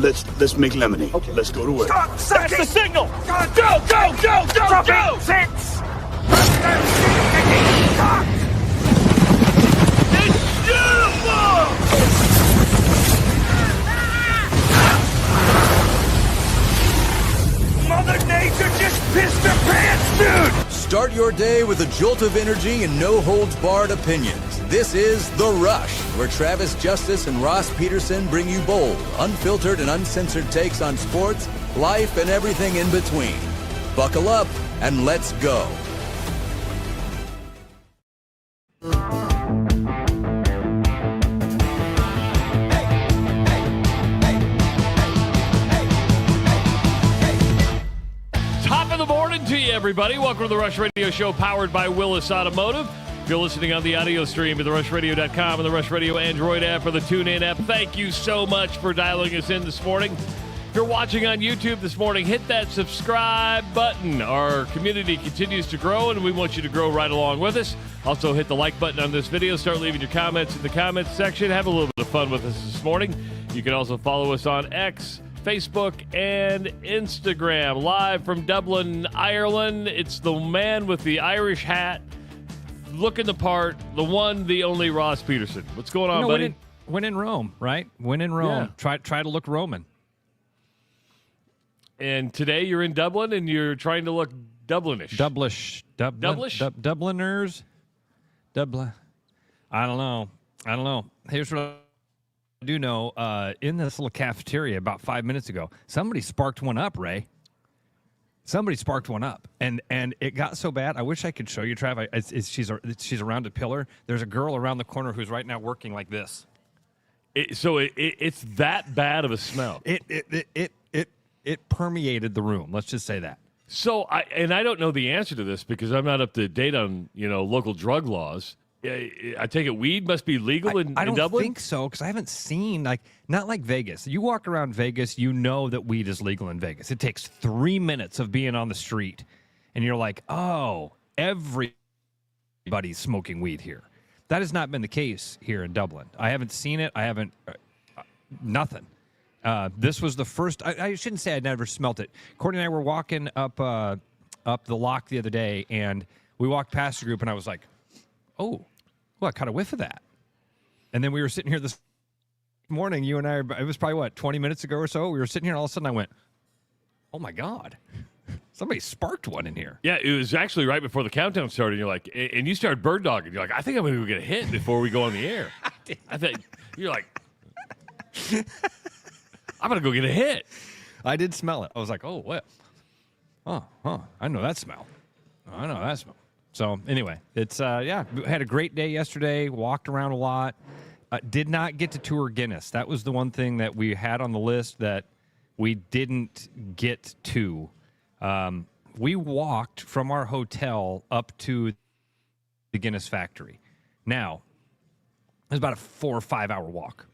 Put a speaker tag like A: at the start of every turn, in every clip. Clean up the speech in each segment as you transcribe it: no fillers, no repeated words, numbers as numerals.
A: let's make lemonade. Okay. Let's go to work.
B: Stop! That's the signal! Go!
C: Drop
B: Go!
C: it! Six!
B: It's beautiful! Mother Nature just pissed her pants, dude!
D: Start your day with a jolt of energy and no-holds-barred opinions. This is The Rush, where Travis Justice and Ross Peterson bring you bold, unfiltered, and uncensored takes on sports, life, and everything in between. Buckle up and let's go.
E: To you, everybody. Welcome to the Rush Radio Show, powered by Willis Automotive. If you're listening on the audio stream at therushradio.com and the Rush Radio Android app or the TuneIn app, thank you so much for dialing us in this morning. If you're watching on YouTube this morning, hit that subscribe button. Our community continues to grow, and we want you to grow right along with us. Also, hit the like button on this video. Start leaving your comments in the comments section. Have a little bit of fun with us this morning. You can also follow us on X, Facebook, and Instagram. Live from Dublin, Ireland, it's the man with the Irish hat, looking the part, the one, the only Ross Peterson. What's going on, buddy?
F: When in Rome, right? When in Rome.
E: Yeah.
F: Try to look Roman.
E: And today you're in Dublin, and you're trying to look Dublinish.
F: Dubliners. Dublin. I don't know. Here's what I do know, in this little cafeteria about 5 minutes ago, somebody sparked one up, Ray. Somebody sparked one up, and it got so bad. I wish I could show you, Trav. She's around a pillar. There's a girl around the corner who's right now working like this.
E: It's that bad of a smell.
F: It permeated the room. Let's just say that.
E: So I don't know the answer to this because I'm not up to date on local drug laws. I take it weed must be legal in Dublin?
F: I don't think so, because I haven't seen, not like Vegas. You walk around Vegas, you know that weed is legal in Vegas. It takes 3 minutes of being on the street, and you're like, oh, everybody's smoking weed here. That has not been the case here in Dublin. I haven't seen it. I haven't, nothing. This was the first, I shouldn't say I never smelt it. Courtney and I were walking up the lock the other day, and we walked past a group, and I was like, oh, well, I caught a whiff of that. And then we were sitting here this morning, you and I, it was probably, 20 minutes ago or so? We were sitting here, and all of a sudden I went, oh, my God. Somebody sparked one in here.
E: Yeah, it was actually right before the countdown started. You're like, and you started bird dogging. You're like, I think I'm going to go get a hit before we go on the air. I think you're like, I'm going to go get a hit.
F: I did smell it. I was like, oh, what? Oh, I know that smell. So, anyway, it's, we had a great day yesterday, walked around a lot, did not get to tour Guinness. That was the one thing that we had on the list that we didn't get to. We walked from our hotel up to the Guinness factory. Now, it was about a 4 or 5 hour walk.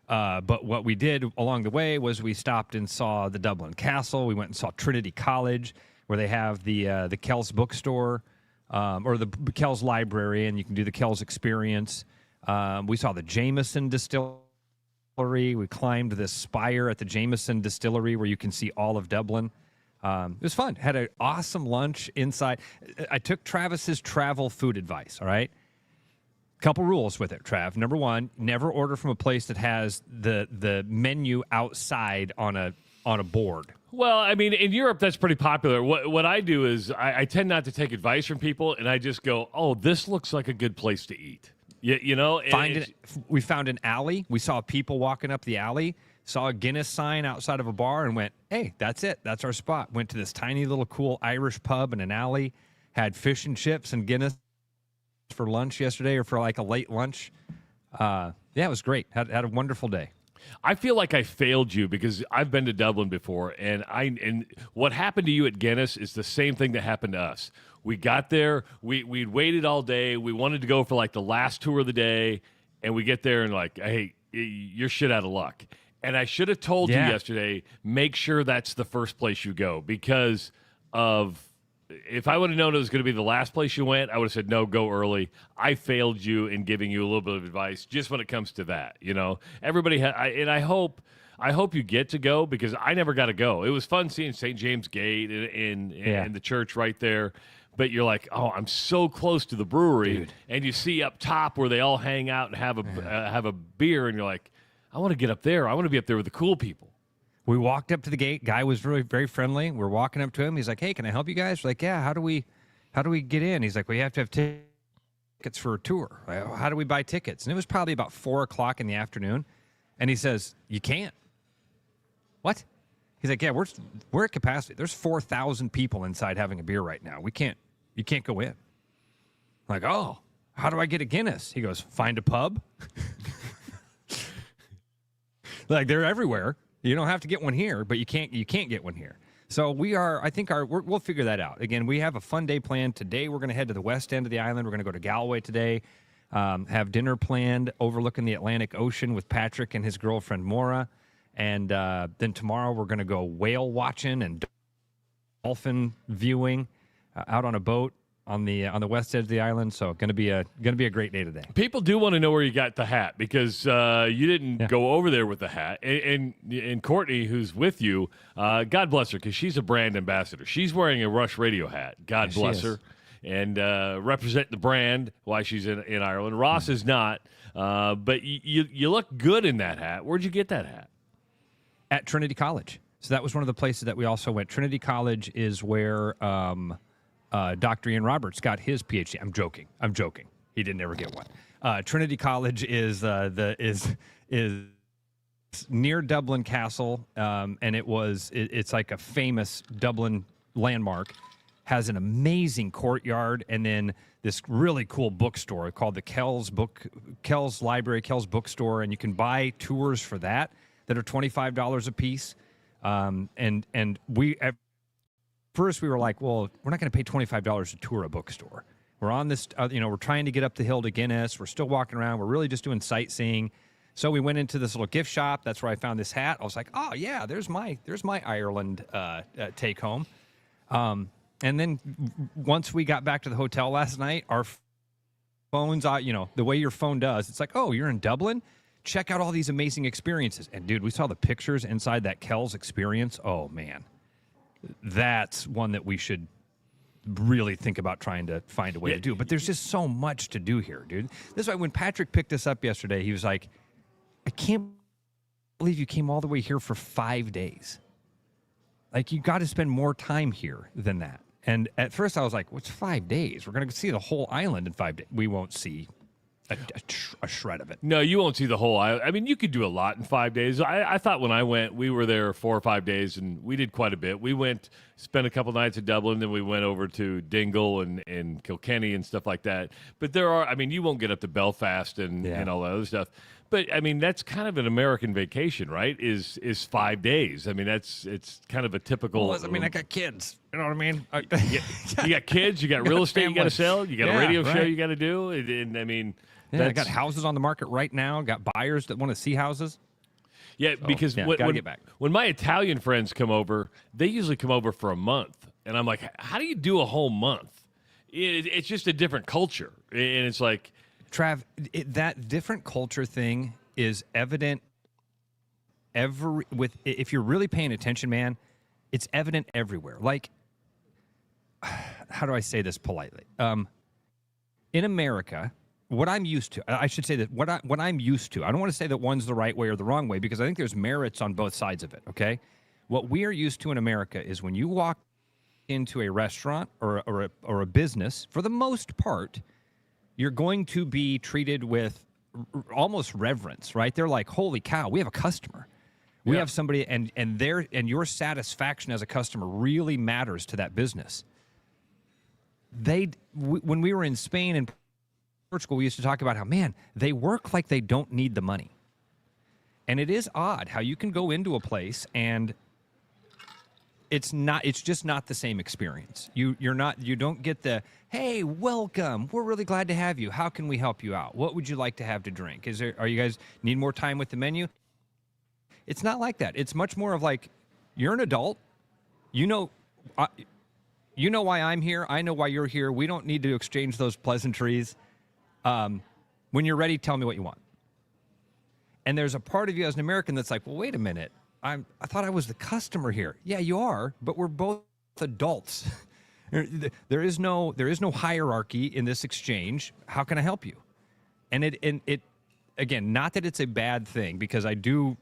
F: But what we did along the way was we stopped and saw the Dublin Castle. We went and saw Trinity College, where they have the Kells bookstore. Or the Kells Library, and you can do the Kells Experience. We saw the Jameson Distillery. We climbed this spire at the Jameson Distillery where you can see all of Dublin. It was fun. Had an awesome lunch inside. I took Travis's travel food advice, all right? Couple rules with it, Trav. Number one, never order from a place that has the menu outside on a board.
E: Well, I mean, in Europe, that's pretty popular. What I do is I tend not to take advice from people, and I just go, oh, this looks like a good place to eat. We found an alley. We saw people walking up the alley, saw a Guinness sign outside of a bar, and went, hey, that's it. That's our spot. Went to this tiny little cool Irish pub in an alley, had fish and chips and Guinness for lunch yesterday, or for like a late lunch. It was great. Had a wonderful day. I feel like I failed you because I've been to Dublin before, and what happened to you at Guinness is the same thing that happened to us. We got there, we'd waited all day, we wanted to go for like the last tour of the day, and we get there and like, hey, you're shit out of luck. And I should have told you yesterday, make sure that's the first place you go because of if I would have known it was going to be the last place you went, I would have said, no, go early. I failed you in giving you a little bit of advice just when it comes to that. Everybody and I hope you get to go, because I never got to go. It was fun seeing St. James Gate and the church right there. But you're like, oh, I'm so close to the brewery.
F: Dude.
E: And you see up top where they all hang out and have a beer. And you're like, I want to get up there. I want to be up there with the cool people.
F: We walked up to the gate. Guy was really very friendly. We're walking up to him. He's like, hey, can I help you guys? We're like, yeah, how do we get in? He's like, well, you have to have tickets for a tour. Like, how do we buy tickets? And it was probably about 4 o'clock in the afternoon. And he says, you can't. What? He's like, yeah, we're at capacity. There's 4,000 people inside having a beer right now. You can't go in. I'm like, oh, how do I get a Guinness? He goes, find a pub. Like, they're everywhere. You don't have to get one here, but you can't get one here. So we'll figure that out. Again, we have a fun day planned. Today we're going to head to the west end of the island. We're going to go to Galway today. Have dinner planned overlooking the Atlantic Ocean with Patrick and his girlfriend Maura. And then tomorrow we're going to go whale watching and dolphin viewing out on a boat on the west edge of the island. So going to be a great day today.
E: People do want to know where you got the hat, because you didn't go over there with the hat. And Courtney, who's with you, God bless her, because she's a brand ambassador. She's wearing a Rush Radio hat. God bless her. And represent the brand while she's in Ireland. Ross is not, but you look good in that hat. Where'd you get that hat?
F: At Trinity College. So that was one of the places that we also went. Trinity College is where Dr. Ian Roberts got his PhD. I'm joking. He didn't ever get one. Trinity College is near Dublin Castle, and it's like a famous Dublin landmark. Has an amazing courtyard, and then this really cool bookstore called the Kells Library, Kells Bookstore, and you can buy tours for that are $25 a piece. And we at first we were like, well, we're not going to pay $25 to tour a bookstore. We're on this, we're trying to get up the hill to Guinness. We're still walking around. We're really just doing sightseeing. So we went into this little gift shop. That's where I found this hat. I was like, oh yeah, there's my Ireland take home. And then once we got back to the hotel last night, our phones, the way your phone does, it's like, oh, you're in Dublin? Check out all these amazing experiences. And, dude, we saw the pictures inside that Kells experience. Oh, man. That's one that we should really think about trying to find a way to do. But there's just so much to do here, dude. This is why when Patrick picked us up yesterday, he was like, I can't believe you came all the way here for 5 days. Like, you got to spend more time here than that. And at first I was like, what's 5 days? We're going to see the whole island in 5 days. We won't see a shred of it.
E: No, you won't see the whole island. I mean, you could do a lot in 5 days. I thought when I went, we were there 4 or 5 days, and we did quite a bit. We spent a couple nights in Dublin, then we went over to Dingle and Kilkenny and stuff like that. But you won't get up to Belfast and all that other stuff. But, I mean, that's kind of an American vacation, right, is 5 days. I mean, it's kind of a typical...
F: Well, I got kids. You know what I mean?
E: You got kids, you got real estate you got to sell, you got a radio show you got to do. And I mean...
F: Yeah, I got houses on the market right now. Got buyers that want to see houses.
E: Yeah, so, because when my Italian friends come over, they usually come over for a month. And I'm like, how do you do a whole month? It's just a different culture. And it's like...
F: Trav, that different culture thing is evident if you're really paying attention, man, it's evident everywhere. Like, how do I say this politely? In America... What I'm used to, I should say that what I'm used to, I don't want to say that one's the right way or the wrong way, because I think there's merits on both sides of it, okay? What we are used to in America is when you walk into a restaurant or a business, for the most part, you're going to be treated with almost reverence, right? They're like, holy cow, we have a customer. We have somebody, and your satisfaction as a customer really matters to that business. When we were in Spain and Portugal, we used to talk about how, man, they work like they don't need the money. And it is odd how you can go into a place and it's just not the same experience. You don't get the, hey, welcome, we're really glad to have you. How can we help you out? What would you like to have to drink? Are you guys need more time with the menu? It's not like that. It's much more of like, you're an adult. You know why I'm here. I know why you're here. We don't need to exchange those pleasantries. When you're ready, tell me what you want. And there's a part of you as an American that's like, well, wait a minute. I thought I was the customer here. Yeah, you are, but we're both adults. There is no hierarchy in this exchange. How can I help you? And it again, not that it's a bad thing, because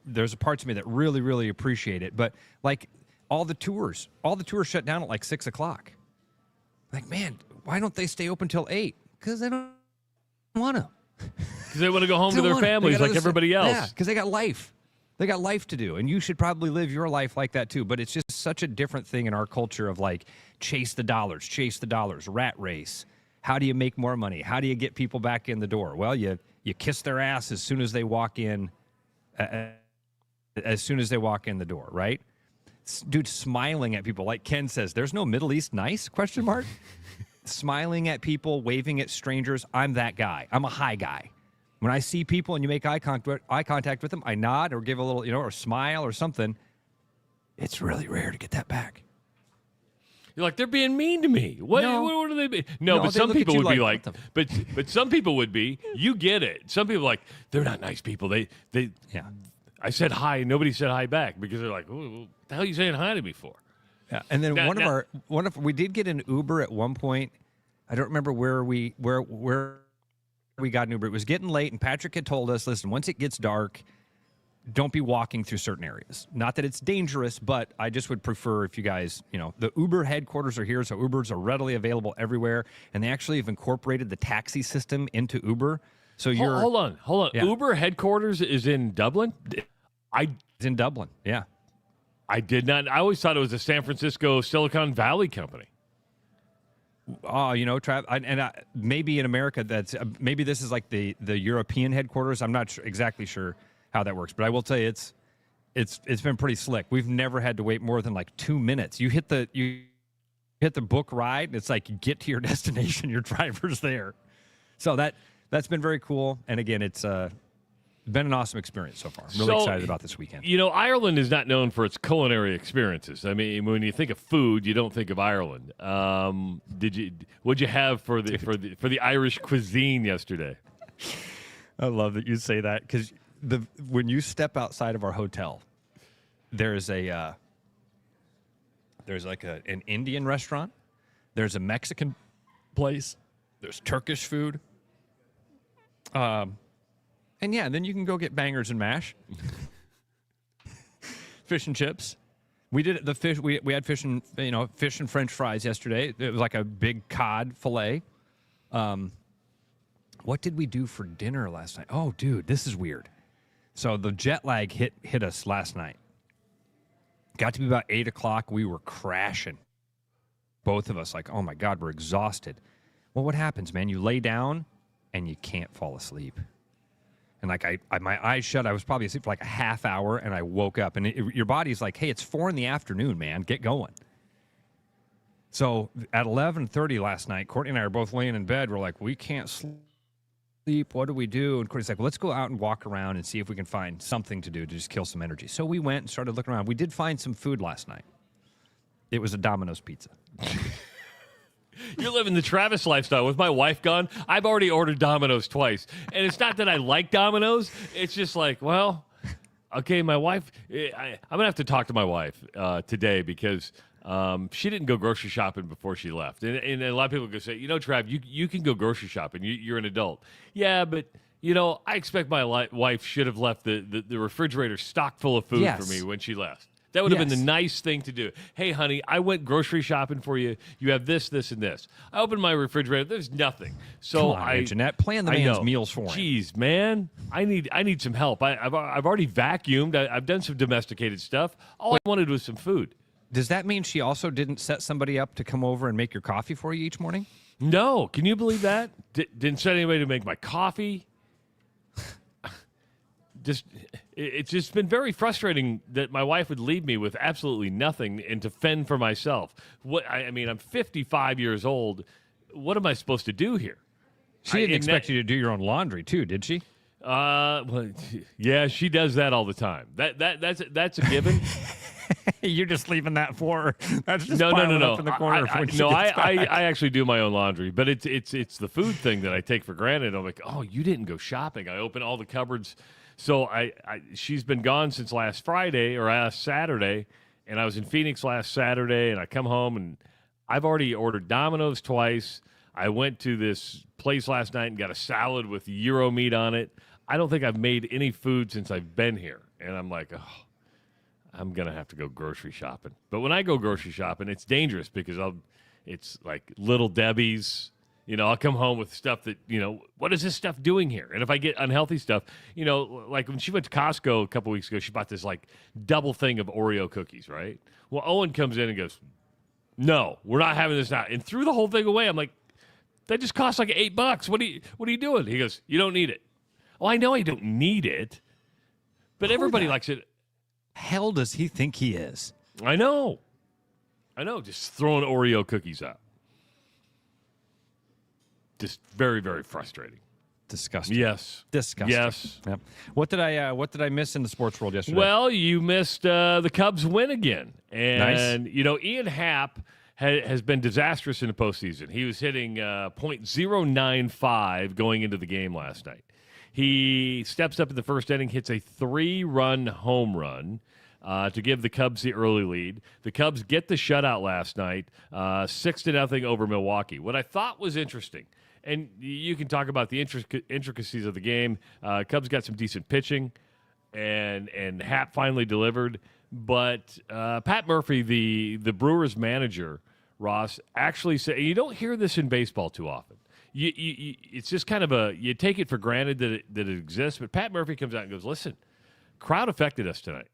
F: there's parts of me that really, really appreciate it. But like all the tours shut down at like 6 o'clock. Like, man, why don't they stay open till 8? Because they don't want to.
E: Because they want to go home to their families like everybody else.
F: Yeah, because they got life. They got life to do, and you should probably live your life like that too. But it's just such a different thing in our culture of like chase the dollars, rat race. How do you make more money? How do you get people back in the door? Well, you kiss their ass as soon as they walk in, the door, right? Dude, smiling at people, like Ken says, there's no Middle East nice, ? Smiling at people, waving at strangers. I'm that guy. I'm a high guy. When I see people and you make eye contact with them, I nod or give a little, or smile or something. It's really rare to get that back.
E: You're like, they're being mean to me. What are they being? No, but some people would be like, but some people would be, you get it. Some people are like, they're not nice people. Yeah. I said hi, and nobody said hi back because they're like, what the hell are you saying hi to me for?
F: Yeah. And then we did get an Uber at one point. I don't remember where we got an Uber. It was getting late, and Patrick had told us, listen, once it gets dark, don't be walking through certain areas. Not that it's dangerous, but I just would prefer if you guys, the Uber headquarters are here, so Ubers are readily available everywhere, and they actually have incorporated the taxi system into Uber. So you're
E: hold on. Yeah. Uber headquarters is in Dublin.
F: It's in Dublin. Yeah.
E: I did not. I always thought it was a San Francisco Silicon Valley company.
F: Oh, Trav, maybe in America maybe this is like the European headquarters. I'm not exactly sure how that works, but I will tell you it's been pretty slick. We've never had to wait more than like 2 minutes. You hit the book ride, and it's like you get to your destination, your driver's there. So that's been very cool. And again, it's been an awesome experience so far. I'm really excited about this weekend.
E: Ireland is not known for its culinary experiences. I mean, when you think of food, you don't think of Ireland. What'd you have for the Irish cuisine yesterday?
F: I love that you say that, because when you step outside of our hotel, there's like an Indian restaurant, there's a Mexican place, there's Turkish food. And yeah, then you can go get bangers and mash, fish and chips. We did the fish. We had fish and French fries yesterday. It was like a big cod fillet. What did we do for dinner last night? Oh, dude, this is weird. So the jet lag hit us last night. Got to be about 8 o'clock. We were crashing, both of us. Like, oh my God, we're exhausted. Well, what happens, man? You lay down and you can't fall asleep. And like my eyes shut. I was probably asleep for like a half hour, and I woke up. And your body's like, hey, it's 4 p.m, man. Get going. So at 11:30 last night, Courtney and I are both laying in bed. We're like, we can't sleep. What do we do? And Courtney's like, well, let's go out and walk around and see if we can find something to do to just kill some energy. So we went and started looking around. We did find some food last night. It was a Domino's pizza.
E: You're living the Travis lifestyle. With my wife gone, I've already ordered Domino's twice. And it's not that I like Domino's. It's just like, well, okay, my wife, I'm going to have to talk to my wife today because she didn't go grocery shopping before she left. And a lot of people go say, Trav, you can go grocery shopping. You're an adult. Yeah, but, I expect my wife should have left the refrigerator stocked full of food for me when she left. That would have been the nice thing to do. Hey, honey, I went grocery shopping for you. You have this, this, and this. I opened my refrigerator. There's nothing. So
F: come on, Jeanette, plan the man's meals for him.
E: Jeez, man, I need some help. I've already vacuumed. I've done some domesticated stuff. All I wanted was some food.
F: Does that mean she also didn't set somebody up to come over and make your coffee for you each morning?
E: No. Can you believe that? Didn't set anybody to make my coffee. It's just been very frustrating that my wife would leave me with absolutely nothing and to fend for myself. I'm 55 years old. What am I supposed to do here?
F: She didn't expect you to do your own laundry too, did she?
E: Well, yeah, she does that all the time. That's a given.
F: You're just leaving that for her. That's just
E: no.
F: up in the corner.
E: I actually do my own laundry, but it's the food thing that I take for granted. I'm like, oh, you didn't go shopping. I open all the cupboards. So she's been gone since last Friday or last Saturday, and I was in Phoenix last Saturday, and I come home and I've already ordered Domino's twice. I went to this place last night and got a salad with Euro meat on it. I don't think I've made any food since I've been here. And I'm like, oh, I'm going to have to go grocery shopping. But when I go grocery shopping, it's dangerous because it's like Little Debbie's. I'll come home with stuff that, what is this stuff doing here? And if I get unhealthy stuff, like when she went to Costco a couple weeks ago, she bought this like double thing of Oreo cookies, right? Well, Owen comes in and goes, no, we're not having this now. And threw the whole thing away. I'm like, that just cost like $8. What are you doing? He goes, you don't need it. Well, I know I don't need it, but everybody likes it.
F: Hell does he think he is?
E: I know. Just throwing Oreo cookies out. Just very, very frustrating.
F: Disgusting.
E: Yes.
F: Disgusting.
E: Yes.
F: Yep. What did I miss in the sports world yesterday?
E: Well, you missed the Cubs win again. And,
F: nice.
E: Ian Happ has been disastrous in the postseason. He was hitting .095 going into the game last night. He steps up in the first inning, hits a 3-run home run to give the Cubs the early lead. The Cubs get the shutout last night, 6-0 over Milwaukee. What I thought was interesting, and you can talk about the intricacies of the game. Cubs got some decent pitching, and Happ finally delivered. But Pat Murphy, the Brewers manager, Ross, actually said, you don't hear this in baseball too often. It's just kind of you take it for granted that it exists. But Pat Murphy comes out and goes, listen, crowd affected us tonight.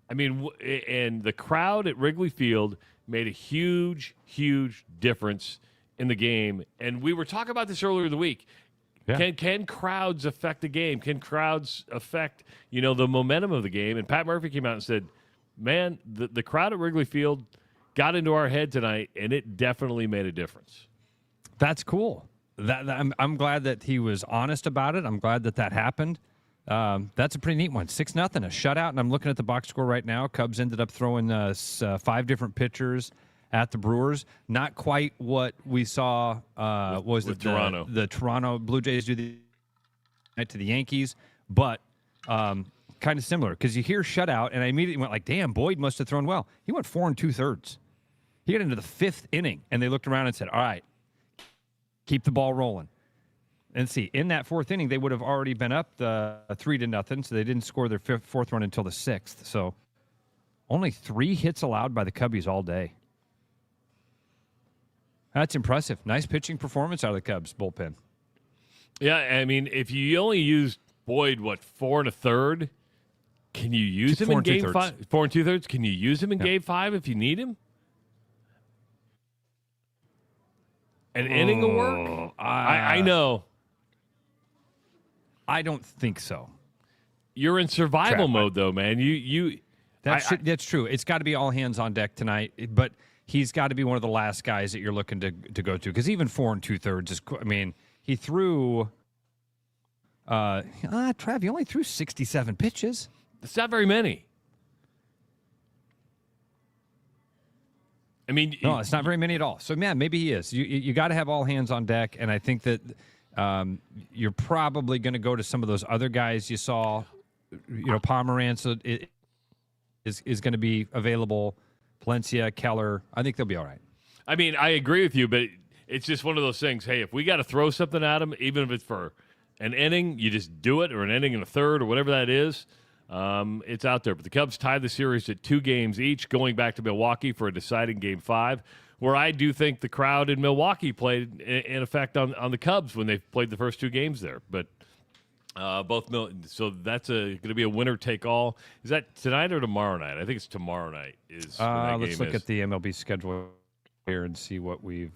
E: I mean, and the crowd at Wrigley Field made a huge, huge difference in the game. And we were talking about this earlier in the week. Yeah. Can crowds affect the game? Can crowds affect, the momentum of the game? And Pat Murphy came out and said, man, the crowd at Wrigley Field got into our head tonight, and it definitely made a difference.
F: That's cool. I'm glad that he was honest about it. I'm glad that happened. That's a pretty neat one. 6-0, a shutout, and I'm looking at the box score right now. Cubs ended up throwing 5 different pitchers at the Brewers. Not quite what we saw with Toronto. The Toronto Blue Jays do to the Yankees, but kind of similar because you hear shutout, and I immediately went like, damn, Boyd must have thrown well. He went 4 2/3. He got into the 5th inning, and they looked around and said, all right, keep the ball rolling. And see, in that 4th inning, they would have already been up 3-0, so they didn't score their 4th run until the 6th. So only 3 hits allowed by the Cubbies all day. That's impressive. Nice pitching performance out of the Cubs bullpen.
E: Yeah, I mean, if you only used Boyd, 4 1/3, can you use him in Game 5? 4 2/3. Can you use him in Game 5 if you need him? An inning will work? I know.
F: I don't think so.
E: You're in survival mode, though, man.
F: That's true. It's got to be all hands on deck tonight, but he's got to be one of the last guys that you're looking to go to because even 4 2/3 is. I mean, he threw. Trav, he only threw 67 pitches.
E: That's not very many. I mean,
F: no, it's not very many at all. So, man, maybe he is. You got to have all hands on deck, and I think that you're probably going to go to some of those other guys you saw. Pomerantz is going to be available. Palencia, Keller. I think they'll be all right.
E: I mean, I agree with you, but it's just one of those things. Hey, if we got to throw something at them, even if it's for an inning, you just do it, or an inning and a third, or whatever that is. It's out there. But the Cubs tied the series at 2 games each, going back to Milwaukee for a deciding Game 5, where I do think the crowd in Milwaukee played an effect on the Cubs when they played the first 2 games there. But so that's going to be a winner-take-all. Is that tonight or tomorrow night? I think it's tomorrow night.
F: Let's look at the MLB schedule here and see what we've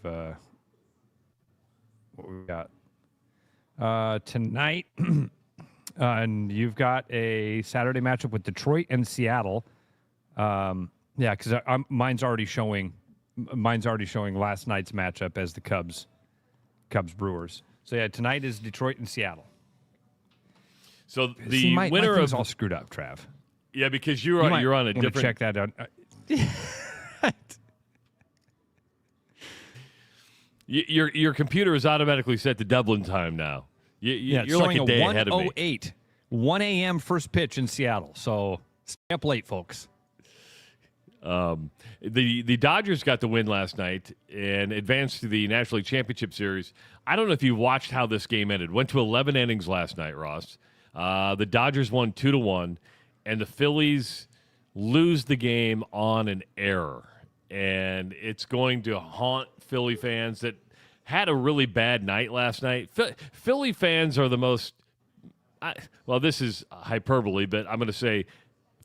F: got. Tonight... and you've got a Saturday matchup with Detroit and Seattle. Because mine's already showing last night's matchup as the Cubs Brewers. So yeah, tonight is Detroit and Seattle.
E: So the winner
F: of all screwed up, Trav.
E: Yeah, because you're on a different.
F: Check that out.
E: Your computer is automatically set to Dublin time now. You're like a day ahead of me.
F: 1:08, 1 a.m. first pitch in Seattle. So stay up late, folks.
E: The Dodgers got the win last night and advanced to the National League Championship Series. I don't know if you watched how this game ended. Went to 11 innings last night, Ross. The Dodgers won 2-1, and the Phillies lose the game on an error. And it's going to haunt Philly fans that had a really bad night last night. Philly fans are the most this is hyperbole, but I'm going to say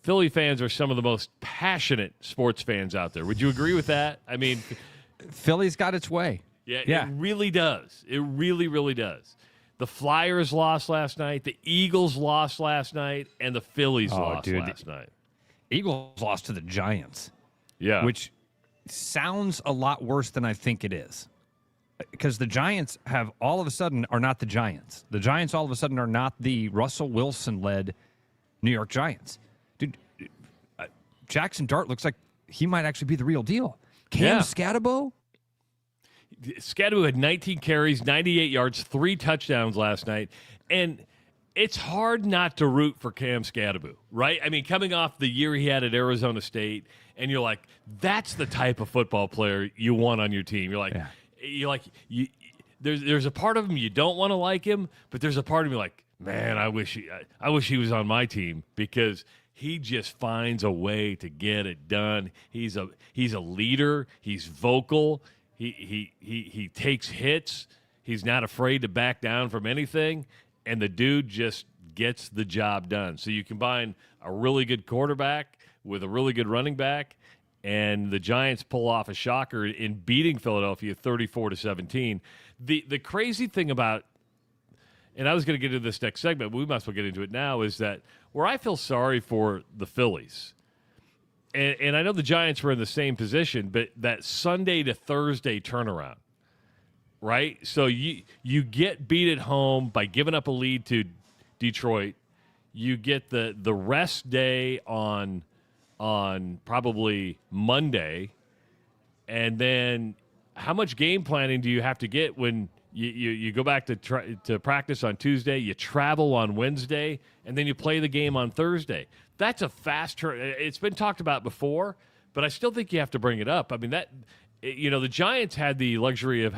E: Philly fans are some of the most passionate sports fans out there. Would you agree with that? I mean,
F: Philly's got its way.
E: Yeah, it really does. It really, really does. The Flyers lost last night, the Eagles lost last night, and the Phillies lost last night.
F: Eagles lost to the Giants.
E: Yeah.
F: Which sounds a lot worse than I think it is. Because the Giants are not the Giants. The Giants all of a sudden are not the Russell Wilson-led New York Giants. Dude, Jackson Dart looks like he might actually be the real deal. Cam Scatabo
E: had 19 carries, 98 yards, 3 touchdowns last night. And it's hard not to root for Cam Scatabo, right? I mean, coming off the year he had at Arizona State, and you're like, that's the type of football player you want on your team. There's a part of him you don't want to like him, but there's a part of me like, man, I wish he was on my team because he just finds a way to get it done. He's a leader. He's vocal. He takes hits. He's not afraid to back down from anything, and the dude just gets the job done. So you combine a really good quarterback with a really good running back, and the Giants pull off a shocker in beating Philadelphia 34-17. The crazy thing about, and I was going to get into this next segment, but we might as well get into it now, is that where I feel sorry for the Phillies, and I know the Giants were in the same position, but that Sunday to Thursday turnaround, right? So you get beat at home by giving up a lead to Detroit. You get the rest day on probably Monday, and then how much game planning do you have to get when you go back to practice on Tuesday, you travel on Wednesday, and then you play the game on Thursday? That's a fast turn. It's been talked about before, but I still think you have to bring it up. I mean, the Giants had the luxury of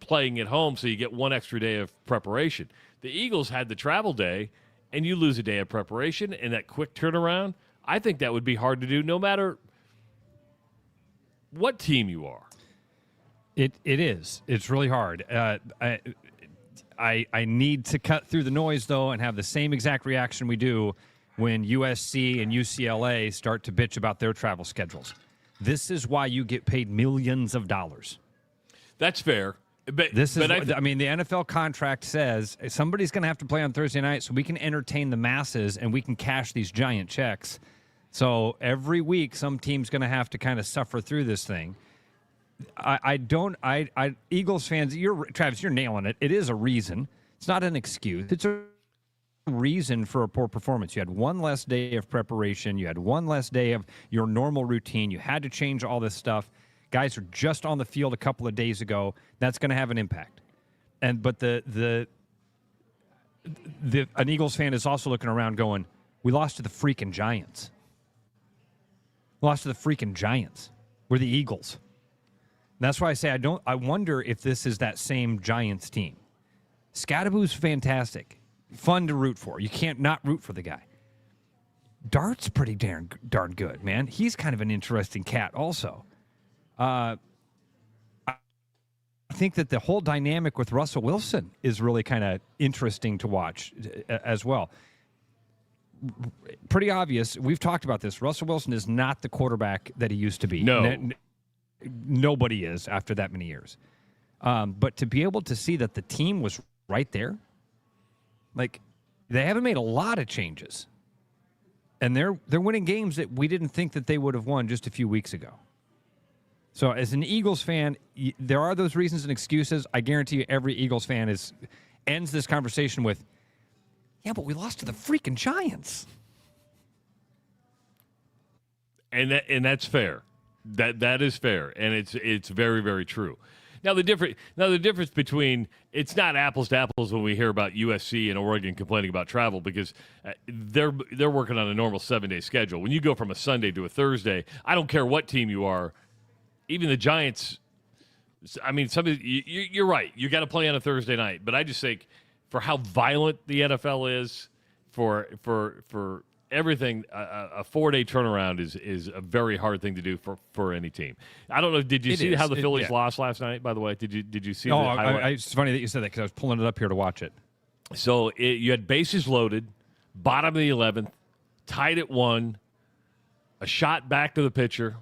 E: playing at home, so you get one extra day of preparation. The Eagles had the travel day, and you lose a day of preparation, and that quick turnaround, I think that would be hard to do no matter what team you are.
F: It is. It's really hard. I need to cut through the noise, though, and have the same exact reaction we do when USC and UCLA start to bitch about their travel schedules. This is why you get paid millions of dollars.
E: That's fair. But
F: the NFL contract says somebody's going to have to play on Thursday night so we can entertain the masses and we can cash these giant checks. So every week, some team's going to have to kind of suffer through this thing. Eagles fans, Travis, you're nailing it. It is a reason. It's not an excuse. It's a reason for a poor performance. You had one less day of preparation. You had one less day of your normal routine. You had to change all this stuff. Guys are just on the field a couple of days ago. That's going to have an impact. But an Eagles fan is also looking around going, we lost to the freaking Giants. We're the Eagles. And that's why I say I wonder if this is that same Giants team. Scatabu's fantastic. Fun to root for. You can't not root for the guy. Dart's pretty darn good, man. He's kind of an interesting cat also. I think that the whole dynamic with Russell Wilson is really kind of interesting to watch as well. Pretty obvious. We've talked about this. Russell Wilson is not the quarterback that he used to be.
E: No.
F: Nobody is after that many years. But to be able to see that the team was right there, like they haven't made a lot of changes. And they're winning games that we didn't think that they would have won just a few weeks ago. So as an Eagles fan, there are those reasons and excuses. I guarantee you every Eagles fan ends this conversation with, yeah, but we lost to the freaking Giants.
E: And that's fair. That is fair, and it's very, very true. Now the difference between, it's not apples to apples when we hear about USC and Oregon complaining about travel, because they're working on a normal 7-day schedule. When you go from a Sunday to a Thursday, I don't care what team you are, even the Giants. I mean, you're right. You got to play on a Thursday night, but I just think for how violent the NFL is, for everything, a 4-day turnaround is a very hard thing to do for any team. I don't know. Did you see how the Phillies lost last night? By the way, did you see?
F: No, it's funny that you said that because I was pulling it up here to watch it.
E: So you had bases loaded, bottom of the 11th, tied at 1, a shot back to the pitcher.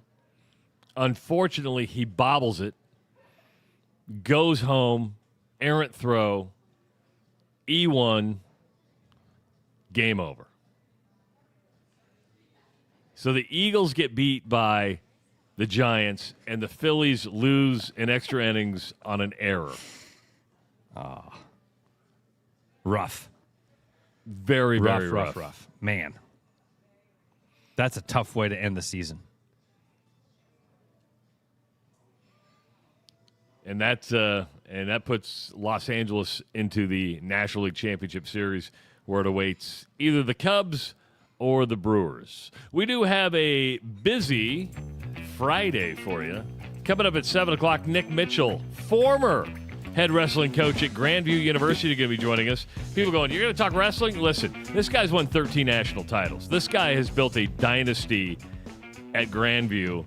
E: Unfortunately, he bobbles it, goes home, errant throw, E1, game over. So the Eagles get beat by the Giants, and the Phillies lose in extra innings on an error.
F: Rough.
E: Very, very rough.
F: Man, that's a tough way to end the season.
E: And that puts Los Angeles into the National League Championship Series, where it awaits either the Cubs or the Brewers. We do have a busy Friday for you. Coming up at 7 o'clock, Nick Mitchell, former head wrestling coach at Grandview University, going to be joining us. People going, you're going to talk wrestling? Listen, this guy's won 13 national titles. This guy has built a dynasty at Grandview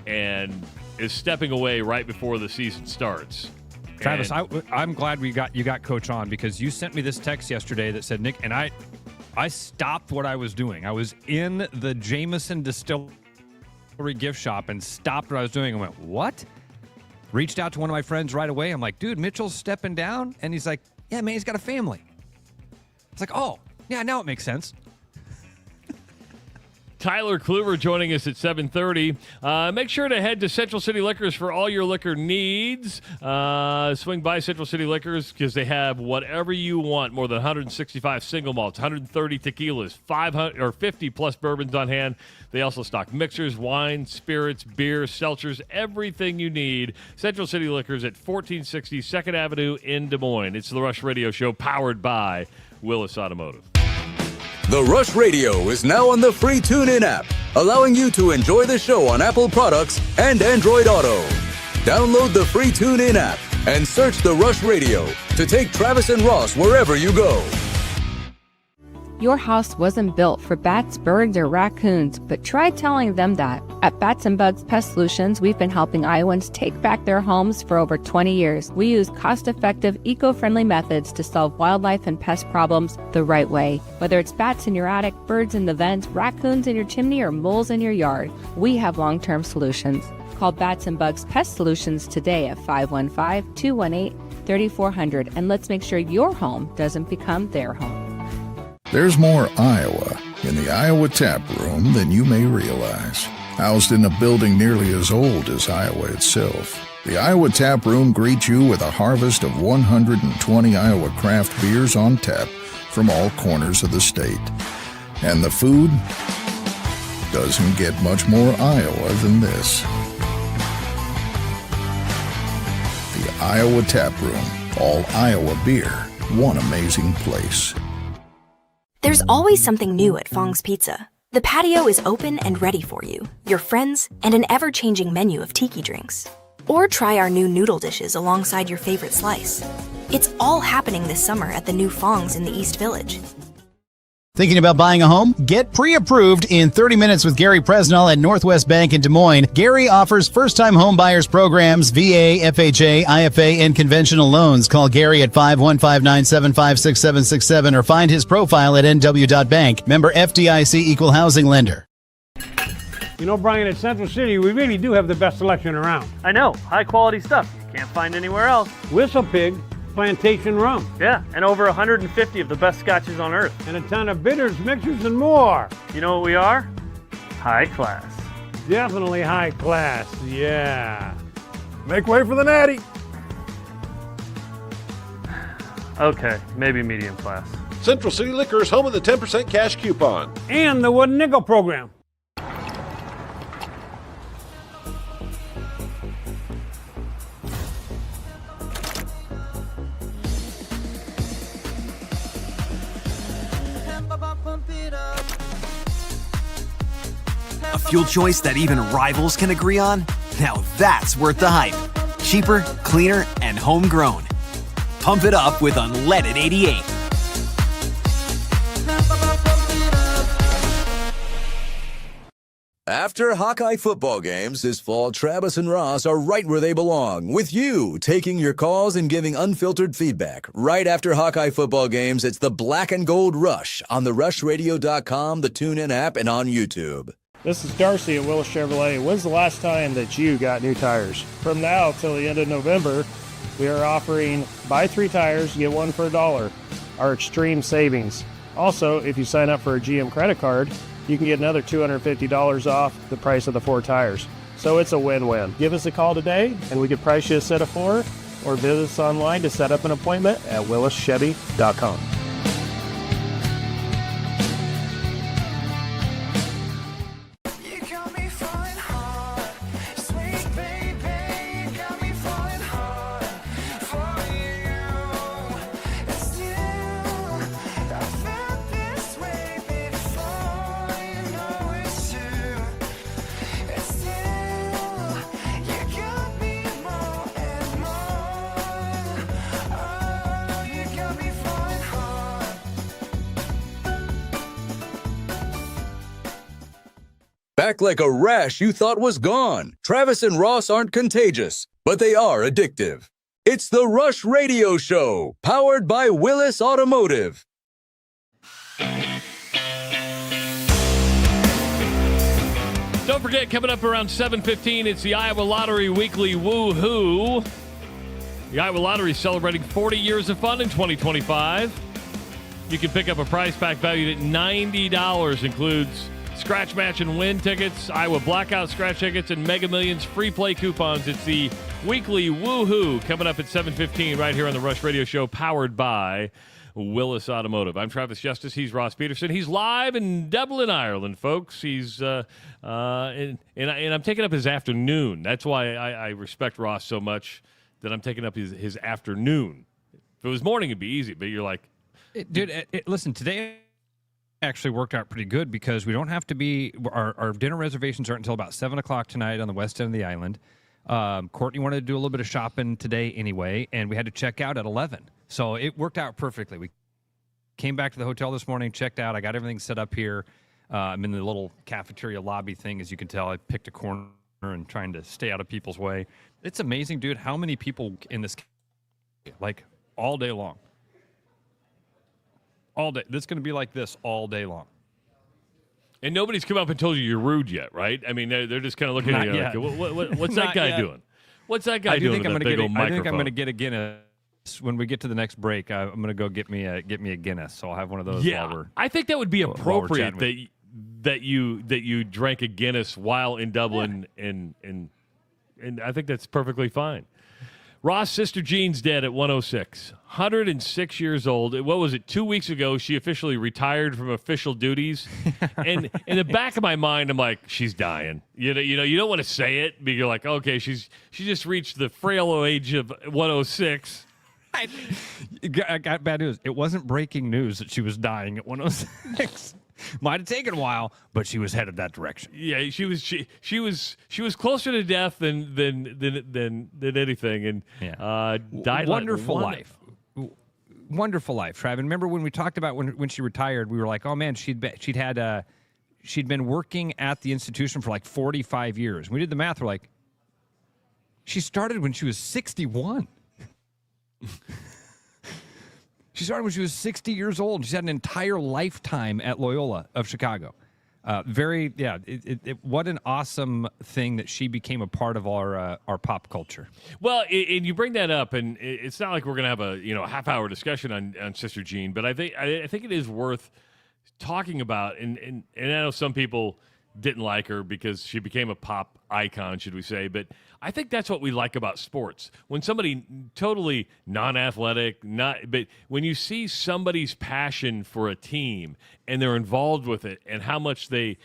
E: and is stepping away right before the season starts.
F: Travis, I'm glad you got Coach on, because you sent me this text yesterday that said, Nick, and I stopped what I was doing. I was in the Jameson Distillery gift shop and stopped what I was doing and went, what? Reached out to one of my friends right away. I'm like, dude, Mitchell's stepping down? And he's like, yeah, man, he's got a family. It's like, oh, yeah, now it makes sense.
E: Tyler Kluver joining us at 7:30. Make sure to head to Central City Liquors for all your liquor needs. Swing by Central City Liquors because they have whatever you want. More than 165 single malts, 130 tequilas, 500 or 50 plus bourbons on hand. They also stock mixers, wine, spirits, beer, seltzers, everything you need. Central City Liquors at 1460 2nd Avenue in Des Moines. It's the Rush Radio Show powered by Willis Automotive.
D: The Rush Radio is now on the free TuneIn app, allowing you to enjoy the show on Apple products and Android Auto. Download the free TuneIn app and search The Rush Radio to take Travis and Ross wherever you go.
C: Your house wasn't built for bats, birds, or raccoons, but try telling them that. At Bats and Bugs Pest Solutions, we've been helping Iowans take back their homes for over 20 years. We use cost-effective, eco-friendly methods to solve wildlife and pest problems the right way. Whether it's bats in your attic, birds in the vents, raccoons in your chimney, or moles in your yard, we have long-term solutions. Call Bats and Bugs Pest Solutions today at 515-218-3400, and let's make sure your home doesn't become their home.
G: There's more Iowa in the Iowa Tap Room than you may realize. Housed in a building nearly as old as Iowa itself, the Iowa Tap Room greets you with a harvest of 120 Iowa craft beers on tap from all corners of the state. And the food doesn't get much more Iowa than this. The Iowa Tap Room, all Iowa beer, one amazing place.
H: There's always something new at Fong's Pizza. The patio is open and ready for you, your friends, and an ever-changing menu of tiki drinks. Or try our new noodle dishes alongside your favorite slice. It's all happening this summer at the new Fong's in the East Village.
I: Thinking about buying a home? Get pre-approved in 30 minutes with Gary Presnell at Northwest Bank in Des Moines. Gary offers first-time home buyers programs, VA, FHA, IFA, and conventional loans. Call Gary at 515-975-6767 or find his profile at nw.bank. Member FDIC Equal Housing Lender.
J: You know, Brian, at Central City, we really do have the best selection around.
K: I know. High-quality stuff. Can't find anywhere else.
J: Whistle Pig Plantation Rum.
K: Yeah, and over 150 of the best scotches on earth.
J: And a ton of bitters, mixers, and more.
K: You know what we are? High class.
J: Definitely high class, yeah.
B: Make way for the natty.
K: Okay, maybe medium class.
L: Central City Liquors, home of the 10% cash coupon.
J: And the Wooden Nickel program.
L: fuel choice that even rivals can agree on? Now that's worth the hype. Cheaper, cleaner, and homegrown. Pump it up with unleaded 88.
D: After Hawkeye football games this fall, Travis and Ross are right where they belong, with you taking your calls and giving unfiltered feedback. Right after Hawkeye football games, it's the Black and Gold Rush on the RushRadio.com, the TuneIn app, and on YouTube.
M: This is Darcy at Willis Chevrolet. When's the last time that you got new tires? From now till the end of November, we are offering buy 3 tires, get 1 for $1. Our extreme savings. Also, if you sign up for a GM credit card, you can get another $250 off the price of the 4 tires. So it's a win-win. Give us a call today, and we can price you a set of 4, or visit us online to set up an appointment at willischevy.com.
D: Back like a rash you thought was gone. Travis and Ross aren't contagious, but they are addictive. It's the Rush Radio Show, powered by Willis Automotive.
E: Don't forget, coming up around 7:15, it's the Iowa Lottery Weekly Woo-Hoo. The Iowa Lottery is celebrating 40 years of fun in 2025. You can pick up a prize pack valued at $90. Includes scratch, match, and win tickets, Iowa Blackout scratch tickets, and Mega Millions free play coupons. It's the Weekly Woo-Hoo coming up at 7:15 right here on the Rush Radio Show, powered by Willis Automotive. I'm Travis Justice. He's Ross Peterson. He's live in Dublin, Ireland, folks. He's and I'm taking up his afternoon. That's why I respect Ross so much, that I'm taking up his afternoon. If it was morning, it'd be easy, but you're like...
F: Listen, today actually worked out pretty good because we don't have to be... Our dinner reservations aren't until about 7 o'clock tonight on the west end of the island. Courtney wanted to do a little bit of shopping today anyway, and we had to check out at 11. So it worked out perfectly. We came back to the hotel this morning, checked out. I got everything set up here. I'm in the little cafeteria lobby thing. As you can tell, I picked a corner and trying to stay out of people's way. It's amazing, dude, how many people in this, like, all day long. All day. This is going to be like this all day long.
E: And nobody's come up and told you you're rude yet, right? I mean, they're just kind of looking at you like, what's that guy doing? What's that guy doing with that big old microphone?
F: I think I'm going to get a Guinness. When we get to the next break, I'm going to go get me a Guinness. So I'll have one of those while we're...
E: I think that would be appropriate that you drank a Guinness while in Dublin, and I think that's perfectly fine. Ross' sister Jean's dead at 106. 106 years old. What was it? 2 weeks ago, she officially retired from official duties. And in the back of my mind, I'm like, she's dying. You know, you don't want to say it, but you're like, okay, she just reached the frail age of 106.
F: I got bad news. It wasn't breaking news that she was dying at 106. Might have taken a while, but she was headed that direction.
E: Yeah, she was closer to death than anything, and died.
F: Wonderful life. Wonderful life, Trav. And remember when we talked about when she retired, we were like, oh man, she'd been working at the institution for like 45 years. We did the math. We're like, she started when she was 61. She started when she was 60 years old. She's had an entire lifetime at Loyola of Chicago. What an awesome thing that she became a part of our pop culture.
E: Well, and you bring that up, and it's not like we're going to have a half-hour discussion on Sister Jean, but I think it is worth talking about. And I know some people didn't like her because she became a pop icon, should we say, but I think that's what we like about sports. When somebody totally non-athletic, but when you see somebody's passion for a team and they're involved with it, and how much I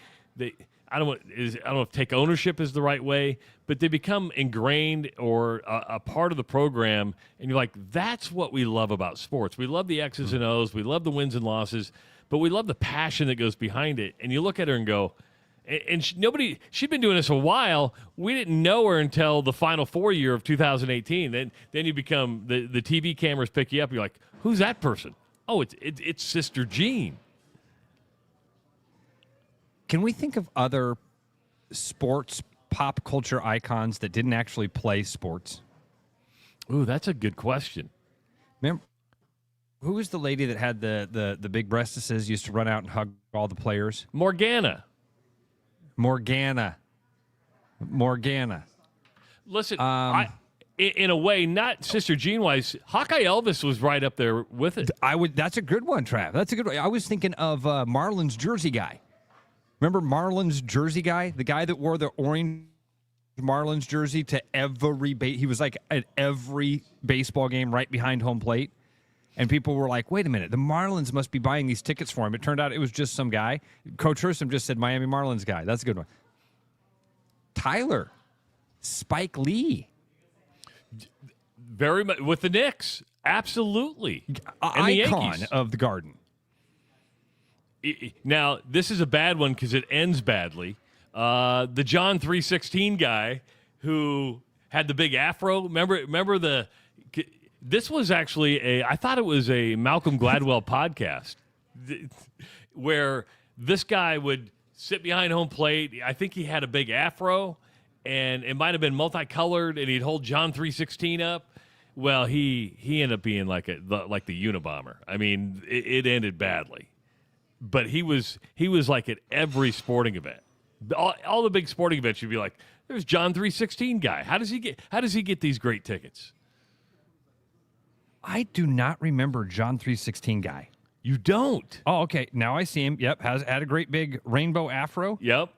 E: don't know if take ownership is the right way, but they become ingrained or a part of the program, and you're like, that's what we love about sports. We love the X's and O's, we love the wins and losses, but we love the passion that goes behind it. And you look at her and go, And she'd been doing this a while. We didn't know her until the Final Four year of 2018. Then you become, the TV cameras pick you up. You're like, who's that person? Oh, it's Sister Jean.
F: Can we think of other sports pop culture icons that didn't actually play sports?
E: Ooh, that's a good question.
F: Remember, who was the lady that had the big breastises, used to run out and hug all the players?
E: Morgana. Listen, in a way, not Sister Jean-wise, Hawkeye Elvis was right up there with it.
F: That's a good one, Trav. That's a good one. I was thinking of Marlins jersey guy. Remember Marlins jersey guy? The guy that wore the orange Marlins jersey to he was like at every baseball game right behind home plate. And people were like, wait a minute, the Marlins must be buying these tickets for him. It turned out it was just some guy. Coach Hersom just said Miami Marlins guy. That's a good one. Tyler. Spike Lee.
E: Very much with the Knicks. Absolutely. And the
F: icon
E: Yankees.
F: of the Garden.
E: Now, this is a bad one because it ends badly. The John 316 guy who had the big afro. Remember this was actually I thought it was a Malcolm Gladwell podcast where this guy would sit behind home plate. I think he had a big afro, and it might have been multicolored, and he'd hold John 316 up. Well, he ended up being like the Unabomber. I mean, it ended badly. But he was like at every sporting event. All the big sporting events, you'd be like, there's John 316 guy. How does he get these great tickets?
F: I do not remember John 316 guy.
E: You don't?
F: Oh, okay. Now I see him. Yep. Had a great big rainbow afro.
E: Yep.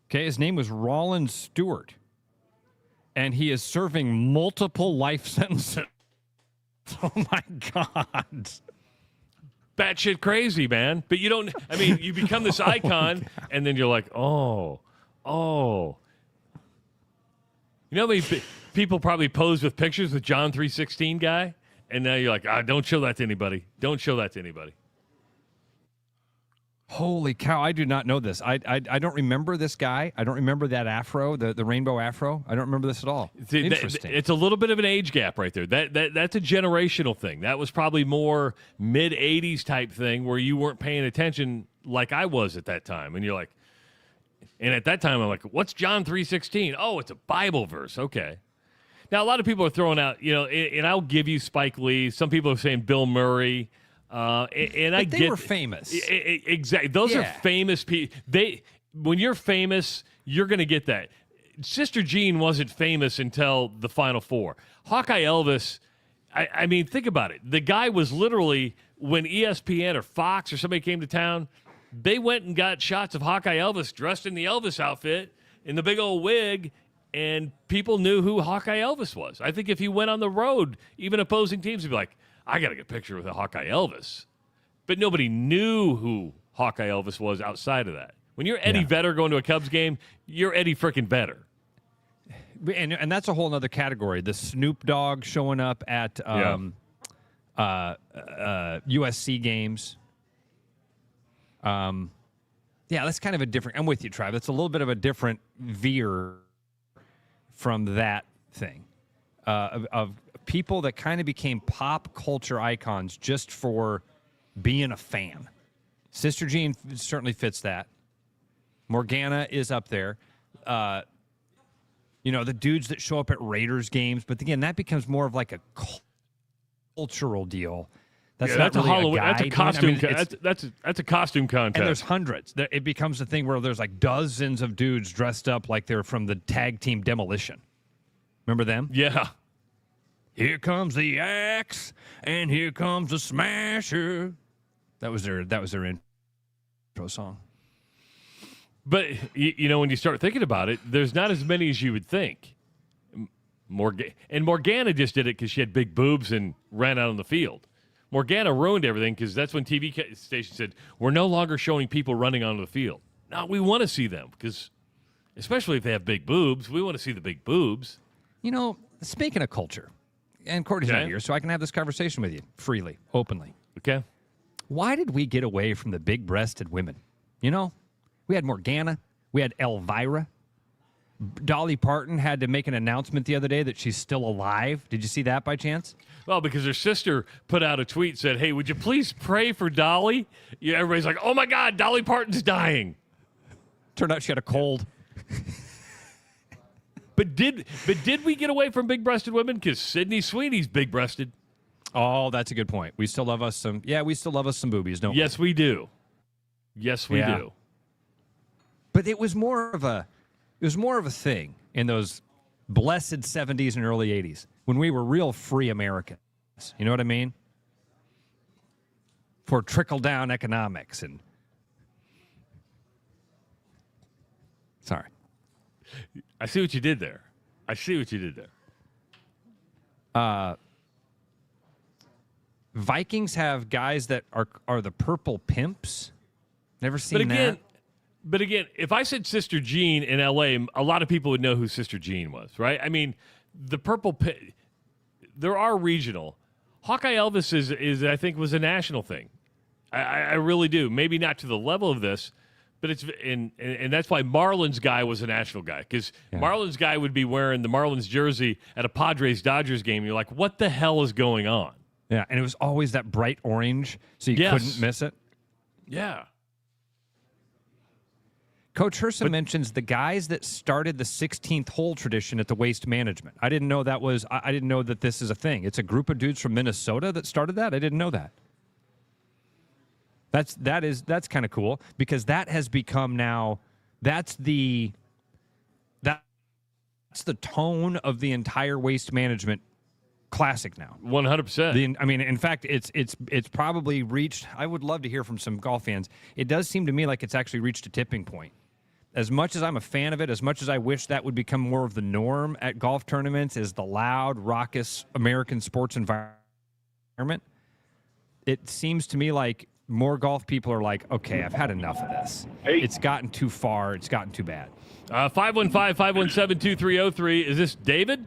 F: Okay. His name was Rollins Stewart. And he is serving multiple life sentences. Oh, my God.
E: Batshit crazy, man. But you don't, I mean, you become this icon, and then you're like, oh. You know how many people probably pose with pictures with John 316 guy? And now you're like, don't show that to anybody. Don't show that to anybody.
F: Holy cow, I do not know this. I don't remember this guy. I don't remember that afro, the rainbow afro. I don't remember this at all. Interesting.
E: It's a little bit of an age gap right there. That's a generational thing. That was probably more mid-'80s type thing where you weren't paying attention like I was at that time. And you're like, and at that time, I'm like, what's John 3:16? Oh, it's a Bible verse. Okay. Now, a lot of people are throwing out, and I'll give you Spike Lee. Some people are saying Bill Murray. And
F: they were famous.
E: Exactly. Those are famous people. When you're famous, you're going to get that. Sister Jean wasn't famous until the Final Four. Hawkeye Elvis, I mean, think about it. The guy was literally, when ESPN or Fox or somebody came to town, they went and got shots of Hawkeye Elvis dressed in the Elvis outfit, in the big old wig, and people knew who Hawkeye Elvis was. I think if he went on the road, even opposing teams would be like, I got to get a picture with a Hawkeye Elvis. But nobody knew who Hawkeye Elvis was outside of that. When you're Eddie Vedder going to a Cubs game, you're Eddie frickin' Vedder.
F: And that's a whole other category. The Snoop Dogg showing up at USC games. That's kind of a different. I'm with you, Trav. That's a little bit of a different veer from that thing of people that kind of became pop culture icons just for being a fan. Sister Jean certainly fits that. Morgana is up there. The dudes that show up at Raiders games, but again, that becomes more of like a cultural deal. That's
E: a Halloween. That's a costume. That's a costume contest.
F: And there's hundreds. It becomes a thing where there's like dozens of dudes dressed up like they're from the tag team Demolition. Remember them?
E: Yeah.
F: Here comes the axe, and here comes the smasher. That was their intro song.
E: But when you start thinking about it, there's not as many as you would think. Morgana just did it because she had big boobs and ran out on the field. Morgana ruined everything because that's when TV stations said, we're no longer showing people running onto the field. Now we want to see them because, especially if they have big boobs, we want to see the big boobs.
F: Speaking of culture, and Courtney's not here, so I can have this conversation with you freely, openly.
E: Okay.
F: Why did we get away from the big-breasted women? We had Morgana. We had Elvira. Dolly Parton had to make an announcement the other day that she's still alive. Did you see that by chance?
E: Well, because her sister put out a tweet, said, hey, would you please pray for Dolly? Yeah, everybody's like, oh, my God, Dolly Parton's dying.
F: Turned out she had a cold.
E: But did we get away from big-breasted women? Because Sydney Sweeney's big-breasted.
F: Oh, that's a good point. We still love us some boobies, don't we?
E: Yes, we do. Yes, we do.
F: But it was more of a thing in those blessed 70s and early 80s when we were real free Americans. You know what I mean? For trickle-down economics and... Sorry.
E: I see what you did there.
F: Vikings have guys that are the purple pimps. Never seen that.
E: But again, if I said Sister Jean in L.A., a lot of people would know who Sister Jean was, right? I mean, the purple there are regional. Hawkeye Elvis is I think was a national thing. I really do. Maybe not to the level of this, but it's and that's why Marlins guy was a national guy, because Marlins guy would be wearing the Marlins jersey at a Padres-Dodgers game. You're like, what the hell is going on?
F: Yeah, and it was always that bright orange, so you couldn't miss it.
E: Yeah.
F: Coach Herson mentions the guys that started the 16th hole tradition at the Waste Management. I didn't know that was. I didn't know that this is a thing. It's a group of dudes from Minnesota that started that. I didn't know that. That's kind of cool, because that has become now. That's the tone of the entire Waste Management classic now.
E: 100%.
F: I mean, in fact, it's probably reached. I would love to hear from some golf fans. It does seem to me like it's actually reached a tipping point. As much as I'm a fan of it, as much as I wish that would become more of the norm at golf tournaments, is the loud, raucous American sports environment, it seems to me like more golf people are like, okay, I've had enough of this.
A: Hey.
F: It's gotten too far. It's gotten too bad.
E: 515-517-2303. Is this David?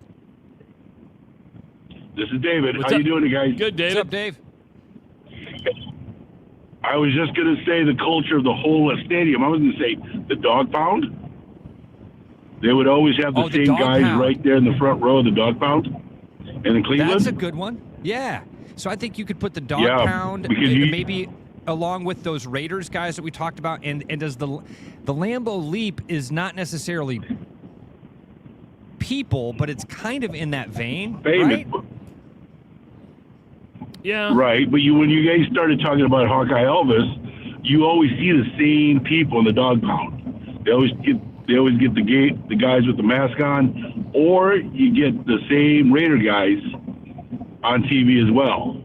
A: This is David.
E: What's
A: How
E: up?
A: you doing, guys?
E: Good, David.
F: What's up, Dave?
A: I was just going to say the culture of the whole stadium. I was going to say the dog pound. They would always have the same guys right there in the front row of the dog pound. And in Cleveland.
F: That's a good one. Yeah. So I think you could put the dog pound maybe along with those Raiders guys that we talked about. And does the Lambeau Leap is not necessarily people, but it's kind of in that vein, right?
E: Yeah.
A: Right, but when you guys started talking about Hawkeye Elvis, you always see the same people in the dog pound. They always get the guys with the mask on, or you get the same Raider guys on TV as well.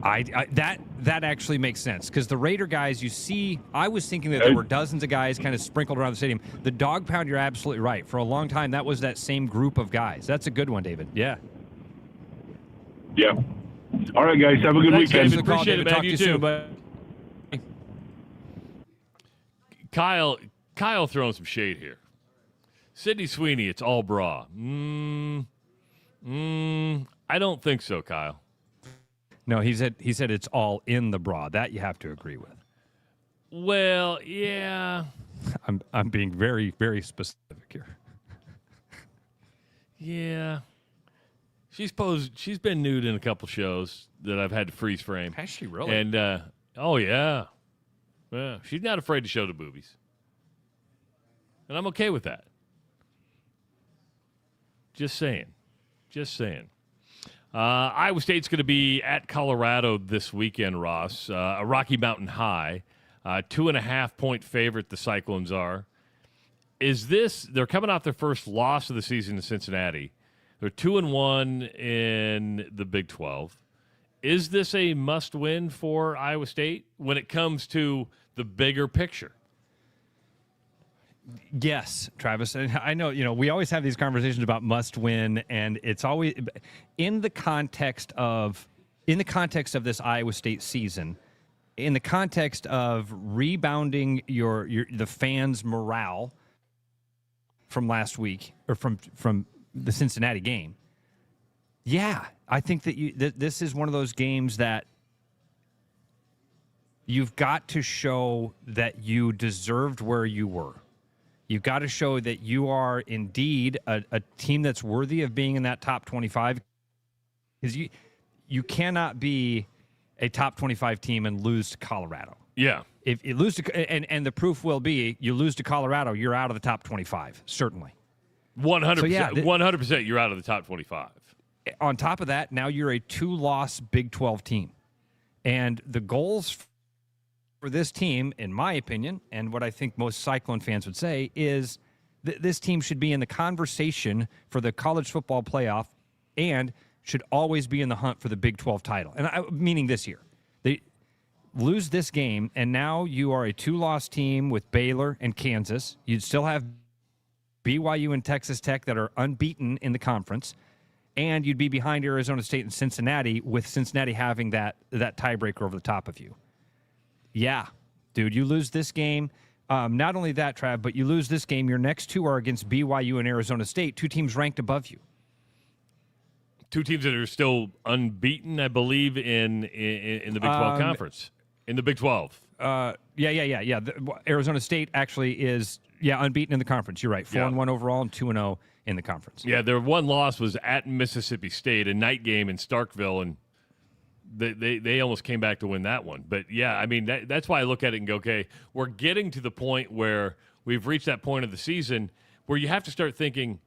F: That actually makes sense, because the Raider guys, you see, I was thinking that there were dozens of guys kind of sprinkled around the stadium. The dog pound, you're absolutely right. For a long time, that was that same group of guys. That's a good one, David. Yeah.
A: Yeah. All right, guys. Have a good weekend.
E: David. Appreciate it, man.
F: Talk
E: you
F: to you
E: too.
F: soon,
E: Kyle throwing some shade here. Sydney Sweeney, it's all bra. I don't think so, Kyle.
F: No, he said it's all in the bra. That you have to agree with.
E: Well, yeah.
F: I'm being very, very specific here.
E: Yeah. She's been nude in a couple shows that I've had to freeze frame.
F: Has she really?
E: And oh yeah. Yeah. She's not afraid to show the boobies. And I'm okay with that. Just saying. Iowa State's going to be at Colorado this weekend, Ross. A Rocky Mountain High. 2.5-point favorite the Cyclones are. They're coming off their first loss of the season in Cincinnati. They're 2-1 in the Big 12. Is this a must-win for Iowa State when it comes to the bigger picture?
F: Yes, Travis. And I know, we always have these conversations about must-win, and it's always in the context of this Iowa State season, in the context of rebounding the fans' morale from last week or from the Cincinnati game. Yeah, I think that this is one of those games that you've got to show that you deserved where you were. You've got to show that you are indeed a team that's worthy of being in that top 25. Because you cannot be a top 25 team and lose to Colorado.
E: Yeah.
F: If you lose to, and the proof will be, you lose to Colorado, you're out of the top 25, certainly.
E: 100%.
F: So, yeah,
E: 100% you're out of the top 25.
F: On top of that, now you're a 2-loss Big 12 team. And the goals for this team, in my opinion, and what I think most Cyclone fans would say, is this team should be in the conversation for the college football playoff and should always be in the hunt for the Big 12 title. And meaning this year. They lose this game, and now you are a 2-loss team with Baylor and Kansas. You'd still have BYU and Texas Tech that are unbeaten in the conference, and you'd be behind Arizona State and Cincinnati, with Cincinnati having that tiebreaker over the top of you. Yeah, dude, you lose this game. Not only that, Trav, but you lose this game. Your next two are against BYU and Arizona State, two teams ranked above you.
E: Two teams that are still unbeaten, I believe, in the Big 12 conference. In the Big 12.
F: Yeah. Arizona State actually is, unbeaten in the conference. You're right. 4-1 overall and 2-0 in the conference.
E: Yeah, their one loss was at Mississippi State, a night game in Starkville, and they almost came back to win that one. But, yeah, I mean, that's why I look at it and go, okay, we're getting to the point where we've reached that point of the season where you have to start thinking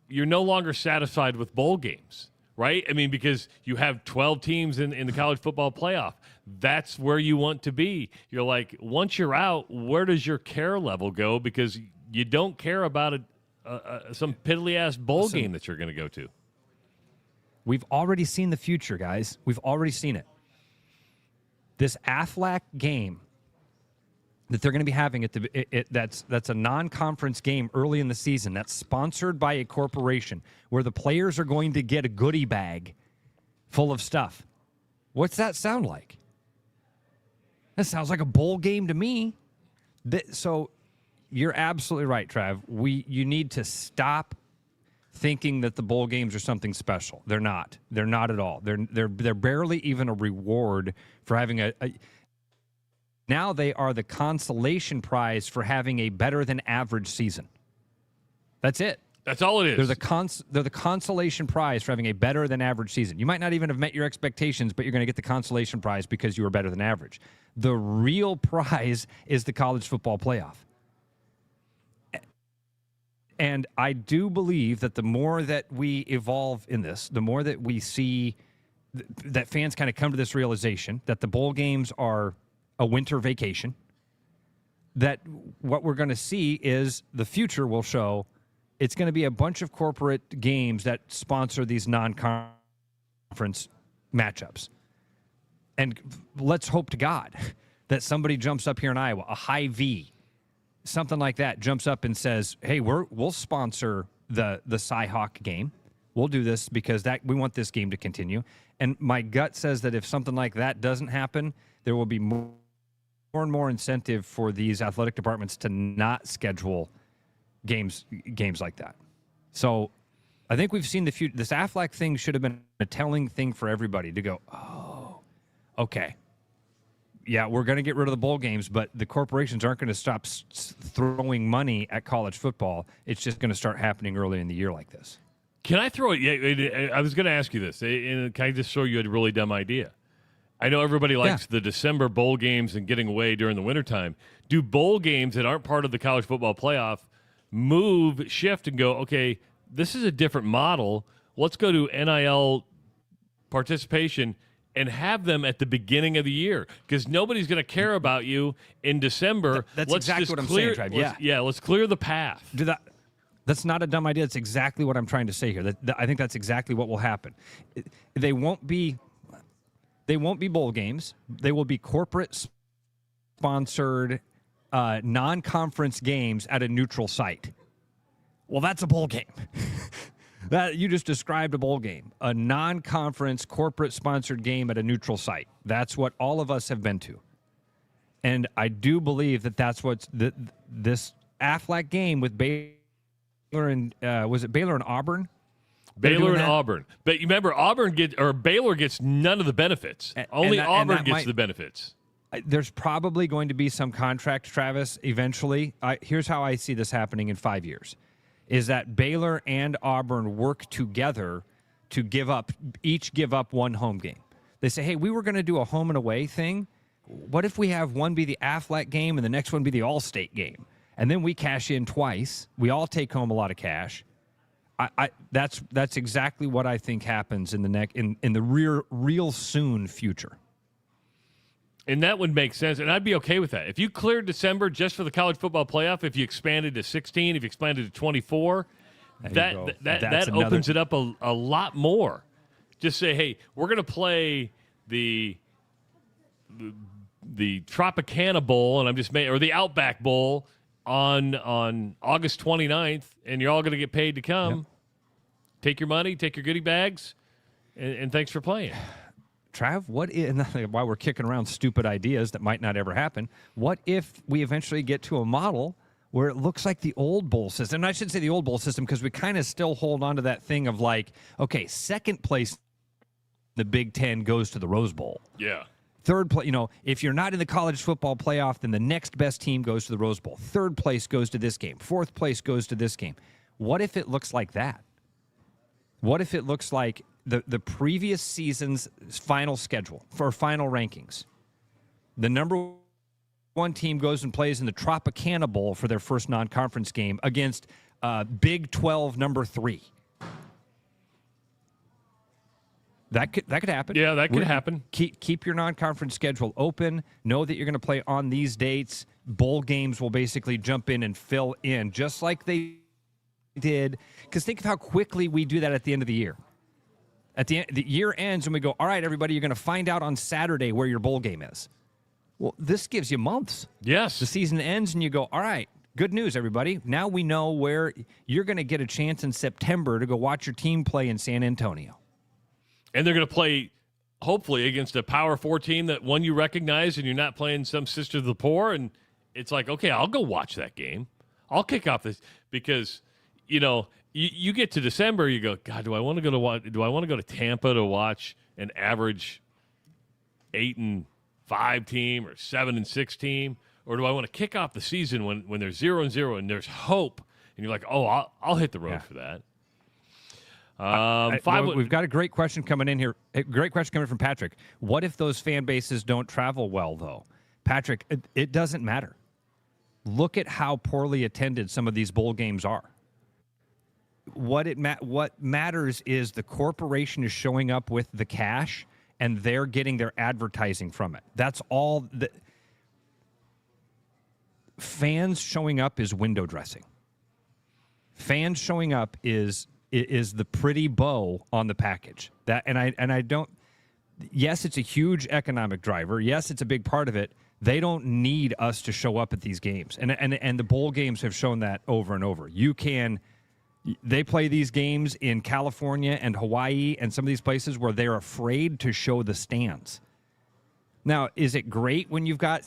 E: you're no longer satisfied with bowl games, right? I mean, because you have 12 teams in the college football playoff. That's where you want to be. You're like, once you're out, where does your care level go? Because you don't care about some piddly-ass bowl game that you're going to go to.
F: We've already seen the future, guys. We've already seen it. This Aflac game that they're going to be having that's a non-conference game early in the season that's sponsored by a corporation where the players are going to get a goodie bag full of stuff. What's that sound like? That sounds like a bowl game to me. So you're absolutely right, Trav. You need to stop thinking that the bowl games are something special. They're not. They're not at all. They're barely even a reward for having Now they are the consolation prize for having a better than average season. That's it.
E: That's all it is.
F: They're the consolation prize for having a better than average season. You might not even have met your expectations, but you're going to get the consolation prize because you were better than average. The real prize is the college football playoff. And I do believe that the more that we evolve in this, the more that we see that fans kind of come to this realization that the bowl games are a winter vacation, that what we're going to see is the future will show it's going to be a bunch of corporate games that sponsor these non-conference matchups. And let's hope to God that somebody jumps up here in Iowa, a Hy-Vee, something like that, jumps up and says, hey, we'll sponsor the Cy-Hawk game. We'll do this because we want this game to continue. And my gut says that if something like that doesn't happen, there will be more and more incentive for these athletic departments to not schedule games like that. So I think we've seen the future. This Aflac thing should have been a telling thing for everybody to go, oh, okay. Yeah, we're going to get rid of the bowl games, but the corporations aren't going to stop throwing money at college football. It's just going to start happening early in the year like this.
E: Can I throw it? Yeah, I was going to ask you this. Can I just show you a really dumb idea? I know everybody likes the December bowl games and getting away during the wintertime. Do bowl games that aren't part of the college football playoff shift and go, okay, this is a different model. Let's go to NIL participation and have them at the beginning of the year because nobody's going to care about you in December.
F: That's exactly what I'm saying, Trav.
E: Let's clear the path.
F: That's not a dumb idea. That's exactly what I'm trying to say here. I think that's exactly what will happen. They won't be bowl games. They will be corporate-sponsored non-conference games at a neutral site. Well, that's a bowl game. That you just described a bowl game, a non-conference corporate-sponsored game at a neutral site. That's what all of us have been to, and I do believe that that's what's this Aflac game with Baylor and was it Baylor and Auburn?
E: Baylor and Auburn, but you remember Baylor gets none of the benefits. Only Auburn gets the benefits.
F: There's probably going to be some contract, Travis, eventually. Here's how I see this happening in 5 years, is that Baylor and Auburn work together to each give up one home game. They say, hey, we were going to do a home and away thing. What if we have one be the Aflac game and the next one be the All-State game? And then we cash in twice. We all take home a lot of cash. That's exactly what I think happens in the real soon future.
E: And that would make sense, and I'd be okay with that. If you cleared December just for the college football playoff, if you expanded to 16, if you expanded to 24, that opens it up a lot more. Just say, hey, we're going to play the Tropicana Bowl, and or the Outback Bowl on August 29th, and you're all going to get paid to come. Yep. Take your money, take your goodie bags, and thanks for playing.
F: Trav, while we're kicking around stupid ideas that might not ever happen, what if we eventually get to a model where it looks like the old bowl system? And I should say the old bowl system because we kind of still hold on to that thing of like, okay, second place in the Big Ten goes to the Rose Bowl.
E: Yeah.
F: Third place, if you're not in the college football playoff, then the next best team goes to the Rose Bowl. Third place goes to this game. Fourth place goes to this game. What if it looks like that? What if it looks like the previous season's final schedule for final rankings? The number one team goes and plays in the Tropicana Bowl for their first non-conference game against Big 12 number 3. That could happen.
E: Yeah, that could happen.
F: Keep your non-conference schedule open. Know that you're going to play on these dates. Bowl games will basically jump in and fill in, just like they did. Because think of how quickly we do that at the end of the year. At the year ends and we go, all right, everybody, you're going to find out on Saturday where your bowl game is. Well, this gives you months.
E: Yes.
F: The season ends and you go, all right, good news, everybody. Now we know where you're going to get a chance in September to go watch your team play in San Antonio.
E: And they're going to play, hopefully, against a Power 4 team that one you recognize, and you're not playing some Sister of the Poor. And it's like, okay, I'll go watch that game. I'll kick off this because, you get to December, you go, God, do I want to go to Tampa to watch an average 8-5 team or 7-6 team, or do I want to kick off the season when there's 0-0 and there's hope, and you're like, oh, I'll hit the road for that.
F: We've got a great question coming in here. A great question coming from Patrick. What if those fan bases don't travel well, though? Patrick, it doesn't matter. Look at how poorly attended some of these bowl games are. What matters is the corporation is showing up with the cash, and they're getting their advertising from it. That's all. Fans showing up is window dressing. Fans showing up is the pretty bow on the package. I don't. Yes, it's a huge economic driver. Yes, it's a big part of it. They don't need us to show up at these games, and the bowl games have shown that over and over. They play these games in California and Hawaii and some of these places where they're afraid to show the stands. Now, is it great when you've got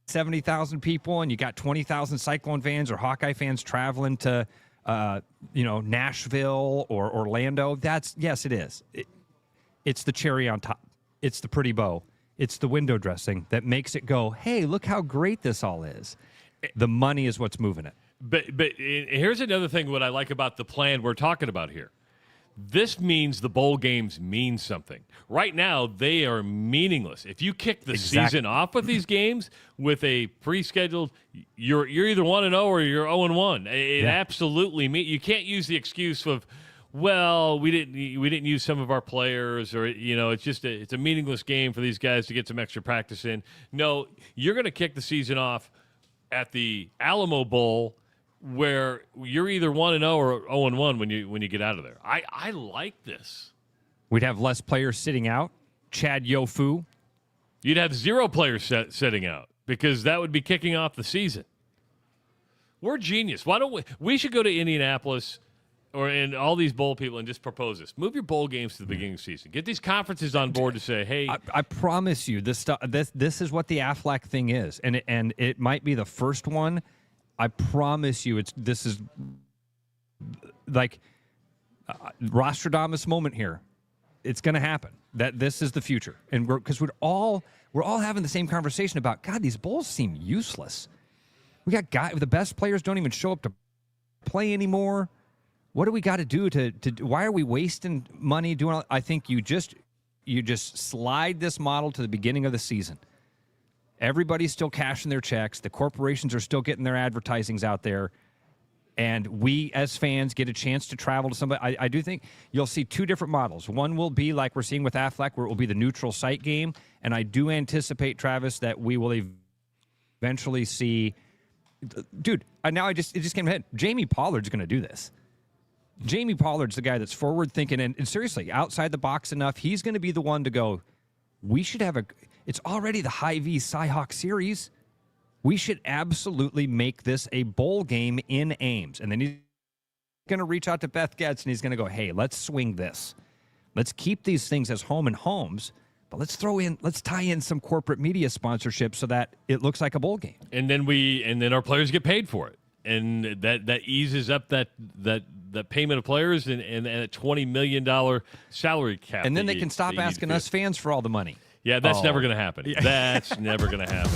F: 70,000 people and you got 20,000 Cyclone fans or Hawkeye fans traveling to Nashville or Orlando? Yes, it is. It's the cherry on top. It's the pretty bow. It's the window dressing that makes it go, hey, look how great this all is. The money is what's moving it.
E: But here's another thing what I like about the plan we're talking about here. This means the bowl games mean something. Right now, they are meaningless. If you kick the season off with these games with a pre-scheduled, you're either 1-0 or you're 0-1. It absolutely means you can't use the excuse of, well, we didn't use some of our players, or it's a meaningless game for these guys to get some extra practice in. No, you're going to kick the season off at the Alamo Bowl, where you're either 1-0 or 0-1 when you get out of there. I like this.
F: We'd have less players sitting out. Chad Yofu.
E: You'd have 0 players sitting out because that would be kicking off the season. We're genius. Why don't we should go to Indianapolis and all these bowl people and just propose this. Move your bowl games to the beginning of the season. Get these conferences on board to say, hey.
F: I promise you, this is what the Aflac thing is. And it might be the first one. I promise you, this is like Rostradamus moment here. It's going to happen. That this is the future, and because we're all we're all having the same conversation about, God, these bowls seem useless. We got the best players don't even show up to play anymore. What do we got to do to why are we wasting money doing I think you just slide this model to the beginning of the season. Everybody's still cashing their checks. The corporations are still getting their advertisings out there. And we, as fans, get a chance to travel to somebody. I do think you'll see two different models. One will be like we're seeing with Aflac, where it will be the neutral site game. And I do anticipate, Travis, that we will eventually see. Dude, now it just came to my head. Jamie Pollard's going to do this. Jamie Pollard's the guy that's forward thinking and seriously outside the box enough. He's going to be the one to go, we should have it's already the Hy-Vee Cy-Hawk series. We should absolutely make this a bowl game in Ames. And then he's going to reach out to Beth Getz and he's going to go, hey, let's swing this. Let's keep these things as home and homes, but let's tie in some corporate media sponsorship so that it looks like a bowl game.
E: And then our players get paid for it. And that eases up that payment of players and a $20 million salary cap.
F: And then they can stop asking us fans for all the money.
E: Yeah, that's never going to happen. Yeah. That's never going to happen.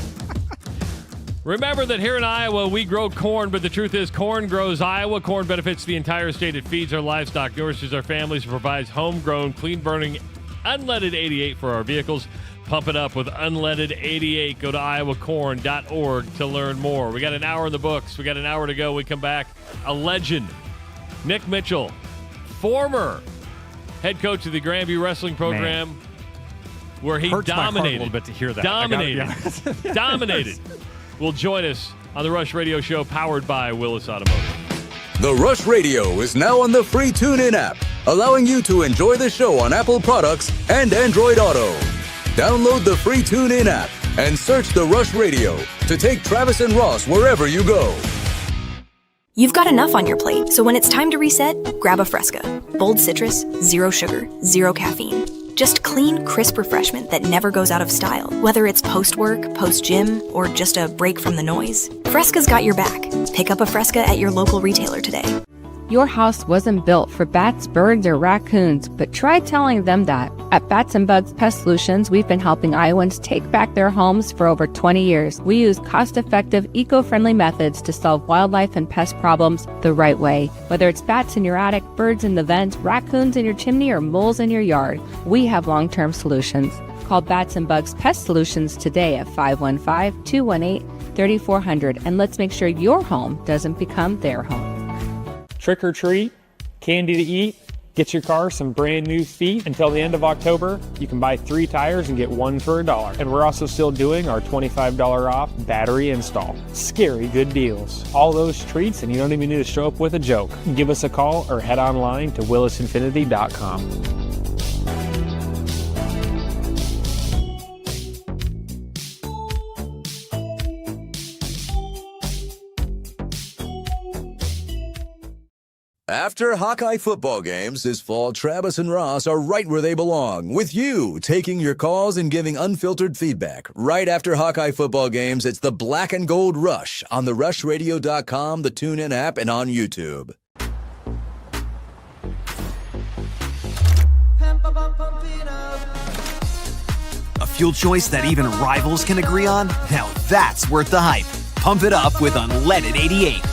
E: Remember that here in Iowa, we grow corn, but the truth is corn grows Iowa. Corn benefits the entire state. It feeds our livestock, nourishes our families, and provides homegrown, clean-burning, unleaded 88 for our vehicles. Pump it up with unleaded 88. Go to iowacorn.org to learn more. We got an hour in the books. We got an hour to go. We come back. A legend, Nick Mitchell, former head coach of the Grandview Wrestling Program, where he
F: Hurts
E: dominated.
F: My heart a little bit to hear that.
E: Dominated. Will join us on the Rush Radio Show, powered by Willis Automotive.
D: The Rush Radio is now on the free TuneIn app, allowing you to enjoy the show on Apple products and Android Auto. Download the free TuneIn app and search The Rush Radio to take Travis and Ross wherever you go.
H: You've got enough on your plate, so when it's time to reset, grab a Fresca. Bold citrus, zero sugar, zero caffeine. Just clean, crisp refreshment that never goes out of style, whether it's post-work, post-gym, or just a break from the noise. Fresca's got your back. Pick up a Fresca at your local retailer today.
C: Your house wasn't built for bats, birds, or raccoons, but try telling them that. At Bats and Bugs Pest Solutions, we've been helping Iowans take back their homes for over 20 years. We use cost-effective, eco-friendly methods to solve wildlife and pest problems the right way. Whether it's bats in your attic, birds in the vent, raccoons in your chimney, or moles in your yard, we have long-term solutions. Call Bats and Bugs Pest Solutions today at 515-218-3400, and let's make sure your home doesn't become their home.
M: Trick or treat, candy to eat, get your car some brand new feet. Until the end of October, you can buy 3 tires and get 1 for $1. And we're also still doing our $25 off battery install. Scary good deals. All those treats, and you don't even need to show up with a joke. Give us a call or head online to willisinfinity.com.
D: After Hawkeye football games this fall, Travis and Ross are right where they belong, with you taking your calls and giving unfiltered feedback. Right after Hawkeye football games, it's the Black and Gold Rush on the rushradio.com, the TuneIn app, and on YouTube.
L: A fuel choice that even rivals can agree on? Now that's worth the hype. Pump it up with unleaded 88.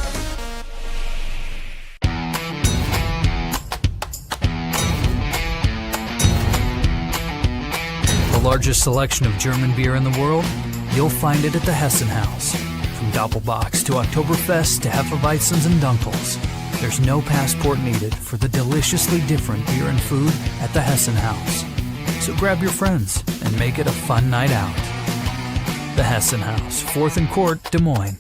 N: Largest selection of German beer in the world? You'll find it at the Hessen House. From Doppelbocks to Oktoberfest to Hefeweizens and Dunkels, there's no passport needed for the deliciously different beer and food at the Hessen House. So grab your friends and make it a fun night out. The Hessen House, 4th and Court, Des Moines.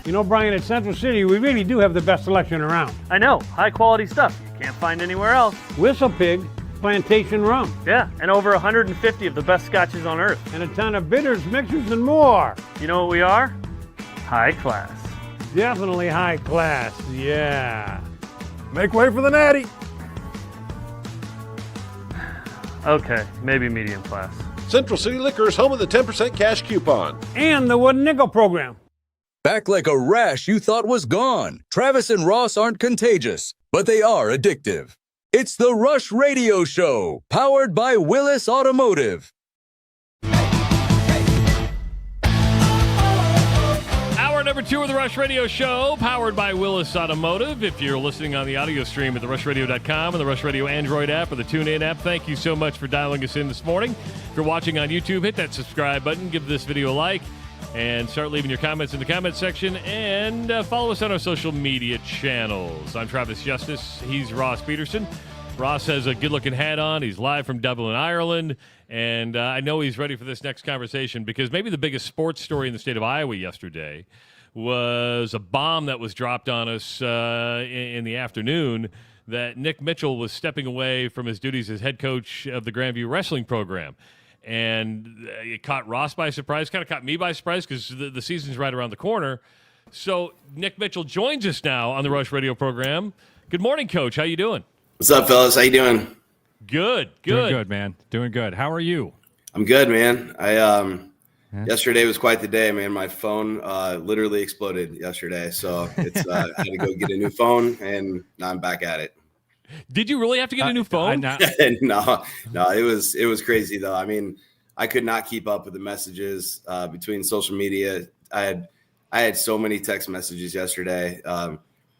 J: You know, Brian, at Central City, we really do have the best selection around.
K: I know, high quality stuff you can't find anywhere else.
J: Whistle Pig Plantation Rum.
K: Yeah, and over 150 of the best scotches on earth.
J: And a ton of bitters, mixers, and more.
K: You know what we are? High class.
J: Definitely high class, yeah.
B: Make way for the natty.
K: Okay, maybe medium class.
B: Central City Liquor is home of the 10% cash coupon.
J: And the Wooden Nickel program.
D: Back like a rash you thought was gone. Travis and Ross aren't contagious, but they are addictive. It's the Rush Radio Show, powered by Willis Automotive.
E: Hour number 2 of the Rush Radio Show, powered by Willis Automotive. If you're listening on the audio stream at therushladio.com and the Rush Radio Android app or the TuneIn app, thank you so much for dialing us in this morning. If you're watching on YouTube, hit that subscribe button, give this video a like, and start leaving your comments in the comments section, and follow us on our social media channels. I'm Travis Justice. He's Ross Peterson. Ross has a good-looking hat on. He's live from Dublin, Ireland, and I know he's ready for this next conversation because maybe the biggest sports story in the state of Iowa yesterday was a bomb that was dropped on us in the afternoon that Nick Mitchell was stepping away from his duties as head coach of the Grandview Wrestling program. And it caught Ross by surprise, kind of caught me by surprise because the season's right around the corner. So Nick Mitchell joins us now on the Rush Radio program. Good morning, Coach. How you doing?
O: What's up, fellas? How you doing?
E: Good.
F: Doing good, man. Doing good. How are you?
O: I'm good, man. Yesterday was quite the day, man. My phone literally exploded yesterday, so it's I had to go get a new phone, and now I'm back at it.
E: Did you really have to get a new phone?
O: No, it was crazy though. I mean, I could not keep up with the messages between social media. I had so many text messages yesterday.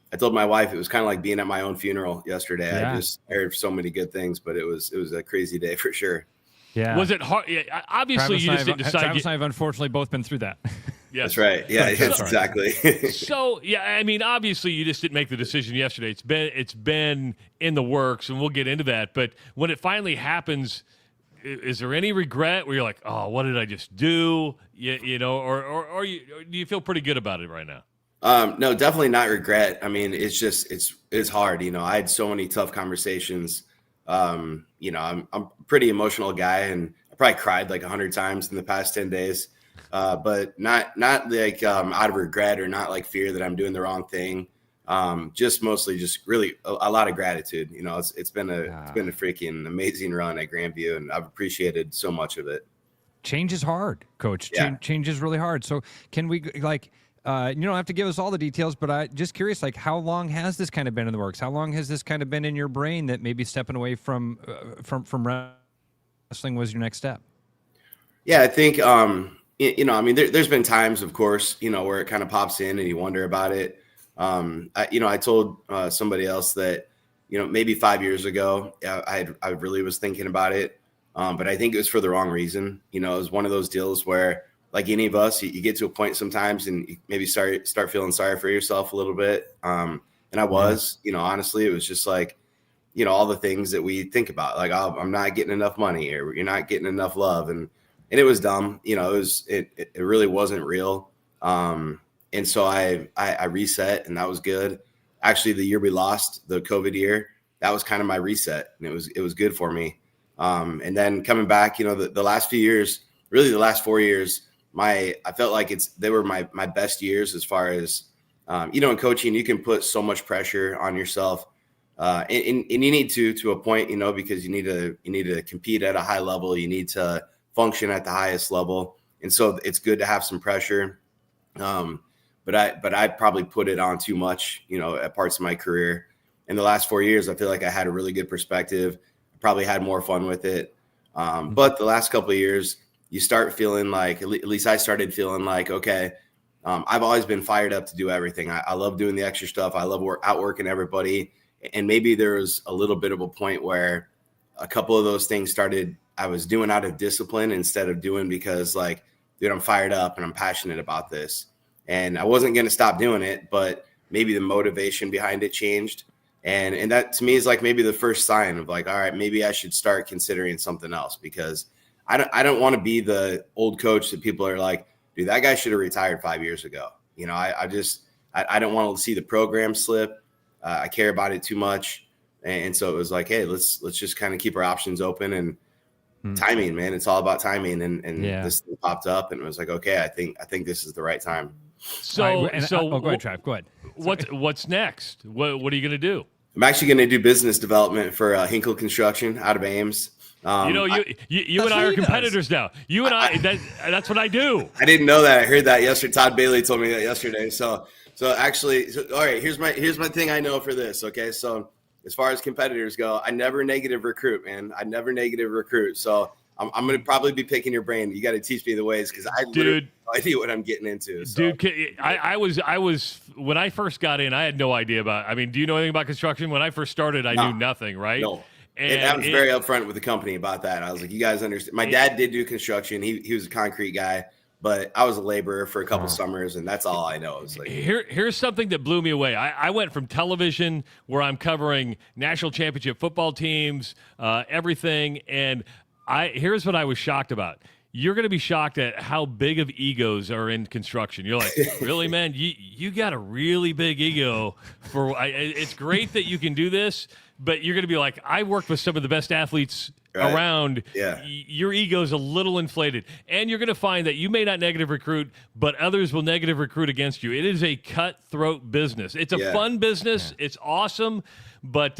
O: I told my wife it was kind of like being at my own funeral yesterday. Yeah. I just heard so many good things, but it was a crazy day for sure.
F: Yeah.
E: Was it hard? Yeah, obviously, you just didn't decide.
F: Travis and I have unfortunately both been through that.
O: Yes. That's right. Yeah, yes, exactly.
E: So, yeah, I mean, obviously, you just didn't make the decision yesterday. It's been in the works, and we'll get into that. But when it finally happens, is there any regret where you're like, oh, what did I just do? You know, or do you feel pretty good about it right now?
O: No, definitely not regret. I mean, it's just it's hard. You know, I had so many tough conversations. You know, I'm a pretty emotional guy, and I probably cried like 100 times in the past 10 days. But not like out of regret or not like fear that I'm doing the wrong thing. Just mostly just really a lot of gratitude. You know, it's been a freaking amazing run at Grandview, and I've appreciated so much of it.
F: Change is hard, Coach.
O: Yeah.
F: Change is really hard. So can we like? You don't have to give us all the details, but I'm just curious, like, how long has this kind of been in the works? How long has this kind of been in your brain that maybe stepping away from wrestling was your next step?
O: Yeah, I think, you know, I mean, there's been times, of course, you know, where it kind of pops in and you wonder about it. I told somebody else that, you know, maybe 5 years ago, I really was thinking about it, but I think it was for the wrong reason. You know, it was one of those deals where, like any of us, you get to a point sometimes and you maybe start feeling sorry for yourself a little bit. And I was, you know, honestly, it was just like, you know, all the things that we think about, like, oh, I'm not getting enough money or you're not getting enough love. And it was dumb. You know, it really wasn't real. And so I reset, and that was good. Actually, the year we lost, the COVID year, that was kind of my reset, and it was good for me. And then coming back, you know, the last few years, really the last 4 years, I felt like they were my best years as far as, you know, in coaching, you can put so much pressure on yourself, and you need to a point, you know, because you need to compete at a high level. You need to function at the highest level. And so it's good to have some pressure. But I probably put it on too much, you know, at parts of my career. In the last 4 years, I feel like I had a really good perspective. I probably had more fun with it. But the last couple of years, you start feeling like, at least I started feeling like, okay, I've always been fired up to do everything. I love doing the extra stuff. I love outworking everybody. And maybe there was a little bit of a point where a couple of those things I was doing out of discipline instead of doing because, like, dude, I'm fired up and I'm passionate about this. And I wasn't going to stop doing it, but maybe the motivation behind it changed. And that to me is like maybe the first sign of like, all right, maybe I should start considering something else, because I don't want to be the old coach that people are like, dude, that guy should have retired 5 years ago. You know, I don't want to see the program slip. I care about it too much. And so it was like, hey, let's just kind of keep our options open, and timing, man. It's all about timing. And this thing popped up, and it was like, okay, I think this is the right time.
E: So
F: go ahead, Trav. Go ahead.
E: What's next? What are you going to do?
O: I'm actually going to do business development for Hinkle Construction out of Ames.
E: You know, you and I are competitors now. You and that's what I do.
O: I didn't know that. I heard that yesterday. Todd Bailey told me that yesterday. So actually, all right, here's my thing I know for this. Okay. So as far as competitors go, I never negative recruit, man. I never negative recruit. So I'm going to probably be picking your brain. You got to teach me the ways, because I literally have no idea what I'm getting into. So.
E: Dude, I was when I first got in, I had no idea about. I mean, do you know anything about construction? When I first started, I knew nothing, right?
O: No. And I was very upfront with the company about that. I was like, you guys understand. My dad did do construction. He was a concrete guy, but I was a laborer for a couple summers, and that's all I know. It's like,
E: here's something that blew me away. I went from television, where I'm covering national championship football teams, everything, and here's what I was shocked about. You're going to be shocked at how big of egos are in construction. You're like, really, man? You got a really big ego. It's great that you can do this, but you're going to be like, I worked with some of the best athletes around.
O: Yeah.
E: Your ego's a little inflated. And you're going to find that you may not negative recruit, but others will negative recruit against you. It is a cutthroat business. It's a fun business. Yeah. It's awesome. But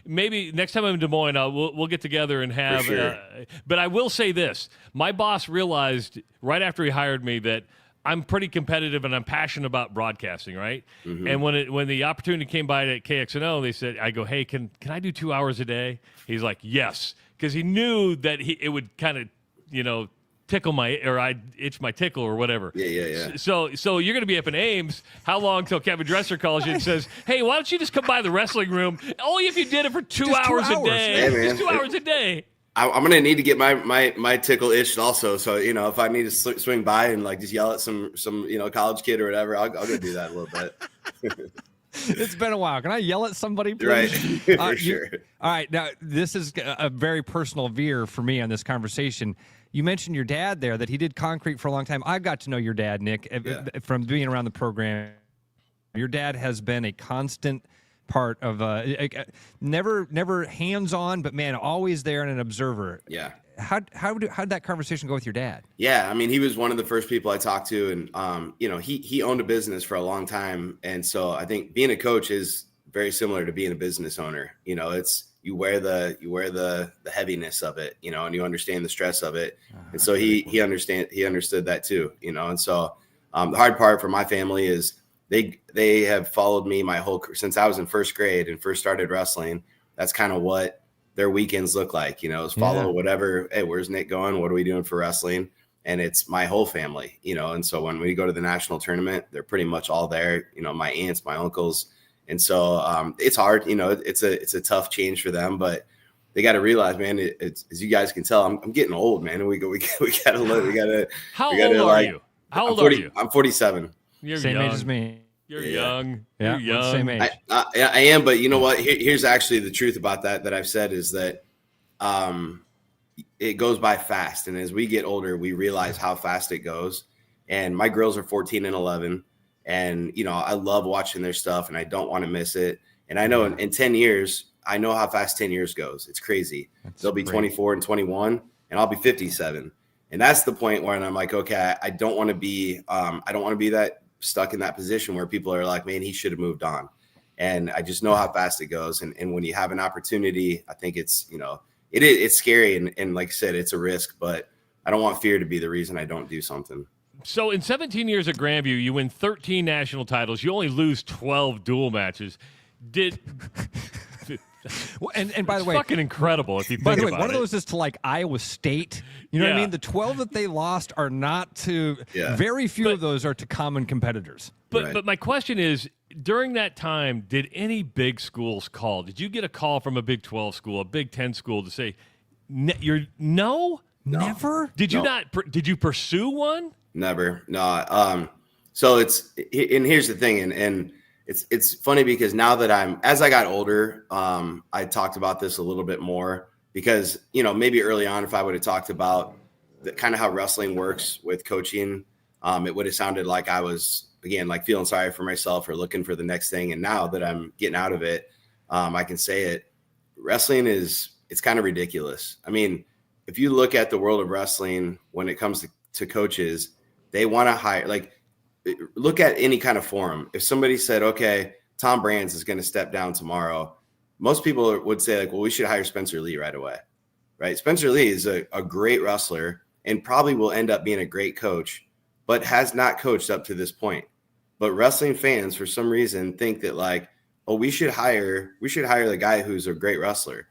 E: maybe next time I'm in Des Moines, we'll get together and have.
O: Sure.
E: But I will say this: my boss realized right after he hired me that I'm pretty competitive and I'm passionate about broadcasting, right? Mm-hmm. And when the opportunity came by at KXNO, they said, "I go, hey, can I do 2 hours a day?" He's like, "Yes," because he knew that it would kind of tickle I'd itch my tickle or whatever.
O: Yeah.
E: So you're going to be up in Ames. How long till Kevin Dresser calls you and says, "Hey, why don't you just come by the wrestling room? Only if you did it for 2 hours a day.
O: Hey, man.
E: Just 2 hours a day."
O: I'm going to need to get my tickle itched also. So, if I need to swing by and like just yell at some college kid or whatever, I'll go do that a little bit.
F: It's been a while. Can I yell at somebody, please?
O: Right. For sure.
F: All right. Now, this is a very personal veer for me on this conversation. You mentioned your dad there, that he did concrete for a long time. I got to know your dad, Nick, from being around the program. Your dad has been a constant part of never hands-on, but man, always there and an observer.
O: Yeah.
F: How'd that conversation go with your dad?
O: Yeah, I mean, he was one of the first people I talked to, and he owned a business for a long time, and so I think being a coach is very similar to being a business owner. It's you wear the heaviness of it, and you understand the stress of it, and so he understood that too, and so the hard part for my family is they have followed me since I was in first grade and first started wrestling. That's kind of what their weekends look like, is follow whatever. Hey, where's Nick going? What are we doing for wrestling? And it's my whole family, and so when we go to the national tournament, they're pretty much all there, my aunts, my uncles. And so it's hard, it's a tough change for them, but they got to realize, man, it's, as you guys can tell, I'm getting old, man. And we gotta look,
E: How old are you? How old are you?
O: I'm 47.
E: You're
F: same
E: young.
F: age as me.
E: You're young.
F: Yeah,
E: You're young.
F: same age.
O: I am, but you know what? Here's actually the truth about that I've said is that it goes by fast. And as we get older, we realize how fast it goes. And my girls are 14 and 11. And, I love watching their stuff and I don't want to miss it. And I know in 10 years, I know how fast 10 years goes. It's crazy. They'll be 24 and 21 and I'll be 57. And that's the point where I'm like, okay, I don't want to be that stuck in that position where people are like, man, he should have moved on. And I just know how fast it goes. And when you have an opportunity, I think it's, it's scary. And like I said, it's a risk, but I don't want fear to be the reason I don't do something.
E: So in 17 years at Grandview, you win 13 national titles. You only lose 12 dual matches.
F: And by the way,
E: fucking incredible if you think about it.
F: By the way, one of those is to like Iowa State. You know what I mean? The 12 that they lost are not to very few of those are to common competitors.
E: But my question is, during that time, did any big schools call? Did you get a call from a Big 12 school, a Big 10 school to say, no?
F: Never?
E: Did you not? Did you pursue one?
O: Never. No. So and here's the thing, and it's funny because now that as I got older, I talked about this a little bit more because, maybe early on, if I would have talked about the kind of how wrestling works with coaching, it would have sounded like I was, again, like feeling sorry for myself or looking for the next thing. And now that I'm getting out of it, I can say it. Wrestling it's kind of ridiculous. I mean, if you look at the world of wrestling, when it comes to coaches, they want to hire, look at any kind of forum. If somebody said, okay, Tom Brands is going to step down tomorrow, most people would say well, we should hire Spencer Lee right away, right? Spencer Lee is a great wrestler and probably will end up being a great coach, but has not coached up to this point. But wrestling fans, for some reason, think that oh, we should hire the guy who's a great wrestler.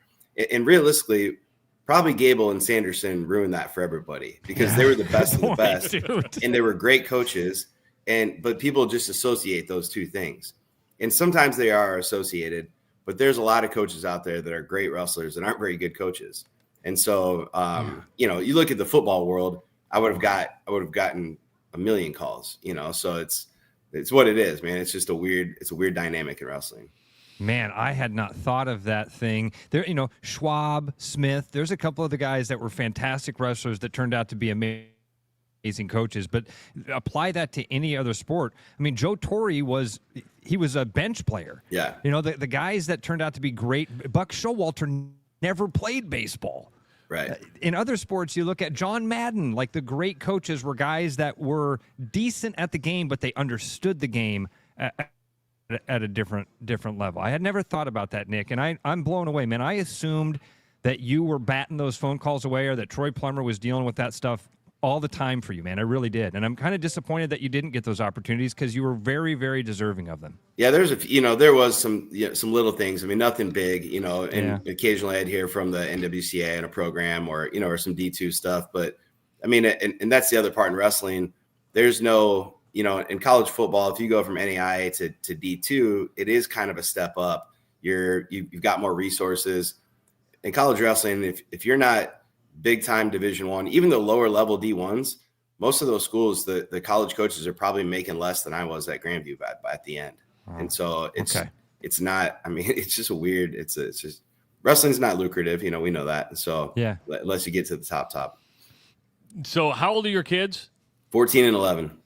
O: And realistically, probably Gable and Sanderson ruined that for everybody because they were the best of the best, dude. And they were great coaches. But people just associate those two things. And sometimes they are associated, but there's a lot of coaches out there that are great wrestlers and aren't very good coaches. And so, you know, you look at the football world, I would have gotten a million calls, you know, so it's what it is, man. It's just a weird dynamic in wrestling.
F: Man, I had not thought of that thing. There, you know, Schwab, Smith, there's a couple of the guys that were fantastic wrestlers that turned out to be amazing coaches, but apply that to any other sport. I mean, Joe Torre was a bench player.
O: Yeah.
F: You know, the guys that turned out to be great, Buck Showalter never played baseball.
O: Right.
F: In other sports, you look at John Madden, like the great coaches were guys that were decent at the game, but they understood the game at a different level. I had never thought about that, Nick, and I'm blown away, man. I assumed that you were batting those phone calls away or that Troy Plummer was dealing with that stuff all the time for you, man. I really did. And I'm kind of disappointed that you didn't get those opportunities because you were very, very deserving of them.
O: Yeah, there was some little things. I mean, nothing big, you know, and occasionally I'd hear from the NWCA in a program or, you know, or some D2 stuff. But I mean, and that's the other part in wrestling. There's no, you know, in college football, if you go from NAIA to D2, it is kind of a step up. You've got more resources. In college wrestling, if you're not big time Division I, even the lower level D1s, most of those schools, the college coaches are probably making less than I was at Grandview at the end. Oh, and so it's not, I mean, it's just it's just wrestling's not lucrative, you know, we know that. And so unless you get to the top.
E: So how old are your kids?
O: 14 and 11.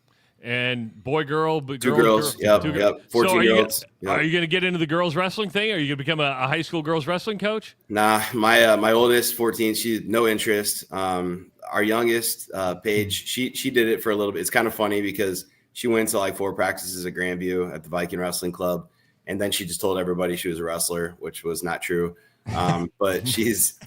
E: And boy, girl, but
O: two girls. Yep. 14-year-olds.
E: Are you going to get into the girls wrestling thing? Are you going to become a high school girls wrestling coach?
O: Nah, my oldest, 14, she no interest. Our youngest, Paige, she did it for a little bit. It's kind of funny because she went to like 4 practices at Grandview at the Viking Wrestling Club, and then she just told everybody she was a wrestler, which was not true. But she's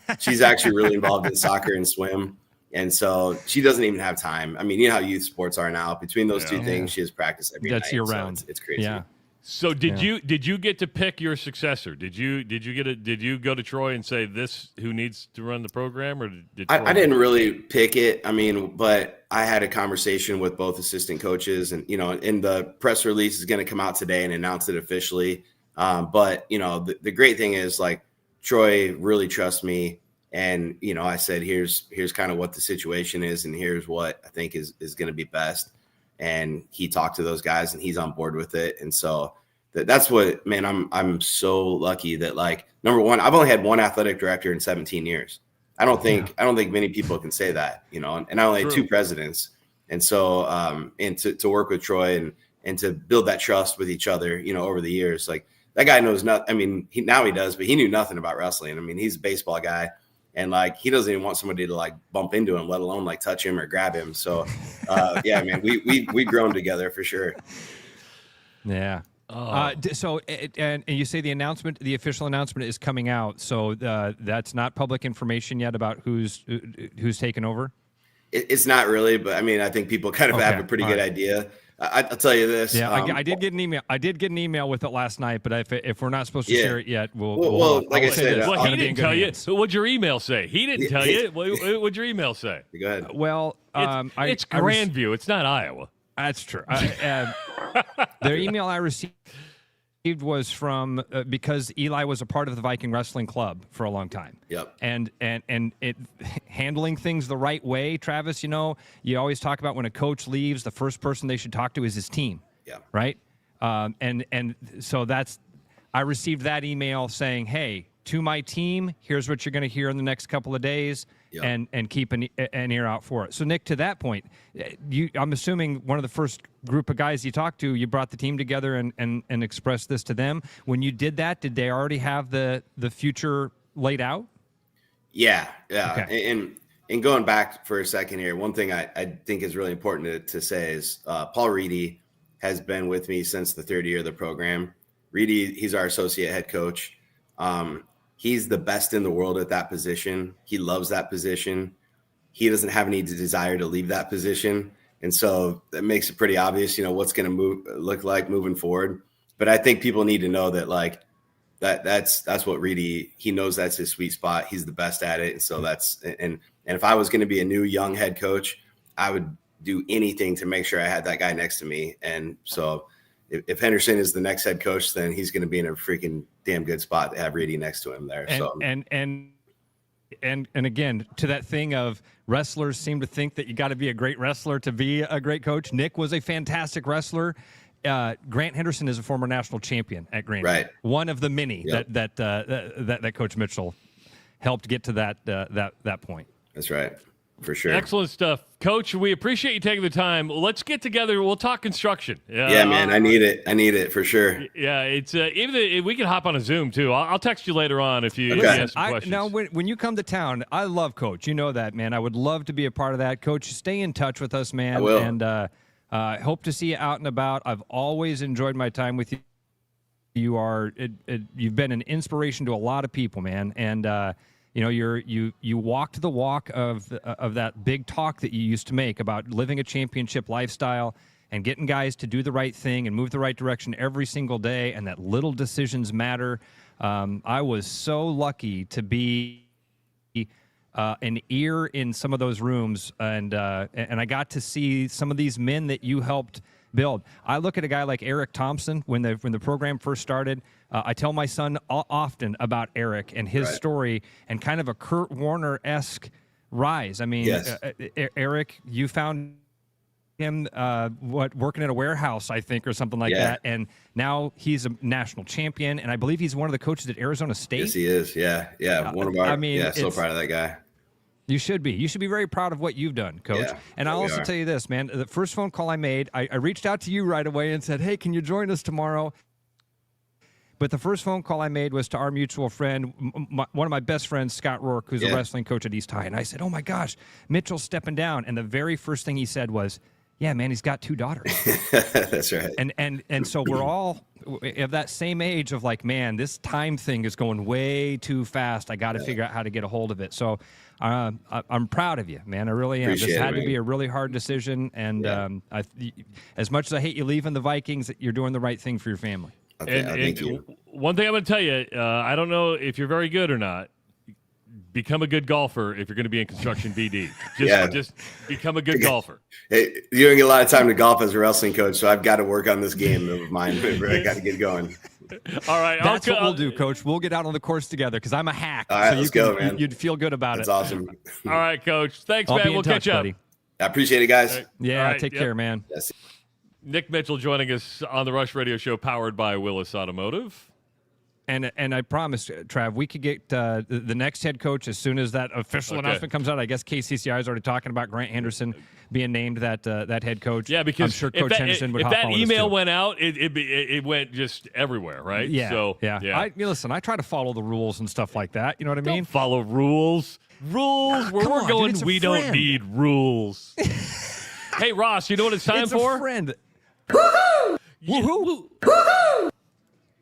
O: actually really involved in soccer and swim. And so she doesn't even have time. I mean, you know how youth sports are now. Between those two things, she has practice every night.
F: That's year round.
O: So it's crazy.
F: Yeah.
E: So did you get to pick your successor? Did you go to Troy and say this who needs to run the program, or did
O: I didn't really pick it. I mean, but I had a conversation with both assistant coaches, and you know, and the press release is going to come out today and announce it officially. But you know, the great thing is like Troy really trusts me. And, you know, I said, here's kind of what the situation is, and here's what I think is going to be best. And he talked to those guys, and he's on board with it. And so that's what, man, I'm so lucky that, like, number one, I've only had one athletic director in 17 years. I don't think many people can say that, you know, and I only had 2 presidents. And so, and to work with Troy and to build that trust with each other, you know, over the years, like that guy knows nothing. I mean, now he does, but he knew nothing about wrestling. I mean, he's a baseball guy. And like, he doesn't even want somebody to like bump into him, let alone like touch him or grab him. So, yeah, man, we grown together for sure.
F: Yeah. So, and you say the official announcement is coming out. So that's not public information yet about who's taken over.
O: It's not really, but I mean, I think people kind of have a pretty good idea. I'll tell you this.
F: Yeah, I did get an email. I did get an email with it last night, but if we're not supposed to share it yet,
O: well, like I said,
E: he didn't tell you. So what'd your email say? He didn't tell you. What'd your email say?
O: Go ahead.
F: Well,
E: it's Grandview. It's not Iowa.
F: That's true. The email I received was from because Eli was a part of the Viking Wrestling Club for a long time.
O: Yep.
F: And it handling things the right way, Travis, you know, you always talk about when a coach leaves, the first person they should talk to is his team.
O: Yeah.
F: Right? And so I received that email saying, hey, to my team, here's what you're going to hear in the next couple of days. Yep. And keep an ear out for it. So, Nick, to that point, I'm assuming one of the first group of guys you talked to, you brought the team together and expressed this to them. When you did that, did they already have the future laid out?
O: Yeah.
F: Okay.
O: And going back for a second here, one thing I think is really important to say is Paul Reedy has been with me since the third year of the program. Reedy, he's our associate head coach. He's the best in the world at that position. He loves that position. He doesn't have any desire to leave that position. And so that makes it pretty obvious, you know, what's going to look like moving forward. but I think people need to know that like that's what Reedy, he knows that's his sweet spot. He's the best at it. And so and if I was going to be a new young head coach, I would do anything to make sure I had that guy next to me. And so if Henderson is the next head coach, then he's going to be in a freaking damn good spot to have Reedy next to him there.
F: And again, to that thing of wrestlers seem to think that you got to be a great wrestler to be a great coach. Nick was a fantastic wrestler. Grant Henderson is a former national champion at Grandview.
O: Right.
F: One of the many that Coach Mitchell helped get to that point.
O: That's right. For sure.
E: Excellent stuff. Coach, we appreciate you taking the time. Let's get together. We'll talk construction.
O: Yeah, man. I need it for sure.
E: Yeah, it's even we can hop on a Zoom too. I'll text you later on if you have some questions.
F: Now, when you come to town, I love Coach. You know that, man. I would love to be a part of that. Coach, stay in touch with us, man.
O: I will.
F: And hope to see you out and about. I've always enjoyed my time with you. You've been an inspiration to a lot of people, man. And you walked the walk of that big talk that you used to make about living a championship lifestyle and getting guys to do the right thing and move the right direction every single day, and that little decisions matter. I was so lucky to be an ear in some of those rooms, and I got to see some of these men that you helped build. I look at a guy like Eric Thompson when the program first started. I tell my son often about Eric and his story and kind of a Kurt Warner-esque rise. I mean,
O: yes.
F: Eric, you found him working at a warehouse, I think, or something like that, and now he's a national champion, and I believe he's one of the coaches at Arizona State.
O: Yes, he is. Yeah. One of our. So proud of that guy.
F: You should be. You should be very proud of what you've done, Coach.
O: Yeah,
F: and I'll also tell you this, man. The first phone call I made, I reached out to you right away and said, hey, can you join us tomorrow? But the first phone call I made was to our mutual friend, one of my best friends, Scott Rourke, who's a wrestling coach at East High. And I said, oh, my gosh, Mitchell's stepping down. And the very first thing he said was, yeah, man, he's got 2 daughters.
O: That's right.
F: And so we're all of that same age of like, man, this time thing is going way too fast. I got to figure out how to get a hold of it. So I'm proud of you, man. I really am. This had to be a really hard decision. And as much as I hate you leaving the Vikings, you're doing the right thing for your family.
O: Okay, thank you.
E: One thing I'm going to tell you, I don't know if you're very good or not. Become a good golfer if you're going to be in construction BD. Just become a good golfer.
O: Hey, you don't get a lot of time to golf as a wrestling coach, so I've got to work on this game of mine. I got to get going.
E: All right.
F: That's what we'll do, Coach. We'll get out on the course together because I'm a hack.
O: All right,
F: so
O: let's go, man.
F: You'd feel good about
O: That's
F: it.
O: awesome.
E: All right, Coach. Thanks,
F: I'll
E: man.
F: be in
E: We'll
F: touch,
E: catch up.
F: buddy.
O: I appreciate it, guys.
E: Right.
F: Yeah,
E: All right,
F: take care, man.
O: Yes.
E: Nick Mitchell joining us on the Rush Radio Show, powered by Willis Automotive.
F: And I promise, Trav, we could get the next head coach as soon as that official announcement comes out. I guess KCCI is already talking about Grant Henderson being named that head coach.
E: Yeah, because
F: I'm sure Coach Henderson would
E: if
F: hop
E: that
F: on with us,
E: email
F: too.
E: went out, it went just everywhere, right?
F: Yeah.
E: So,
F: yeah. Listen, I try to follow the rules and stuff like that. You know what I mean?
E: Don't follow rules. Where
F: come
E: we're
F: on,
E: going,
F: dude, it's a
E: we
F: friend.
E: don't need rules. Hey, Ross, you know what it's time
F: It's
E: for?
F: a friend.
E: Woohoo! Woohoo!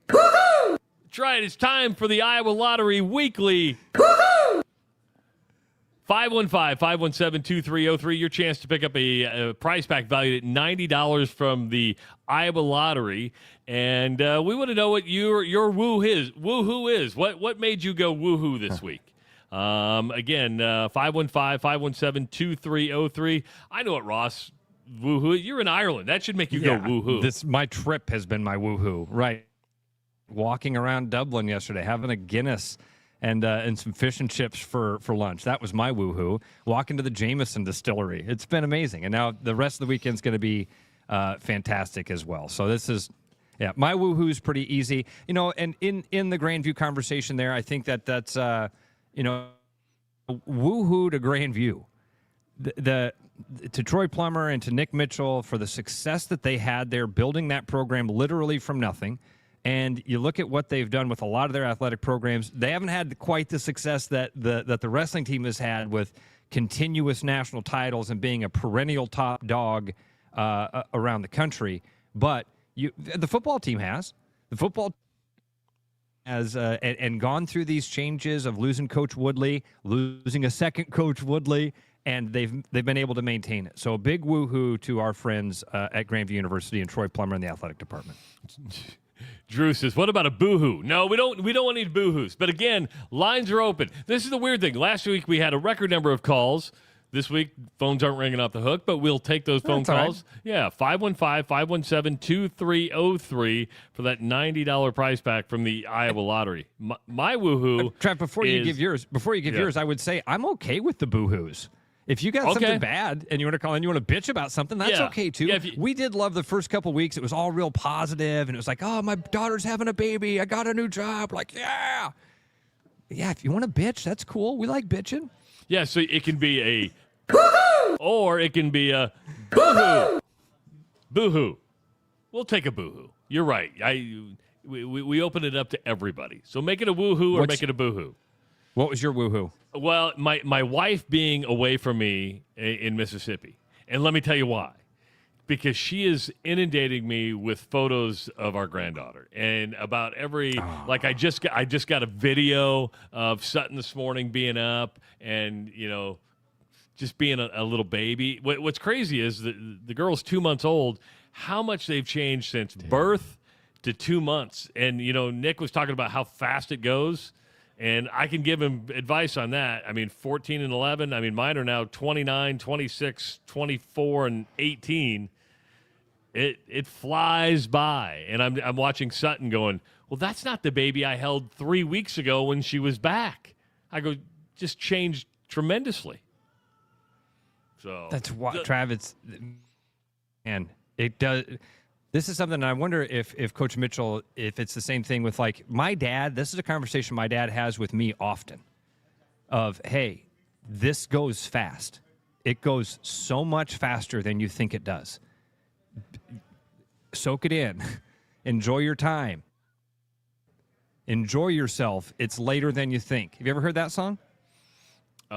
E: That's right. It's time for the Iowa Lottery Weekly. 515-517-2303. Your chance to pick up a prize pack valued at $90 from the Iowa Lottery. And we want to know what your woohoo is. What made you go woohoo this week? Again, 515-517-2303. I know it, Ross. Woohoo. You're in Ireland. That should make you go woohoo.
F: My trip has been my woohoo. Right. Walking around Dublin yesterday, having a Guinness and some fish and chips for lunch. That was my woohoo. Walking to the Jameson distillery. It's been amazing. And now the rest of the weekend's going to be fantastic as well. So this is, my woohoo is pretty easy. You know, and in the Grandview conversation there, I think that's, woohoo to Grandview. To Troy Plummer and to Nick Mitchell for the success that they had there, building that program literally from nothing. And you look at what they've done with a lot of their athletic programs. They haven't had quite the success that the wrestling team has had with continuous national titles and being a perennial top dog around the country. But the football team has. The football has and gone through these changes of losing Coach Woodley, losing a second Coach Woodley, and they've been able to maintain it. So a big woohoo to our friends at Grandview University and Troy Plummer in the athletic department.
E: Drew says, what about a boo-hoo? No, we don't want any boo-hoos. But again, lines are open. This is the weird thing. Last week we had a record number of calls. This week, phones aren't ringing off the hook, but we'll take those phone calls. Right. Yeah, 515-517-2303 for that $90 prize pack from the Iowa Lottery. My woohoo.
F: Trav, before you give yours, I would say I'm okay with the boo-hoos. If you got something bad and you want to call in, you want to bitch about something, that's okay too. Yeah, we did love the first couple of weeks. It was all real positive, and it was like, oh, my daughter's having a baby. I got a new job. Like, yeah. Yeah, if you want to bitch, that's cool. We like bitching.
E: Yeah, so it can be a boo-hoo, or it can be a boo-hoo. Boo-hoo. We'll take a boo-hoo. You're right. We open it up to everybody. So make it a woo-hoo or make it a boo-hoo.
F: What was your woo-hoo?
E: Well, my wife being away from me in Mississippi. And let me tell you why. Because she is inundating me with photos of our granddaughter, and about every I just got a video of Sutton this morning being up, and just being a little baby. What's crazy is the girl's 2 months old. How much they've changed since birth to 2 months, and Nick was talking about how fast it goes, and I can give him advice on that. I mean, 14 and 11. I mean, mine are now 29, 26, 24, and 18. It flies by, and I'm watching Sutton going, well, that's not the baby I held 3 weeks ago when she was back. I go, just changed tremendously. So
F: that's why, Travis, and it does. This is something I wonder if Coach Mitchell, if it's the same thing with like my dad. This is a conversation my dad has with me often. Of, hey, this goes fast. It goes so much faster than you think it does. Soak it in. Enjoy your time. Enjoy yourself. It's later than you think. Have you ever heard that song?
E: No,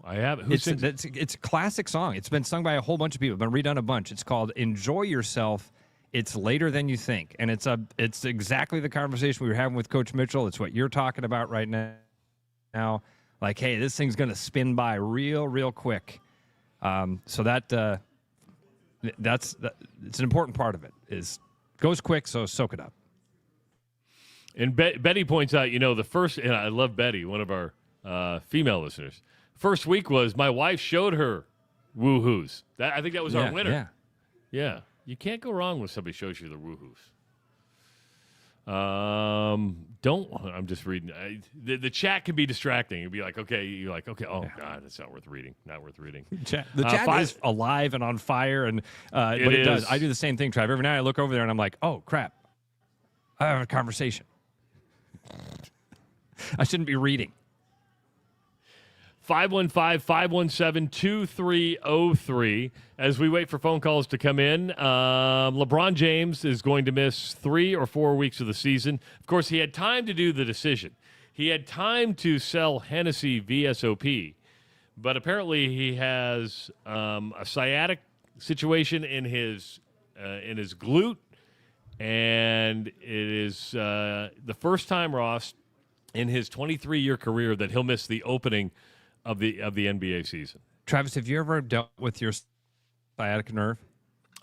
E: I haven't.
F: It's a classic song. It's been sung by a whole bunch of people. It's been redone a bunch. It's called "Enjoy Yourself." It's later than you think, and it's exactly the conversation we were having with Coach Mitchell. It's what you're talking about right now. Like, hey, this thing's going to spin by real quick. So that's it's an important part of it. Is goes quick, so soak it up.
E: And Betty points out, the first, and I love Betty, one of our female listeners. First week was my wife showed her woo-hoos. I think that was our winner. Yeah. You can't go wrong when somebody shows you the woo-hoos. I'm just reading. The chat can be distracting. It'd be like, okay, oh, God, that's not worth reading. Not worth reading.
F: The chat is alive and on fire, and but it does. I do the same thing, Trav. Every night I look over there, and I'm like, oh, crap. I have a conversation. I shouldn't be reading.
E: 515-517-2303. As we wait for phone calls to come in, LeBron James is going to miss 3 or 4 weeks of the season. Of course, he had time to do the decision. He had time to sell Hennessy VSOP, but apparently he has a sciatic situation in his glute, and it is the first time, Ross, in his 23-year career that he'll miss the opening of the NBA season.
F: Travis, have you ever dealt with your sciatic nerve?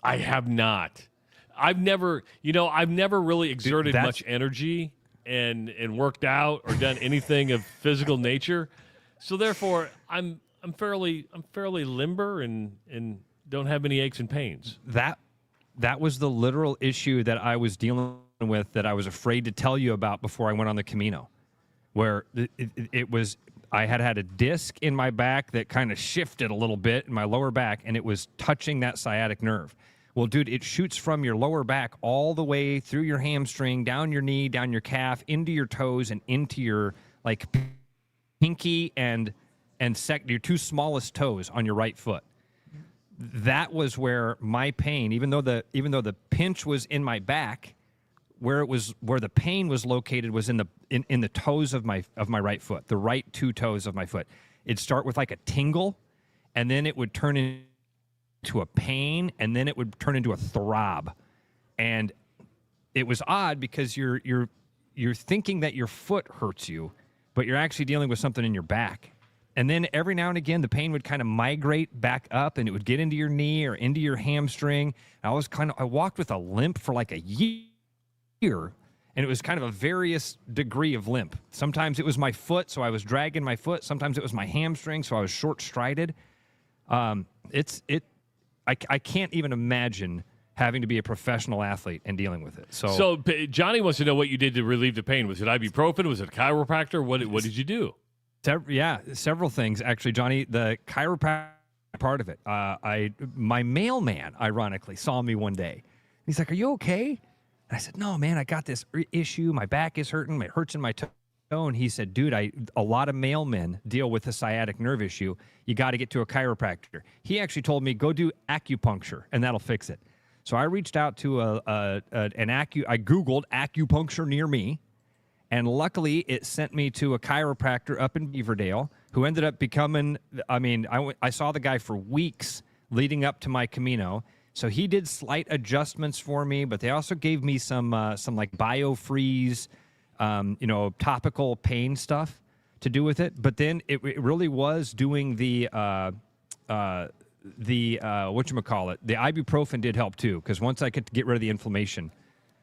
E: I have not. I've never really exerted much energy and worked out or done anything of physical nature. So therefore, I'm fairly limber and don't have any aches and pains.
F: That was the literal issue that I was dealing with, that I was afraid to tell you about before I went on the Camino, where it was. I had a disc in my back that kind of shifted a little bit in my lower back, and it was touching that sciatic nerve. Well, dude, it shoots from your lower back all the way through your hamstring, down your knee, down your calf, into your toes, and into your like pinky and your two smallest toes on your right foot. That was where my pain, even though the pinch was in my back, where the pain was located was in the toes of my right foot, the right two toes of my foot. It'd start with like a tingle, and then it would turn into a pain, and then it would turn into a throb. And it was odd because you're thinking that your foot hurts you, but you're actually dealing with something in your back. And then every now and again, the pain would kind of migrate back up, and it would get into your knee or into your hamstring. I walked with a limp for like a year, and it was kind of a various degree of limp. Sometimes it was my foot, so I was dragging my foot. Sometimes it was my hamstring, so I was short-strided. I can't even imagine having to be a professional athlete and dealing with it.
E: So Johnny wants to know what you did to relieve the pain. Was it ibuprofen? Was it a chiropractor? What did you do?
F: Several things, actually, Johnny. The chiropractor part of it. My mailman, ironically, saw me one day. He's like, "Are you okay?" And I said, "No, man, I got this issue. My back is hurting. It hurts in my toe." And he said, "Dude, a lot of mailmen deal with a sciatic nerve issue. You got to get to a chiropractor." He actually told me, "Go do acupuncture, and that'll fix it." So I reached out to I Googled acupuncture near me, and luckily it sent me to a chiropractor up in Beaverdale who ended up becoming, I saw the guy for weeks leading up to my Camino. So he did slight adjustments for me, but they also gave me some like BioFreeze, topical pain stuff to do with it. But then it really was doing the whatchamacallit, the ibuprofen did help too, because once I could get rid of the inflammation,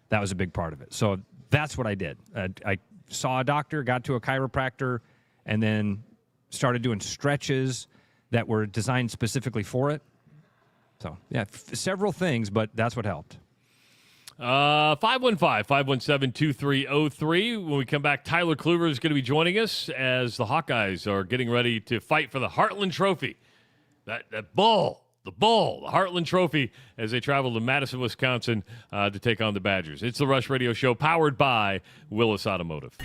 F: that was a big part of it. So that's what I did. I saw a doctor, got to a chiropractor, and then started doing stretches that were designed specifically for it. So, yeah, several things, but that's what helped.
E: 515-517-2303. When we come back, Tyler Kluver is going to be joining us as the Hawkeyes are getting ready to fight for the Heartland Trophy. The Heartland Trophy, as they travel to Madison, Wisconsin to take on the Badgers. It's the Rush Radio Show, powered by Willis Automotive.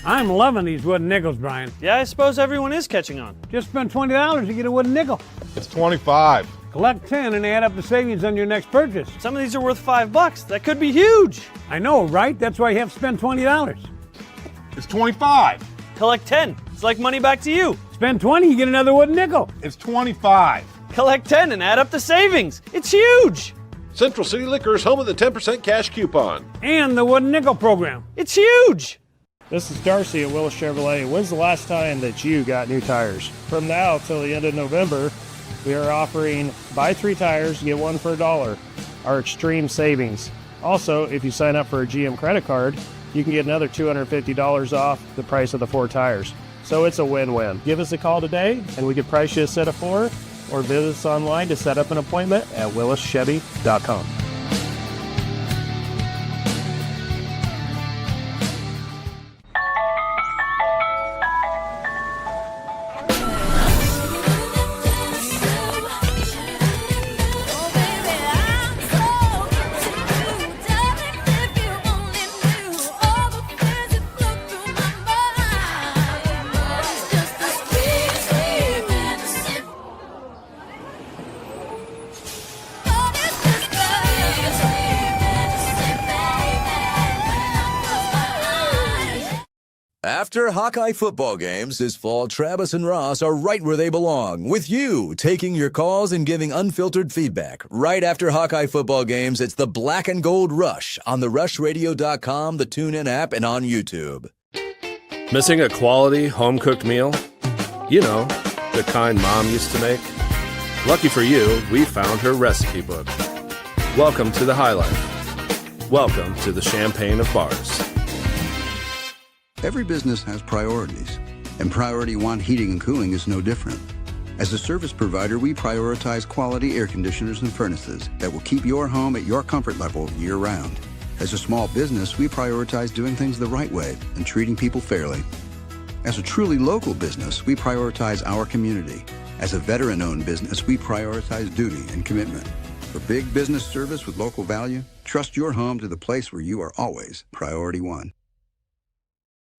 J: I'm loving these wooden nickels, Brian.
K: Yeah, I suppose everyone is catching on.
J: Just spend $20 to get a wooden nickel.
B: It's 25.
J: Collect 10 and add up the savings on your next purchase.
K: Some of these are worth $5. That could be huge.
J: I know, right? That's why you have to spend $20.
B: It's 25.
K: Collect 10. It's like money back to you.
J: Spend 20, you get another wooden nickel.
B: It's 25.
K: Collect 10 and add up the savings. It's huge.
B: Central City Liquors, home of the 10% cash coupon.
J: And the wooden nickel program.
K: It's huge.
M: This is Darcy at Willis Chevrolet. When's the last time that you got new tires? From now till the end of November, we are offering buy 3 tires, get 1 for $1. Our extreme savings. Also, if you sign up for a GM credit card, you can get another $250 off the price of the 4 tires. So it's a win-win. Give us a call today and we can price you a set of 4, or visit us online to set up an appointment at willischevy.com.
D: After Hawkeye football games this fall, Travis and Ross are right where they belong, with you taking your calls and giving unfiltered feedback. Right after Hawkeye football games, it's the Black and Gold Rush on the RushRadio.com, the TuneIn app, and on YouTube.
P: Missing a quality home-cooked meal? You know, the kind Mom used to make? Lucky for you, we found her recipe book. Welcome to the High Life. Welcome to the Champagne of Bars.
Q: Every business has priorities, and Priority One Heating and Cooling is no different. As a service provider, we prioritize quality air conditioners and furnaces that will keep your home at your comfort level year-round. As a small business, we prioritize doing things the right way and treating people fairly. As a truly local business, we prioritize our community. As a veteran-owned business, we prioritize duty and commitment. For big business service with local value, trust your home to the place where you are always Priority One.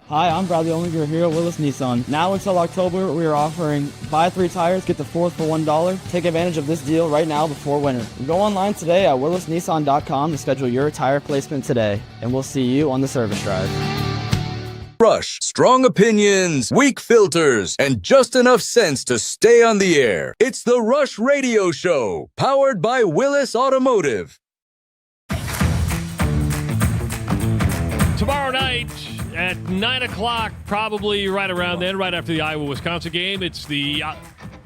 R: Hi, I'm Bradley Ollinger here at Willis Nissan. Now until October, we are offering buy 3 tires, get the 4th for $1. Take advantage of this deal right now before winter. Go online today at willisnissan.com to schedule your tire placement today, and we'll see you on the service drive.
D: Rush, strong opinions, weak filters, and just enough sense to stay on the air. It's the Rush Radio Show, powered by Willis Automotive.
E: Tomorrow night At 9 o'clock, probably right around then, right after the Iowa-Wisconsin game, it's the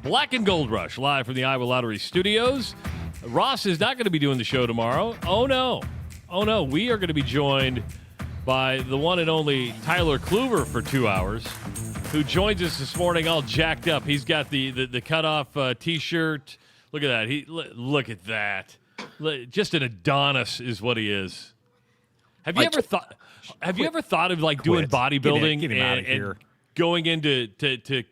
E: Black and Gold Rush, live from the Iowa Lottery Studios. Ross is not going to be doing the show tomorrow. Oh, no. We are going to be joined by the one and only Tyler Kluver for 2 hours, who joins us this morning all jacked up. He's got the cutoff T-shirt. Look at that. Look at that. Just an Adonis is what he is. Have you ever thought of like doing bodybuilding
F: Get him out of here.
E: Going into to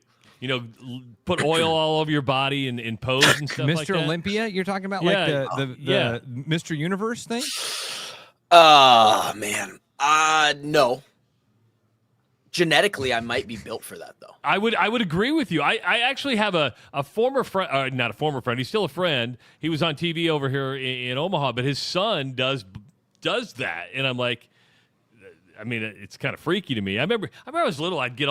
E: put oil all over your body and pose and stuff like that?
F: Mr. Olympia, you're talking about like the Mr. Universe thing?
S: Man. No. Genetically, I might be built for that, though.
E: I would agree with you. I actually have a former friend, not a former friend. He's still a friend. He was on TV over here in Omaha, but his son does that, and I'm like, I mean, it's kind of freaky to me. I remember I was little. I'd get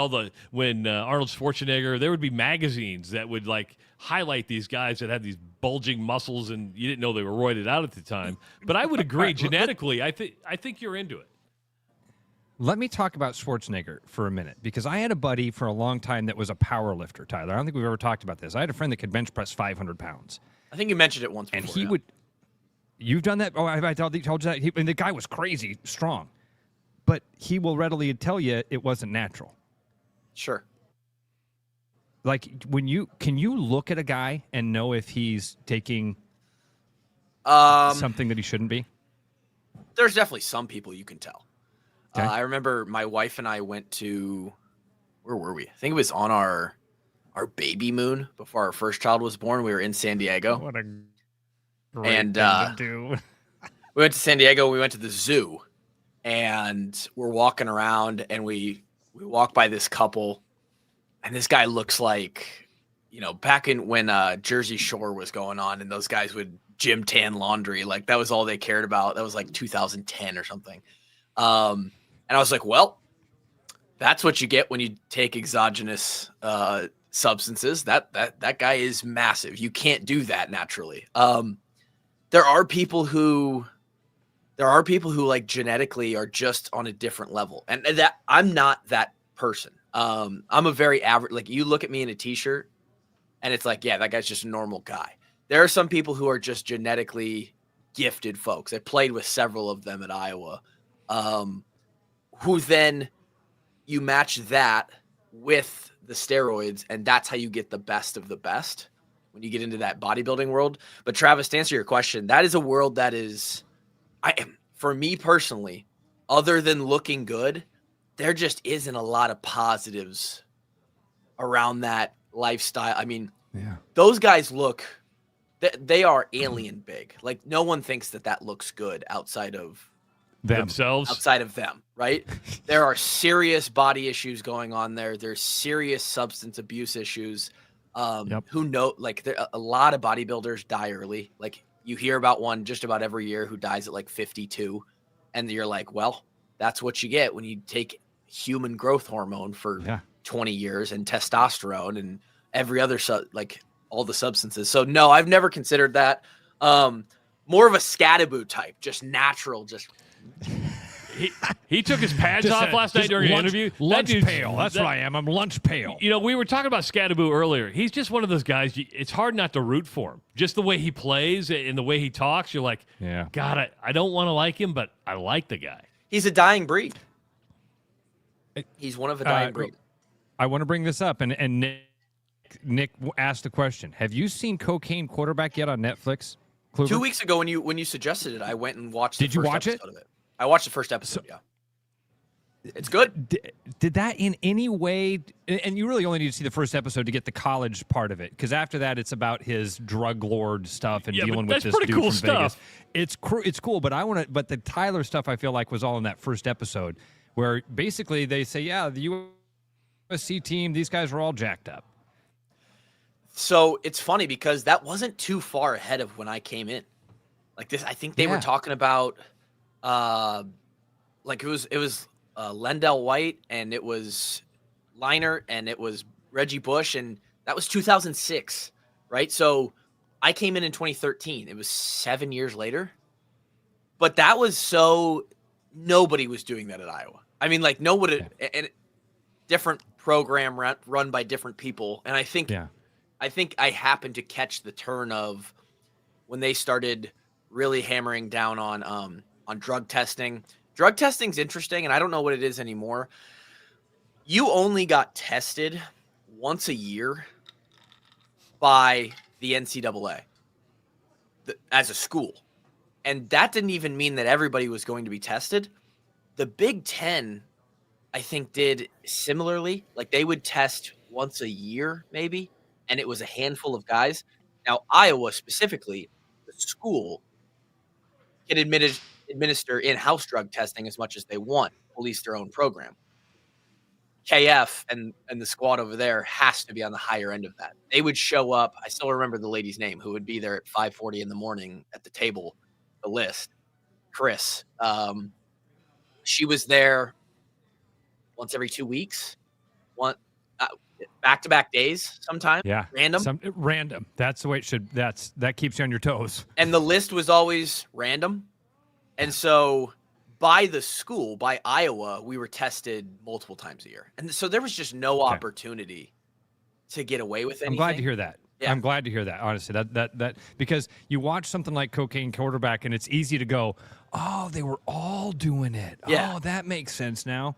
E: when Arnold Schwarzenegger. There would be magazines that would like highlight these guys that had these bulging muscles, and you didn't know they were roided out at the time. But I would agree genetically. I think you're into it.
F: Let me talk about Schwarzenegger for a minute, because I had a buddy for a long time that was a power lifter, Tyler. I don't think we've ever talked about this. I had a friend that could bench press 500 pounds.
S: I think you mentioned it once before.
F: And he would... You've done that? Oh, I told you that? And the guy was crazy strong. But he will readily tell you it wasn't natural.
S: Sure.
F: Like, can you look at a guy and know if he's taking something that he shouldn't be?
S: There's definitely some people you can tell.
F: Okay.
S: I remember my wife and I went to, where were we? I think it was on our baby moon before our first child was born. We were in San Diego.
F: What a great thing to do.
S: We went to San Diego. We went to the zoo, and we're walking around, and we walk by this couple, and this guy looks like, back in when Jersey Shore was going on, and those guys would gym tan laundry. Like, that was all they cared about. That was like 2010 or something. And I was like, well, that's what you get when you take exogenous substances. That guy is massive. You can't do that naturally. There are people who like genetically are just on a different level. And that I'm not that person. I'm a very average, like you look at me in a t-shirt and it's like, yeah, that guy's just a normal guy. There are some people who are just genetically gifted folks. I played with several of them at Iowa. Who then you match that with the steroids, and that's how you get the best of the best when you get into that bodybuilding world. But Travis, to answer your question, that is a world that is, for me personally, other than looking good, there just isn't a lot of positives around that lifestyle. I mean, those guys they are alien big. Like, no one thinks that looks good outside of
E: themselves,
S: outside of them, right? There are serious body issues going on there. There's serious substance abuse issues. Who know, like, a lot of bodybuilders die early. Like, you hear about one just about every year who dies at like 52. And you're like, well, that's what you get when you take human growth hormone for 20 years and testosterone and every other, like all the substances. So no, I've never considered that. More of a scatterboot type, just natural, just...
E: He took his pads off last night during an interview.
F: Lunch pail. That's what I am. I'm lunch pail.
E: We were talking about Scatteroo earlier. He's just one of those guys. It's hard not to root for him. Just the way he plays and the way he talks, you're like, God, I don't want to like him, but I like the guy.
S: He's a dying breed. He's one of a dying breed.
F: I want to bring this up, and Nick asked the question: have you seen Cocaine Quarterback yet on Netflix? Kluver?
S: 2 weeks ago, when you suggested it, I went and watched.
F: Did you watch it?
S: Of it. I watched the first episode. It's good.
F: Did that in any way? And you really only need to see the first episode to get the college part of it, because after that, it's about his drug lord stuff and dealing with this dude
E: cool
F: from
E: stuff.
F: Vegas. It's cool, but But the Tyler stuff, I feel like, was all in that first episode, where basically they say, the USC team, these guys were all jacked up.
S: So it's funny because that wasn't too far ahead of when I came in. Like this, I think they were talking about, like it was Lendell White, and it was Leinart, and it was Reggie Bush, and that was 2006, right? So I came in 2013. It was 7 years later. But that was nobody was doing that at Iowa. I mean, like, and different program run by different people. And I think I happened to catch the turn of when they started really hammering down on drug testing. Drug testing's interesting, and I don't know what it is anymore. You only got tested once a year by the NCAA as a school. And that didn't even mean that everybody was going to be tested. The Big Ten, I think, did similarly. Like, they would test once a year, maybe, and it was a handful of guys. Now, Iowa specifically, the school can administer in-house drug testing as much as they want, police their own program. KF and the squad over there has to be on the higher end of that. They would show up. I still remember the lady's name who would be there at 5:40 in the morning at the table, the list. Chris. She was there once every 2 weeks, back-to-back days sometimes.
F: Yeah.
S: Random.
F: That's the way it should. That keeps you on your toes.
S: And the list was always random. And so by the school, by Iowa, we were tested multiple times a year. And so there was just no opportunity to get away with anything.
F: I'm glad to hear that.
S: Yeah.
F: I'm glad to hear that, honestly. That because you watch something like Cocaine Quarterback and it's easy to go, oh, they were all doing it.
S: Yeah.
F: Oh, that makes sense now.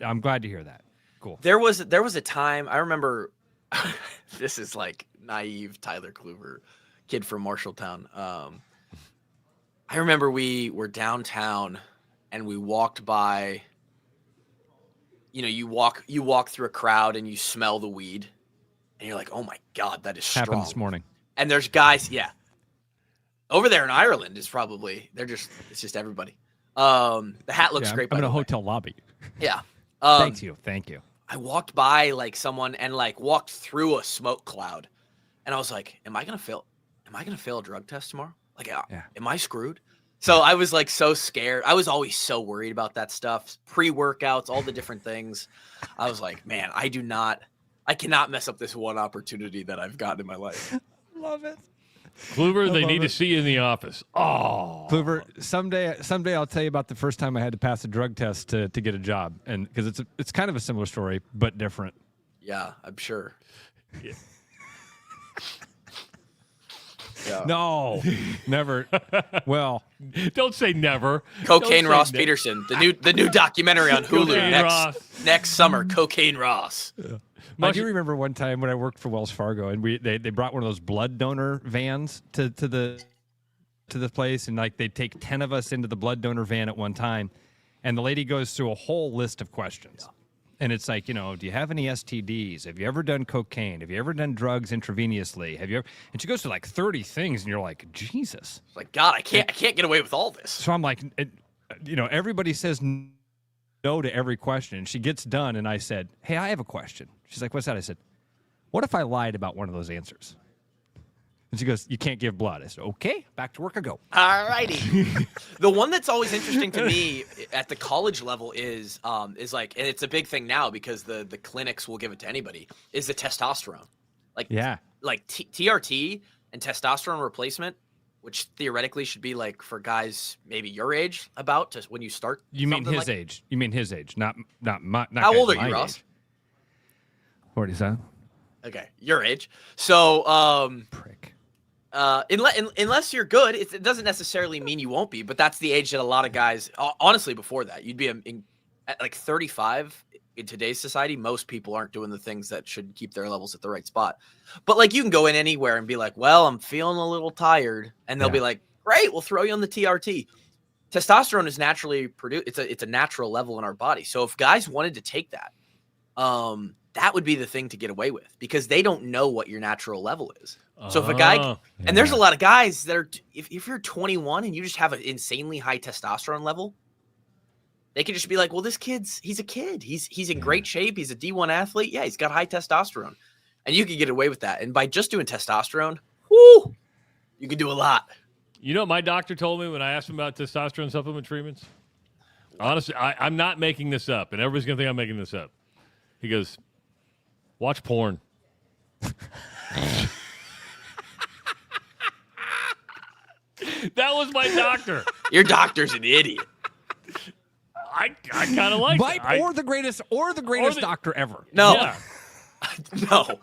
F: I'm glad to hear that. Cool.
S: There was a time, I remember, this is like naive Tyler Kluver, kid from Marshalltown. I remember we were downtown and we walked by, you walk through a crowd and you smell the weed and you're like, oh my God, that is strong.
F: Happened this morning.
S: And there's guys, over there in Ireland is probably, it's just everybody. The hat looks great.
F: I'm in a hotel lobby.
S: Yeah.
F: Thank you.
S: I walked by like someone and like walked through a smoke cloud and I was like, am I going to fail a drug test tomorrow? Like, am I screwed? So I was like so scared. I was always so worried about that stuff, pre-workouts, all the different things. I was like, man, I cannot mess up this one opportunity that I've gotten in my life.
F: Love it.
E: Kluver, they need to see you in the office. Oh,
F: Kluver, someday I'll tell you about the first time I had to pass a drug test to get a job, and because it's kind of a similar story but different.
S: Yeah, I'm sure.
E: Yeah.
S: Yeah.
F: No, never. Well,
E: don't say never.
S: Cocaine Ross Peterson, the new documentary on Hulu next summer. Cocaine Ross.
F: Yeah. I do remember one time when I worked for Wells Fargo, and they brought one of those blood donor vans to the place, and like they'd take 10 of us into the blood donor van at one time, and the lady goes through a whole list of questions. Yeah. And it's like, do you have any STDs? Have you ever done cocaine? Have you ever done drugs intravenously? Have you ever? And she goes to like 30 things, and you're like, Jesus.
S: It's like, God, I can't get away with all this.
F: So I'm like, everybody says no to every question. And she gets done, and I said, hey, I have a question. She's like, what's that? I said, what if I lied about one of those answers? And she goes, you can't give blood. I said, okay, back to work I go.
S: All righty. The one that's always interesting to me at the college level is like, and it's a big thing now because the clinics will give it to anybody, is the testosterone. Like, TRT and testosterone replacement, which theoretically should be like for guys maybe your age when you start.
F: You mean his age? You mean his age, not my. Not
S: How old are you, Ross?
F: 47.
S: Okay, your age. So,
F: prick.
S: Unless you're good, it doesn't necessarily mean you won't be. But that's the age that a lot of guys. Honestly, before that, you'd be at like 35 in today's society. Most people aren't doing the things that should keep their levels at the right spot. But like, you can go in anywhere and be like, "Well, I'm feeling a little tired," and they'll be like, "Great, we'll throw you on the TRT." Testosterone is naturally produced. It's a natural level in our body. So if guys wanted to take that, that would be the thing to get away with because they don't know what your natural level is. So if a guy, and there's a lot of guys that are, if you're 21 and you just have an insanely high testosterone level, they could just be like, well, he's a kid. He's in great shape. He's a D1 athlete. Yeah, he's got high testosterone. And you can get away with that. And by just doing testosterone, whoo, you can do a lot.
E: You know what my doctor told me when I asked him about testosterone supplement treatments? Honestly, I'm not making this up, and everybody's going to think I'm making this up. He goes, watch porn. That was my doctor.
S: Your doctor's an idiot.
E: I kind of like
F: Might
E: it.
F: or the greatest doctor ever.
S: No.
E: Yeah.
S: No.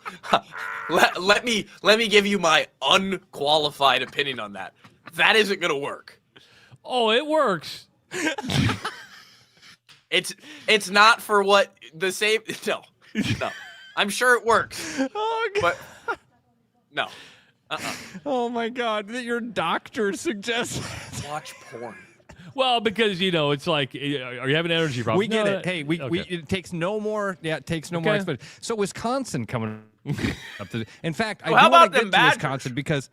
S: let me give you my unqualified opinion on that. That isn't going to work.
E: Oh, it works.
S: It's not for what the same. No. I'm sure it works.
F: Oh,
S: but no.
F: Oh my God! That your doctor suggests.
S: Watch porn.
E: Well, because it's like, are you having an energy problem?
F: We get
E: No,
F: it. Hey, it takes no more. Yeah, it takes no more explanation. So Wisconsin coming up to. In fact, I do want to get to Wisconsin because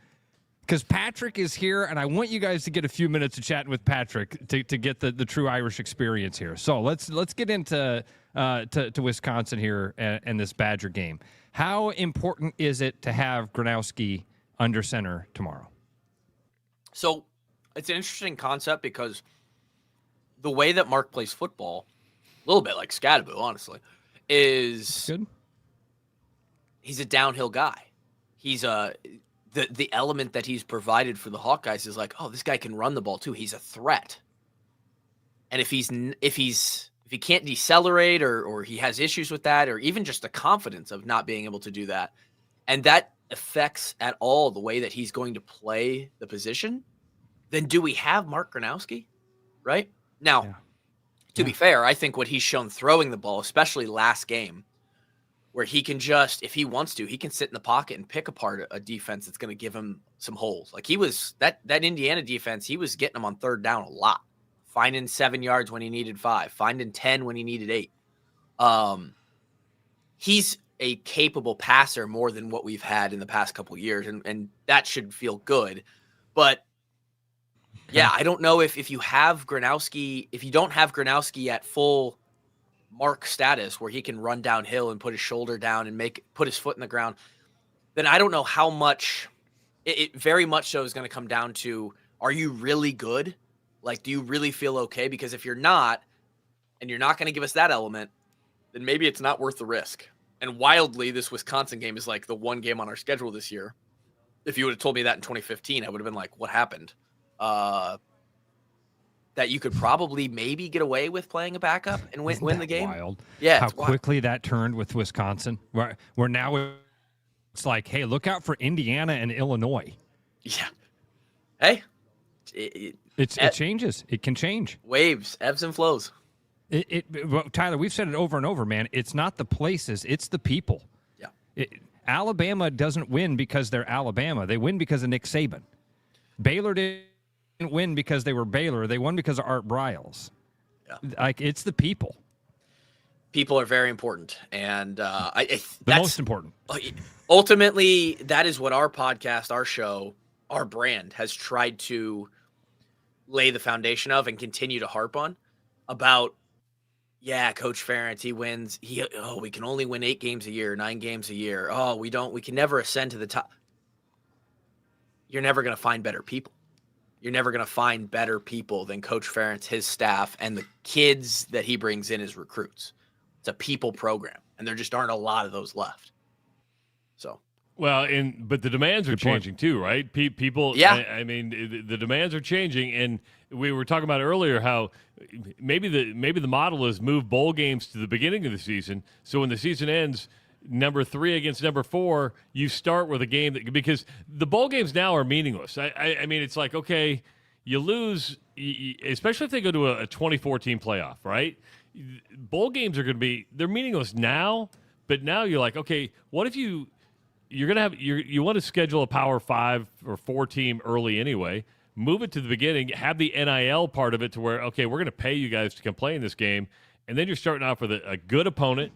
F: Patrick is here, and I want you guys to get a few minutes of chatting with Patrick to get the true Irish experience here. So let's get into to Wisconsin here and this Badger game. How important is it to have Gronowski under center tomorrow?
S: So it's an interesting concept because the way that Mark plays football, a little bit like Scadaboo, honestly, is
F: good.
S: He's a downhill guy. He's the element that he's provided for the Hawkeyes is like, oh, this guy can run the ball too. He's a threat. And if he can't decelerate or he has issues with that, or even just the confidence of not being able to do that, and that affects at all the way that he's going to play the position, then do we have Mark Gronowski? Right? Now, to be fair, I think what he's shown throwing the ball, especially last game, where he can just, if he wants to, he can sit in the pocket and pick apart a defense that's going to give him some holes. Like he was, that Indiana defense, he was getting them on third down a lot. Finding 7 yards when he needed 5, finding 10 when he needed 8. He's a capable passer more than what we've had in the past couple of years, and that should feel good. But yeah, I don't know if you have Gronowski, if you don't have Gronowski at full Mark status where he can run downhill and put his shoulder down and put his foot in the ground, then I don't know how much it very much so is going to come down to, are you really good? Like, do you really feel okay? Because if you're not, and you're not going to give us that element, then maybe it's not worth the risk. And wildly, this Wisconsin game is like the one game on our schedule this year. If you would have told me that in 2015, I would have been like, what happened? That you could probably maybe get away with playing a backup and win the game.
F: Wild.
S: Yeah.
F: How quickly that turned with Wisconsin. Where now it's like, hey, look out for Indiana and Illinois.
S: Yeah. Hey.
F: It changes. It can change.
S: Waves, ebbs and flows.
F: Well, Tyler, we've said it over and over, man. It's not the places, it's the people.
S: Yeah.
F: Alabama doesn't win because they're Alabama. They win because of Nick Saban. Baylor didn't win because they were Baylor. They won because of Art Briles. Yeah. Like, it's the people.
S: People are very important. And
F: that's most important.
S: Ultimately, that is what our podcast, our show, our brand has tried to lay the foundation of and continue to harp on about, Coach Ferentz, he wins. We can only win 8 games a year, 9 games a year. Oh, we can never ascend to the top. You're never going to find better people. You're never going to find better people than Coach Ferentz, his staff, and the kids that he brings in as recruits. It's a people program, and there just aren't a lot of those left. So.
E: Well, but the demands are changing too, right? People, I mean, the demands are changing, and we were talking about earlier how maybe the model is move bowl games to the beginning of the season, so when the season ends, number 3 against number 4, you start with a game because the bowl games now are meaningless. I mean, it's like, okay, you lose, especially if they go to a 24-team playoff, right? Bowl games are going to they're meaningless now, but now you're like, okay, what if you want to schedule a Power 5 or 4 team early anyway, move it to the beginning, have the NIL part of it to where, okay, we're going to pay you guys to come play in this game, and then you're starting off with a good opponent,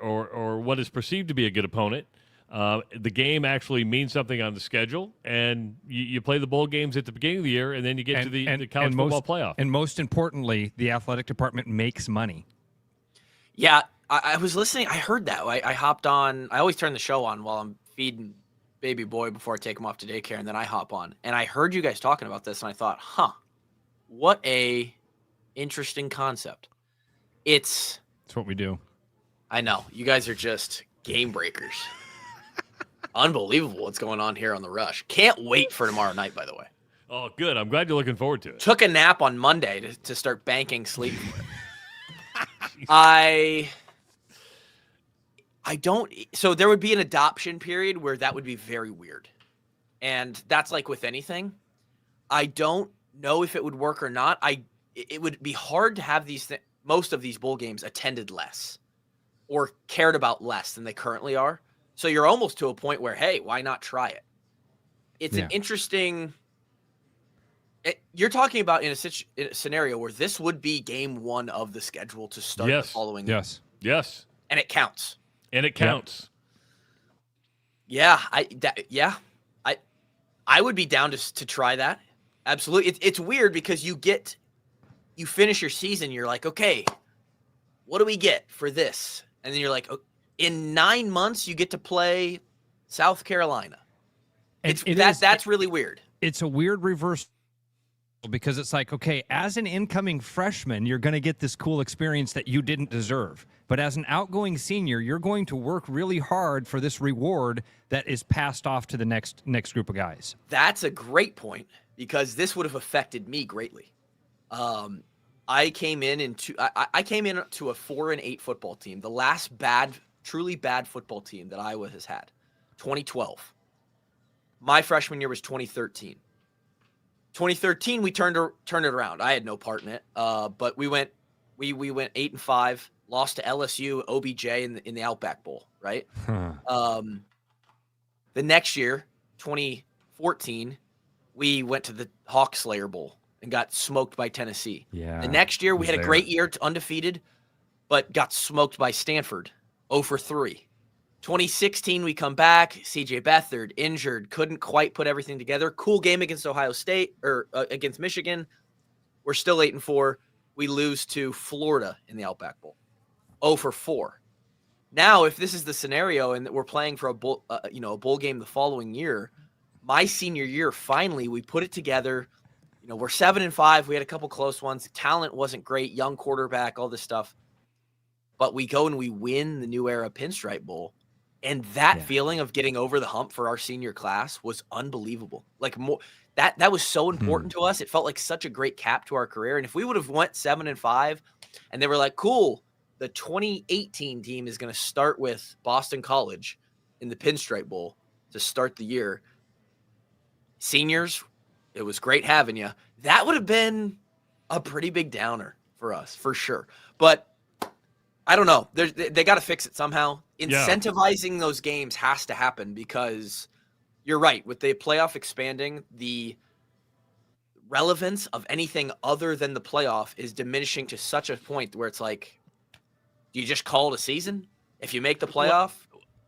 E: or what is perceived to be a good opponent. The game actually means something on the schedule, and you play the bowl games at the beginning of the year, and then you get to the college football playoff.
F: And most importantly, the athletic department makes money.
S: Yeah, I was listening. I heard that. I hopped on. I always turn the show on while I'm feeding baby boy before I take him off to daycare, and then I hop on. And I heard you guys talking about this, and I thought, what a interesting concept. It's
F: what we do.
S: I know. You guys are just game breakers. Unbelievable what's going on here on The Rush. Can't wait for tomorrow night, by the way.
E: Oh, good. I'm glad you're looking forward to it.
S: Took a nap on Monday to start banking sleep for it. I don't. So there would be an adoption period where that would be very weird, and that's like with anything. I don't know if it would work or not. It would be hard to have most of these bowl games attended less or cared about less than they currently are. So you're almost to a point where, hey, why not try it? It's an interesting. You're talking about in a scenario where this would be game one of the schedule to start the following year.
E: Yes.
S: And it counts.
E: Yeah.
S: I would be down to try that. Absolutely. It's weird because you finish your season, you're like, okay, what do we get for this? And then you're like, oh, in 9 months, you get to play South Carolina. That's really weird.
F: It's a weird reverse because it's like, okay, as an incoming freshman, you're going to get this cool experience that you didn't deserve. But as an outgoing senior, you're going to work really hard for this reward that is passed off to the next group of guys.
S: That's a great point because this would have affected me greatly. I came into a 4-8 football team, the last truly bad football team that Iowa has had, 2012. My freshman year was 2013. 2013, we turned it around. I had no part in it, but we went 8-5, lost to LSU, OBJ in the Outback Bowl, right? The next year, 2014, we went to the Hawk Slayer Bowl and got smoked by Tennessee.
F: Yeah.
S: The next year, we had a great year, undefeated, but got smoked by Stanford, 0-3. 2016, we come back. CJ Beathard injured, couldn't quite put everything together. Cool game against Ohio State or against Michigan. We're still 8-4. We lose to Florida in the Outback Bowl, 0-4. Now, if this is the scenario and we're playing for a bowl game the following year, my senior year, finally we put it together. We're 7-5. We had a couple close ones. Talent wasn't great. Young quarterback, all this stuff. But we go and we win the New Era Pinstripe Bowl. And that feeling of getting over the hump for our senior class was unbelievable. Like that was so important to us. It felt like such a great cap to our career. And if we would have went 7-5 and they were like, cool, the 2018 team is going to start with Boston College in the Pinstripe Bowl to start the year. Seniors, it was great having you. That would have been a pretty big downer for us, for sure. But I don't know. They got to fix it somehow. Incentivizing those games has to happen because you're right. With the playoff expanding, the relevance of anything other than the playoff is diminishing to such a point where it's like, do you just call it a season? If you make the playoff?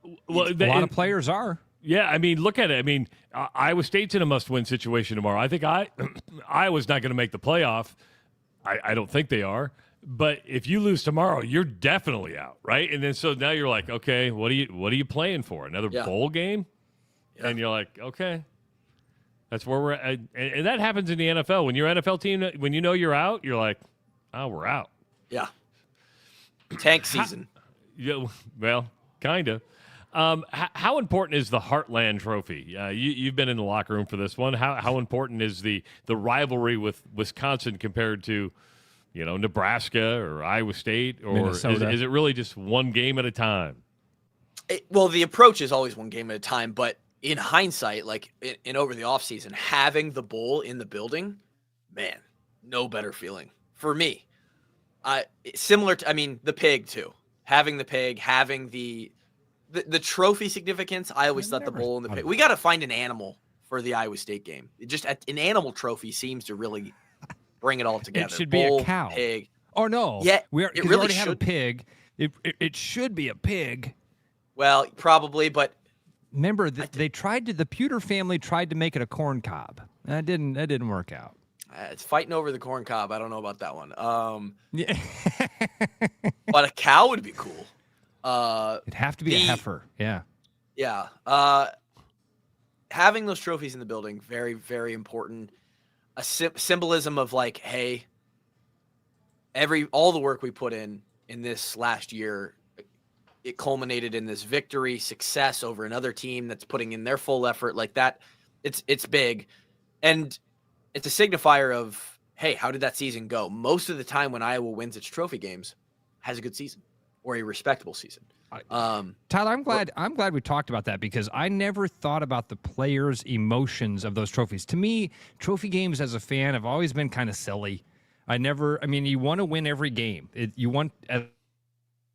F: A lot of players are.
E: Yeah, I mean, look at it. I mean, Iowa State's in a must-win situation tomorrow. I think Iowa's not going to make the playoff. I don't think they are. But if you lose tomorrow, you're definitely out, right? And then so now you're like, okay, what are you playing for? Another bowl game? Yeah. And you're like, okay, that's where we're at. And that happens in the NFL. When you're an NFL team, when you know you're out, you're like, oh, we're out.
S: Yeah. Tank season.
E: Well, kind of. How important is the Heartland Trophy? You've been in the locker room for this one. How important is the rivalry with Wisconsin compared to Nebraska or Iowa State, or is it really just one game at a time?
S: Well, the approach is always one game at a time, but in hindsight, like in over the offseason, having the bowl in the building, man, no better feeling for me. Similar to, the pig too. Having the pig, having the trophy significance, I always thought the bowl and the pig. We got to find an animal for the Iowa State game. An animal trophy seems to really bring it all together.
F: It should be a cow.
S: Pig.
F: Oh, no.
S: Yeah,
F: we
S: it really
F: already
S: should.
F: have a pig. It should be a pig.
S: Well, probably, but
F: remember the Pewter family tried to make it a corn cob. That didn't work out.
S: It's fighting over the corn cob. I don't know about that one. Yeah. But a cow would be cool.
F: It'd have to be a heifer. Yeah.
S: Yeah. Having those trophies in the building, very, very important. A symbolism of like, hey, all the work we put in this last year, it culminated in this victory, success over another team that's putting in their full effort like that. It's big. And it's a signifier of, hey, how did that season go? Most of the time when Iowa wins its trophy games, has a good season or a respectable season.
F: Tyler, I'm glad we talked about that, because I never thought about the players' emotions of those trophies. To me, trophy games as a fan have always been kind of silly. You want to win every game. As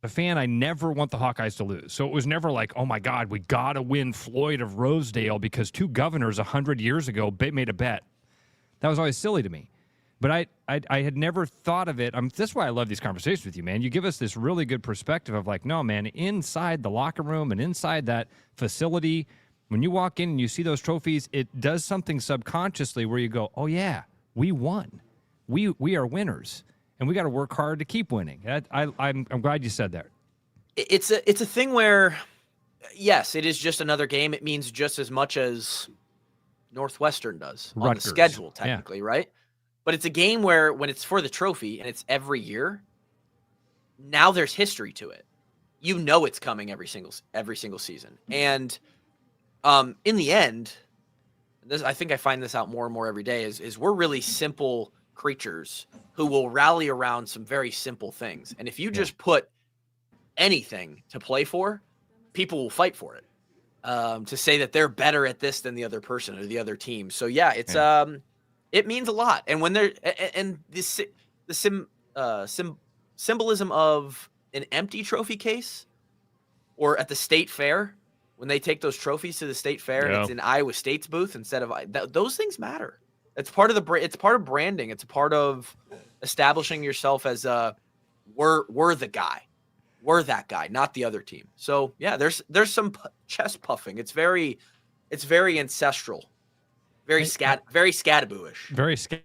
F: a fan, I never want the Hawkeyes to lose. So it was never like, oh my God, we got to win Floyd of Rosedale because 2 governors 100 years ago made a bet. That was always silly to me. But I had never thought of it. That's why I love these conversations with you, man. You give us this really good perspective of like, no, man, inside the locker room and inside that facility, when you walk in and you see those trophies, it does something subconsciously where you go, oh, yeah, we won. We are winners, and we got to work hard to keep winning. I'm glad you said that.
S: It's a thing where, yes, it is just another game. It means just as much as Northwestern does on the schedule, technically, right? But it's a game where when it's for the trophy and it's every year, now there's history to it. You know it's coming every single season. And in the end, I think I find this out more and more every day, is we're really simple creatures who will rally around some very simple things. And if you just put anything to play for, people will fight for it. To say that they're better at this than the other person or the other team. So yeah, it's it means a lot. And when the symbolism of an empty trophy case, or at the state fair when they take those trophies to the state fair and it's in Iowa State's booth instead of those things matter. It's part of it's part of branding. It's a part of establishing yourself as we're the guy. We're that guy, not the other team. So yeah, there's some chest puffing. It's very ancestral, very scataboo-ish.
F: Very scataboo.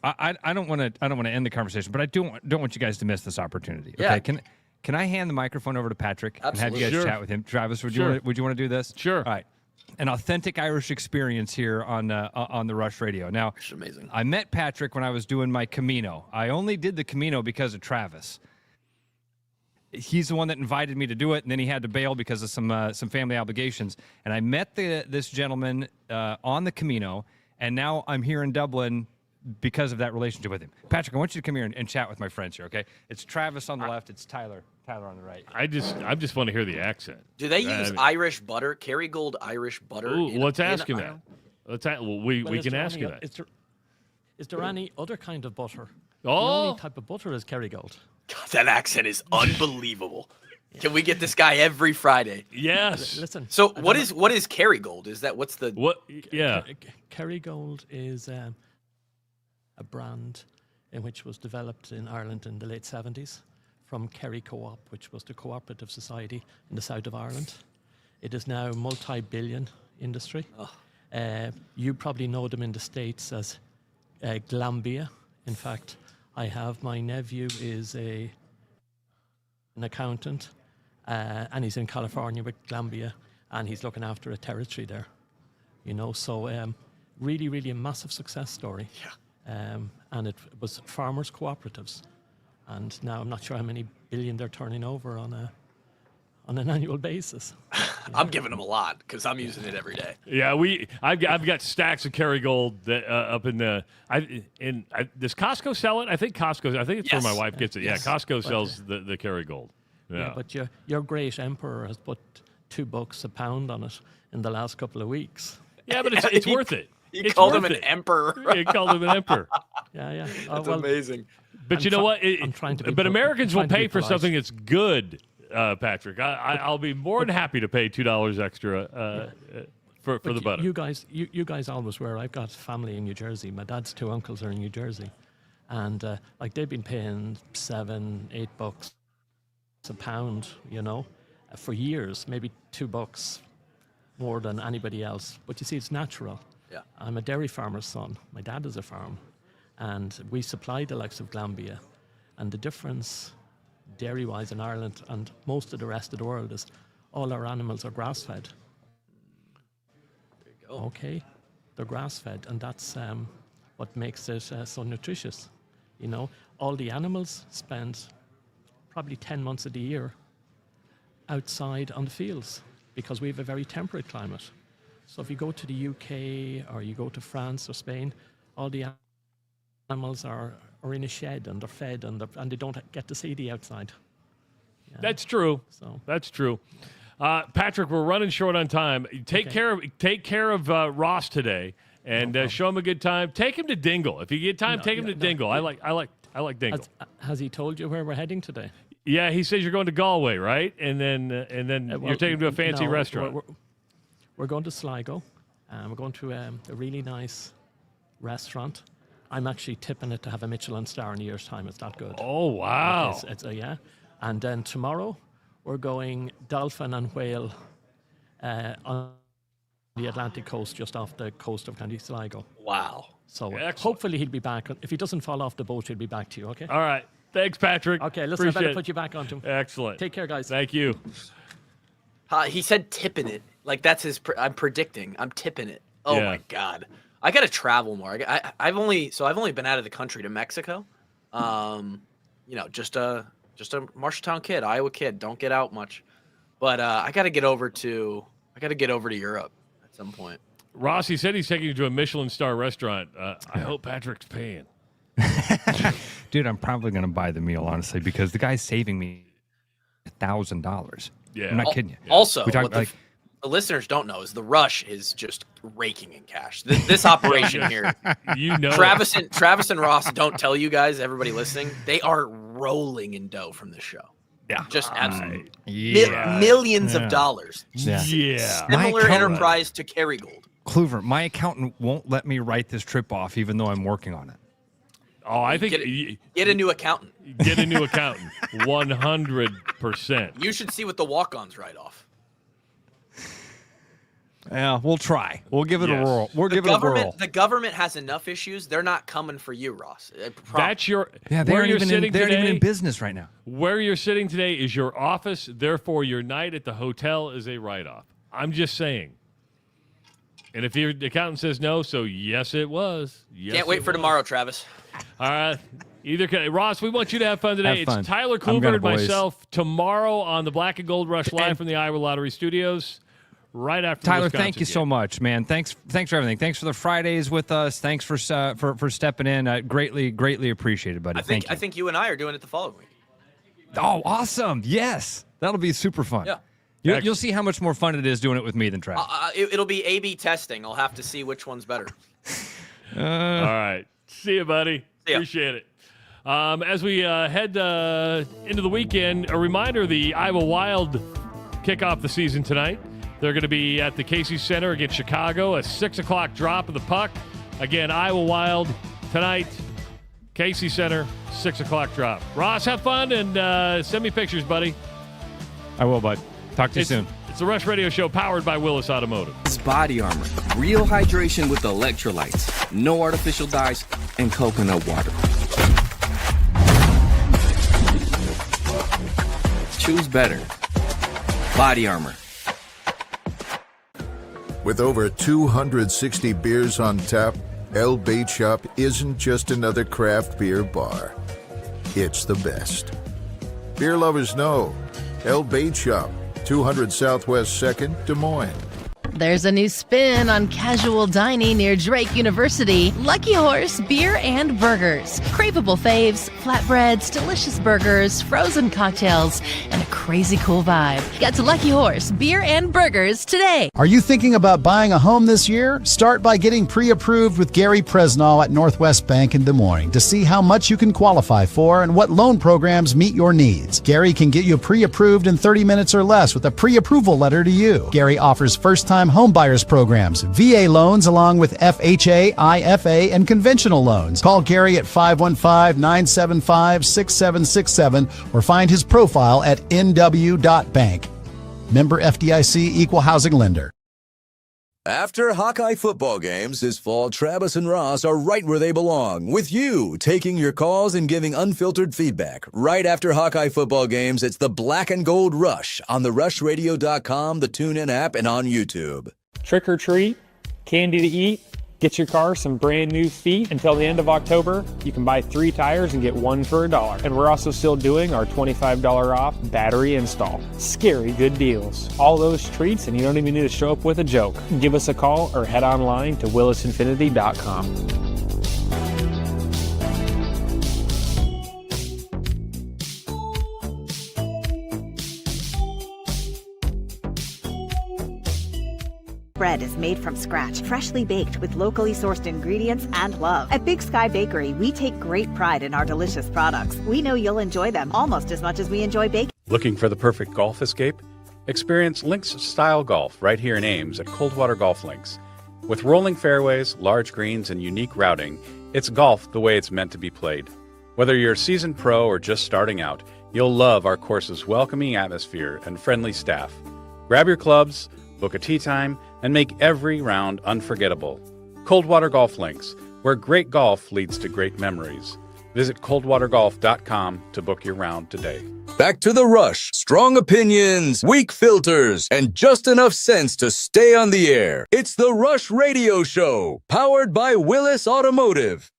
F: I don't want to end the conversation, but I don't want you guys to miss this opportunity. Okay,
S: Yeah.
F: Can I hand the microphone over to Patrick and have you guys chat with him? Travis, would you want to do this?
E: Sure.
F: All right. An authentic Irish experience here on the Rush Radio. Now,
S: it's amazing.
F: I met Patrick when I was doing my Camino. I only did the Camino because of Travis. He's the one that invited me to do it, and then he had to bail because of some family obligations. And I met this gentleman on the Camino, and now I'm here in Dublin because of that relationship with him. Patrick, I want you to come here and chat with my friends here, okay? It's Travis on the left. It's Tyler on the right.
E: I just want to hear the accent.
S: Do they use Irish butter, Kerrygold Irish butter?
E: Ooh, let's ask him that. We can ask you that.
T: Is there any other kind of butter?
E: Oh,
T: the only type of butter is Kerrygold.
S: God, that accent is unbelievable. Can we get this guy every Friday?
E: Yes.
T: Listen.
S: So what is Kerrygold? Is that what's the
E: what? Yeah.
T: Kerrygold is a brand which was developed in Ireland in the late 70s from Kerry Co-op, which was the cooperative society in the south of Ireland. It is now a multi-billion industry. You probably know them in the States as Glambia. In fact, I have my nephew is an accountant, and he's in California with Glambia, and he's looking after a territory there. So really, really a massive success story.
S: Yeah.
T: And it was farmers' cooperatives, and now I'm not sure how many billion they're turning over on an annual basis.
S: I'm giving them a lot because I'm using it every day.
E: Yeah, I've got stacks of Kerrygold that up in the. Does Costco sell it? I think it's where my wife gets it.
T: Yes.
E: Yeah, Costco sells the Kerrygold. Yeah.
T: But your great emperor has put $2 a pound on it in the last couple of weeks.
E: Yeah, but it's worth it.
S: You called him an emperor.
E: You called him an emperor.
T: Yeah.
S: That's amazing.
E: But you know what?
T: I'm trying to be
E: but Americans will pay for
T: polite.
E: something that's good, Patrick. I'll be more than happy to pay $2 extra for the butter.
T: You guys always were. I've got family in New Jersey. My dad's 2 uncles are in New Jersey, and they've been paying $7-8 a pound, for years. Maybe $2 more than anybody else. But you see, it's natural.
S: Yeah.
T: I'm a dairy farmer's son. My dad has a farm, and we supply the likes of Glambia, and the difference dairy-wise in Ireland and most of the rest of the world is all our animals are grass-fed.
S: There you go.
T: Okay, they're grass-fed, and that's what makes it so nutritious. All the animals spend probably 10 months of the year outside on the fields because we have a very temperate climate. So if you go to the UK or you go to France or Spain, all the animals are are in a shed and they're fed and they don't get to see the outside. Yeah.
E: That's true.
T: So
E: that's true. Patrick, we're running short on time. Take care of Ross today, and show him a good time. Take him to Dingle if you get time. Take him to Dingle. I like Dingle.
T: Has he told you where we're heading today?
E: Yeah, he says you're going to Galway, right? And then you're taking him to a fancy restaurant.
T: We're going to Sligo. We're going to a really nice restaurant. I'm actually tipping it to have a Michelin star in a year's time. It's that good.
E: Oh, wow.
T: It's yeah. And then tomorrow, we're going dolphin and whale on the Atlantic coast, just off the coast of County Sligo.
S: Wow.
T: So hopefully he'll be back. If he doesn't fall off the boat, he'll be back to you, okay?
E: All right. Thanks, Patrick.
T: Okay, listen, I better put you back on to him.
E: Excellent.
T: Take care, guys.
E: Thank you.
S: He said tipping it. Like, that's his... I'm predicting. I'm tipping it. Oh, my God. I got to travel more. I've only been out of the country to Mexico. Just a Marshalltown kid, Iowa kid. Don't get out much. But I got to get over to Europe at some point.
E: Ross, he said he's taking you to a Michelin star restaurant. I hope Patrick's paying.
F: Dude, I'm probably going to buy the meal, honestly, because the guy's saving me $1,000.
E: Yeah.
F: I'm not kidding you.
S: Also, what the listeners don't know is the Rush is just raking in cash. This operation here, Travis and Ross don't tell you guys, everybody listening, they are rolling in dough from this show.
F: Yeah.
S: Just absolutely.
F: Yeah.
S: Millions of dollars.
F: Yeah.
S: Similar enterprise to Kerrygold.
F: Kluver, my accountant won't let me write this trip off, even though I'm working on it.
E: Oh, I think
S: get a new accountant.
E: Get a new accountant. 100%.
S: You should see what the walk-ons write off.
F: Yeah, we'll try. We'll give it a whirl. We'll give it a whirl.
S: The government has enough issues. They're not coming for you, Ross.
E: That's your.
F: Yeah, they aren't even in business right now.
E: Where you're sitting today is your office. Therefore, your night at the hotel is a write-off. I'm just saying. And if your accountant says no, so yes, it was. Yes,
S: Can't wait for tomorrow, Travis.
E: All right. Ross, we want you to have fun today.
F: Have fun.
E: It's Tyler Kluver and myself tomorrow on the Black and Gold Rush live from the Iowa Lottery Studios. Right after
F: Tyler,
E: the
F: thank you so much, man. Thanks for everything. Thanks for the Fridays with us. Thanks for stepping in. Greatly appreciated, buddy. Thank you.
S: I think you and I are doing it the following week.
F: Oh, awesome! Yes, that'll be super fun.
S: Yeah,
F: you'll see how much more fun it is doing it with me than Travis.
S: It'll be A/B testing. I'll have to see which one's better.
E: All right, see you, buddy.
S: See ya.
E: Appreciate it. As we head into the weekend, a reminder: the Iowa Wild kick off the season tonight. They're going to be at the Casey Center against Chicago, a 6 o'clock drop of the puck. Again, Iowa Wild tonight, Casey Center, 6 o'clock drop. Ross, have fun and send me pictures, buddy.
F: I will, bud. Talk to you soon.
E: It's the Rush Radio Show powered by Willis Automotive.
U: It's Body Armor. Real hydration with electrolytes. No artificial dyes and coconut water. Choose better. Body Armor.
G: With over 260 beers on tap, El Bait Shop isn't just another craft beer bar. It's the best. Beer lovers know El Bait Shop, 200 Southwest 2nd, Des Moines.
V: There's a new spin on casual dining near Drake University. Lucky Horse Beer and Burgers. Craveable faves, flatbreads, delicious burgers, frozen cocktails, and a crazy cool vibe. Get to Lucky Horse Beer and Burgers today.
I: Are you thinking about buying a home this year? Start by getting pre-approved with Gary Presnall at Northwest Bank in Des Moines to see how much you can qualify for and what loan programs meet your needs. Gary can get you pre-approved in 30 minutes or less with a pre-approval letter to you. Gary offers first-time home buyers programs, VA loans along with FHA, IFA, and conventional loans. Call Gary at 515-975-6767 or find his profile at nw.bank. Member FDIC, Equal Housing Lender.
D: After Hawkeye football games this fall, Travis and Ross are right where they belong, with you taking your calls and giving unfiltered feedback. Right after Hawkeye football games, it's the Black and Gold Rush on the rushradio.com, the TuneIn app, and on YouTube.
M: Trick or treat, candy to eat, get your car some brand new feet. Until the end of October, you can buy 3 tires and get 1 for $1. And we're also still doing our $25 off battery install. Scary good deals. All those treats, and you don't even need to show up with a joke. Give us a call or head online to willisinfinity.com.
A: bread is made from scratch, freshly baked with locally sourced ingredients and love. At Big Sky Bakery, we take great pride in our delicious products. We know you'll enjoy them almost as much as we enjoy baking.
H: Looking for the perfect golf escape? Experience links-style golf right here in Ames at Coldwater Golf Links. With rolling fairways, large greens, and unique routing, it's golf the way it's meant to be played. Whether you're a seasoned pro or just starting out, you'll love our course's welcoming atmosphere and friendly staff. Grab your clubs, book a tee time, and make every round unforgettable. Coldwater Golf Links, where great golf leads to great memories. Visit coldwatergolf.com to book your round today.
D: Back to The Rush. Strong opinions, weak filters, and just enough sense to stay on the air. It's The Rush Radio Show, powered by Willis Automotive.